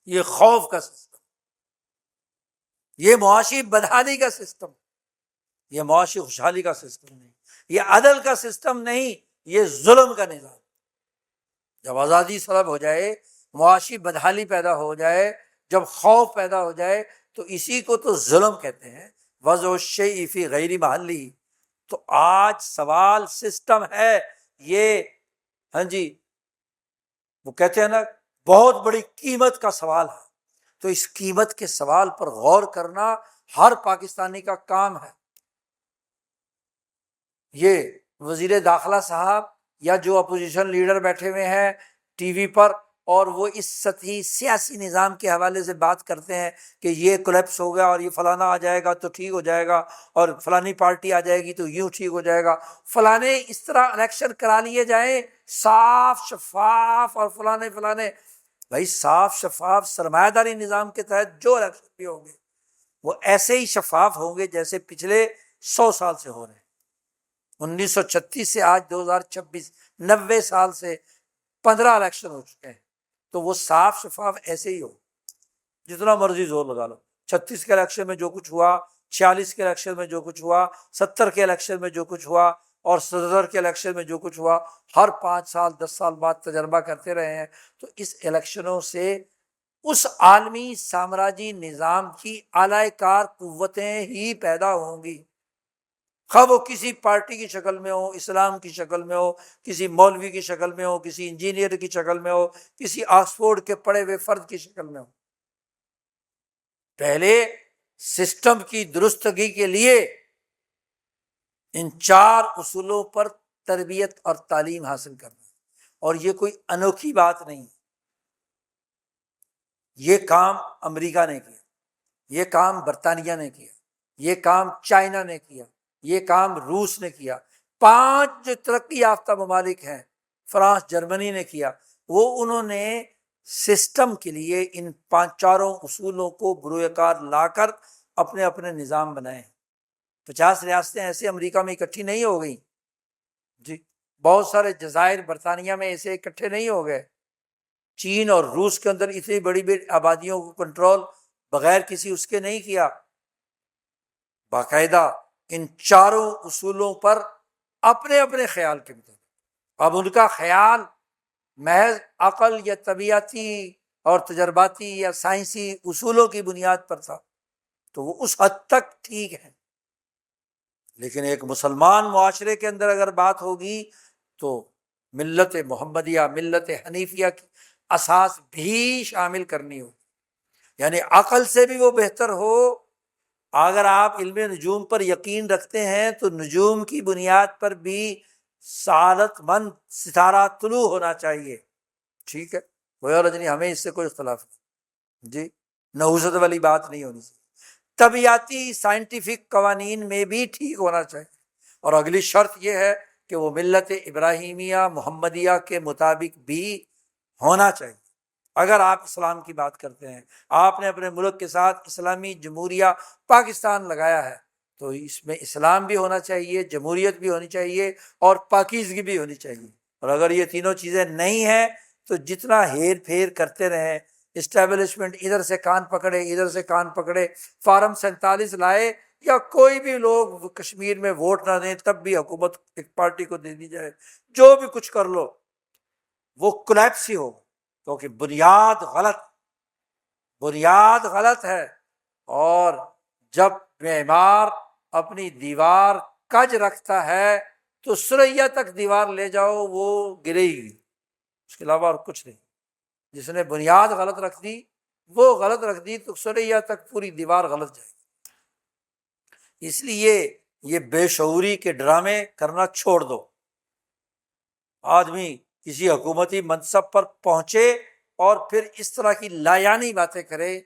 یہ خوف کا سسٹم۔ یہ معاشی بدحالی کا سسٹم، یہ معاشی خوشحالی کا سسٹم نہیں، یہ عدل کا سسٹم نہیں، یہ ظلم کا نظام۔ جب آزادی سلب ہو جائے، معاشی بدحالی پیدا ہو جائے، جب خوف پیدا ہو جائے، تو اسی کو تو ظلم کہتے ہیں، وضع الشیء فی غیر محلہ۔ تو آج سوال سسٹم ہے یہ، ہاں جی، وہ کہتے ہیں نا بہت بڑی قیمت کا سوال ہے، تو اس قیمت کے سوال پر غور کرنا ہر پاکستانی کا کام ہے۔ یہ وزیر داخلہ صاحب یا جو اپوزیشن لیڈر بیٹھے ہوئے ہیں ٹی وی پر، اور وہ اس سطحی سیاسی نظام کے حوالے سے بات کرتے ہیں کہ یہ کولیپس ہو گیا اور یہ فلانا آ جائے گا تو ٹھیک ہو جائے گا، اور فلانی پارٹی آ جائے گی تو یوں ٹھیک ہو جائے گا، فلانے اس طرح الیکشن کرا لیے جائیں صاف شفاف، اور فلانے فلانے۔ بھائی صاف شفاف سرمایہ داری نظام کے تحت جو الیکشن بھی ہوں گے وہ ایسے ہی شفاف ہوں گے جیسے پچھلے 100 سال سے ہو رہے ہیں۔ 1936 سے آج 2026، 90 سال سے 15 الیکشن ہو چکے ہیں، تو وہ صاف شفاف ایسے ہی ہو، جتنا مرضی زور لگا لو۔ 36 کے الیکشن میں جو کچھ ہوا، 46 کے الیکشن میں جو کچھ ہوا، 70 کے الیکشن میں جو کچھ ہوا، اور 77 کے الیکشن میں جو کچھ ہوا، ہر 5 سال 10 سال بعد تجربہ کرتے رہے ہیں۔ تو اس الیکشنوں سے اس عالمی سامراجی نظام کی اعلی کار قوتیں ہی پیدا ہوں گی، خواہ وہ کسی پارٹی کی شکل میں ہو، اسلام کی شکل میں ہو، کسی مولوی کی شکل میں ہو، کسی انجینئر کی شکل میں ہو، کسی آکسفورڈ کے پڑھے ہوئے فرد کی شکل میں ہو۔ پہلے سسٹم کی درستگی کے لیے ان 4 اصولوں پر تربیت اور تعلیم حاصل کرنا، اور یہ کوئی انوکھی بات نہیں، یہ کام امریکہ نے کیا، یہ کام برطانیہ نے کیا، یہ کام چائنا نے کیا، یہ کام روس نے کیا، 5 جو ترقی یافتہ ممالک ہیں، فرانس، جرمنی نے کیا، وہ انہوں نے سسٹم کے لیے ان 4 اصولوں کو بروئے کار لا کر اپنے اپنے نظام بنائے۔ 50 ریاستیں ایسے امریکہ میں اکٹھی نہیں ہو گئیں جی، بہت سارے جزائر برطانیہ میں ایسے اکٹھے نہیں ہو گئے، چین اور روس کے اندر اتنی بڑی بڑی آبادیوں کو کنٹرول بغیر کسی اس کے نہیں کیا، باقاعدہ ان 4 اصولوں پر اپنے اپنے خیال کے مطابق۔ اب ان کا خیال محض عقل یا طبیعتی اور تجرباتی یا سائنسی اصولوں کی بنیاد پر تھا، تو وہ اس حد تک ٹھیک ہے، لیکن ایک مسلمان معاشرے کے اندر اگر بات ہوگی تو ملت محمدیہ، ملت حنیفیہ کی اساس بھی شامل کرنی ہو، یعنی عقل سے بھی وہ بہتر ہو۔ اگر آپ علم نجوم پر یقین رکھتے ہیں تو نجوم کی بنیاد پر بھی سعادت مند ستارہ طلوع ہونا چاہیے، ٹھیک ہے، وہ رجنی، ہمیں اس سے کوئی اختلاف نہیں جی، نحوست والی بات نہیں ہونی چاہیے، طبیعتی سائنٹیفک قوانین میں بھی ٹھیک ہونا چاہیے، اور اگلی شرط یہ ہے کہ وہ ملت ابراہیمیہ محمدیہ کے مطابق بھی ہونا چاہیے۔ اگر آپ اسلام کی بات کرتے ہیں، آپ نے اپنے ملک کے ساتھ اسلامی جمہوریہ پاکستان لگایا ہے، تو اس میں اسلام بھی ہونا چاہیے، جمہوریت بھی ہونی چاہیے، اور پاکیزگی بھی ہونی چاہیے۔ اور اگر یہ تینوں چیزیں نہیں ہیں تو جتنا ہیر پھیر کرتے رہیں، اسٹیبلشمنٹ ادھر سے کان پکڑے ادھر سے کان پکڑے، فارم 47 لائے یا کوئی بھی لوگ کشمیر میں ووٹ نہ دیں تب بھی حکومت ایک پارٹی کو دے دی جائے، جو بھی کچھ کر لو وہ کولیپس ہی ہو، کیونکہ بنیاد غلط ہے، اور جب معمار اپنی دیوار کج رکھتا ہے تو سریا تک دیوار لے جاؤ وہ گرے گی، اس کے علاوہ اور کچھ نہیں۔ جس نے بنیاد غلط رکھ دی، وہ غلط رکھ دی تو سریا تک پوری دیوار غلط جائے گی۔ اس لیے یہ بے شعوری کے ڈرامے کرنا چھوڑ دو۔ آدمی کسی حکومتی منصب پر پہنچے اور پھر اس طرح کی لایانی باتیں کرے،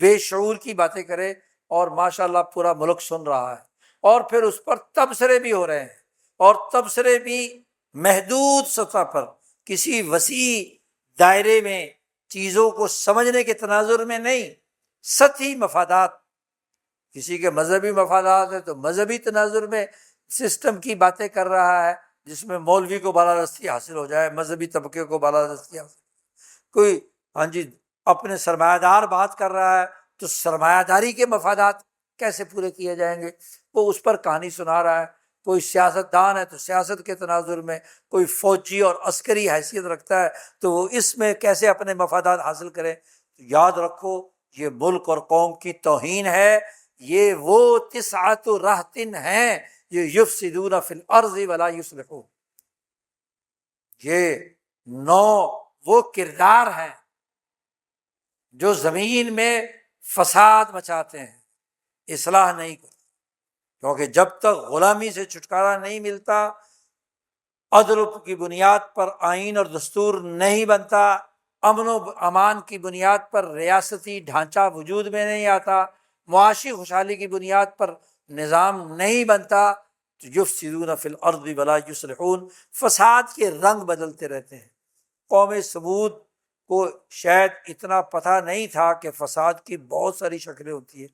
بے شعور کی باتیں کرے، اور ماشاءاللہ پورا ملک سن رہا ہے، اور پھر اس پر تبصرے بھی ہو رہے ہیں، اور تبصرے بھی محدود سطح پر، کسی وسیع دائرے میں چیزوں کو سمجھنے کے تناظر میں نہیں، سطحی مفادات، کسی کے مذہبی مفادات ہیں تو مذہبی تناظر میں سسٹم کی باتیں کر رہا ہے، جس میں مولوی کو بالادستی حاصل ہو جائے، مذہبی طبقے کو بالادستی حاصل، کوئی ہاں جی اپنے سرمایہ دار بات کر رہا ہے تو سرمایہ داری کے مفادات کیسے پورے کیے جائیں گے؟ وہ اس پر کہانی سنا رہا ہے۔ کوئی سیاست دان ہے تو سیاست کے تناظر میں، کوئی فوجی اور عسکری حیثیت رکھتا ہے تو وہ اس میں کیسے اپنے مفادات حاصل کرے۔ یاد رکھو یہ ملک اور قوم کی توہین ہے، یہ وہ تسعۃ رہط ہیں یہ یفسدون فی الارض ولا یصلحون، یہ 9 وہ کردار ہیں جو زمین میں فساد مچاتے ہیں، اصلاح نہیں کرتے، کیونکہ جب تک غلامی سے چھٹکارا نہیں ملتا، عدل کی بنیاد پر آئین اور دستور نہیں بنتا، امن و امان کی بنیاد پر ریاستی ڈھانچہ وجود میں نہیں آتا، معاشی خوشحالی کی بنیاد پر نظام نہیں بنتا، تو یفسدون فی الارض ولا یصلحون، فساد کے رنگ بدلتے رہتے ہیں۔ قوم ثمود کو شاید اتنا پتہ نہیں تھا کہ فساد کی بہت ساری شکلیں ہوتی ہیں،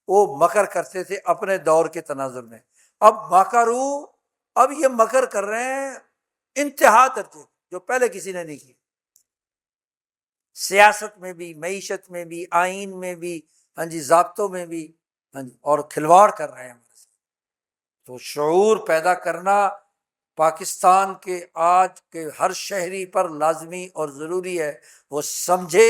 وہ مکر کرتے تھے اپنے دور کے تناظر میں۔ اب مکرو، اب یہ مکر کر رہے ہیں انتہا درجے جو پہلے کسی نے نہیں کی، سیاست میں بھی، معیشت میں بھی، آئین میں بھی، ہاں جی، ضابطوں میں بھی، ہاں جی، اور کھلواڑ کر رہے ہیں ہمارے ساتھ۔ تو شعور پیدا کرنا پاکستان کے آج کے ہر شہری پر لازمی اور ضروری ہے، وہ سمجھے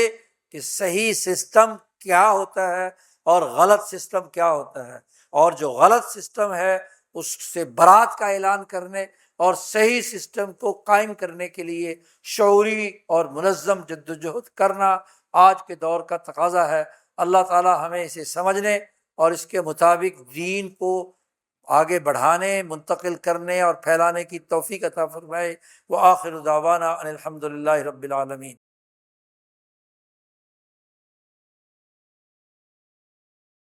کہ صحیح سسٹم کیا ہوتا ہے اور غلط سسٹم کیا ہوتا ہے، اور جو غلط سسٹم ہے اس سے برات کا اعلان کرنے اور صحیح سسٹم کو قائم کرنے کے لیے شعوری اور منظم جدوجہد کرنا آج کے دور کا تقاضا ہے۔ اللہ تعالی ہمیں اسے سمجھنے اور اس کے مطابق دین کو آگے بڑھانے، منتقل کرنے اور پھیلانے کی توفیق عطا فرمائے۔ وآخر دعوانا ان الحمد للہ رب العالمین۔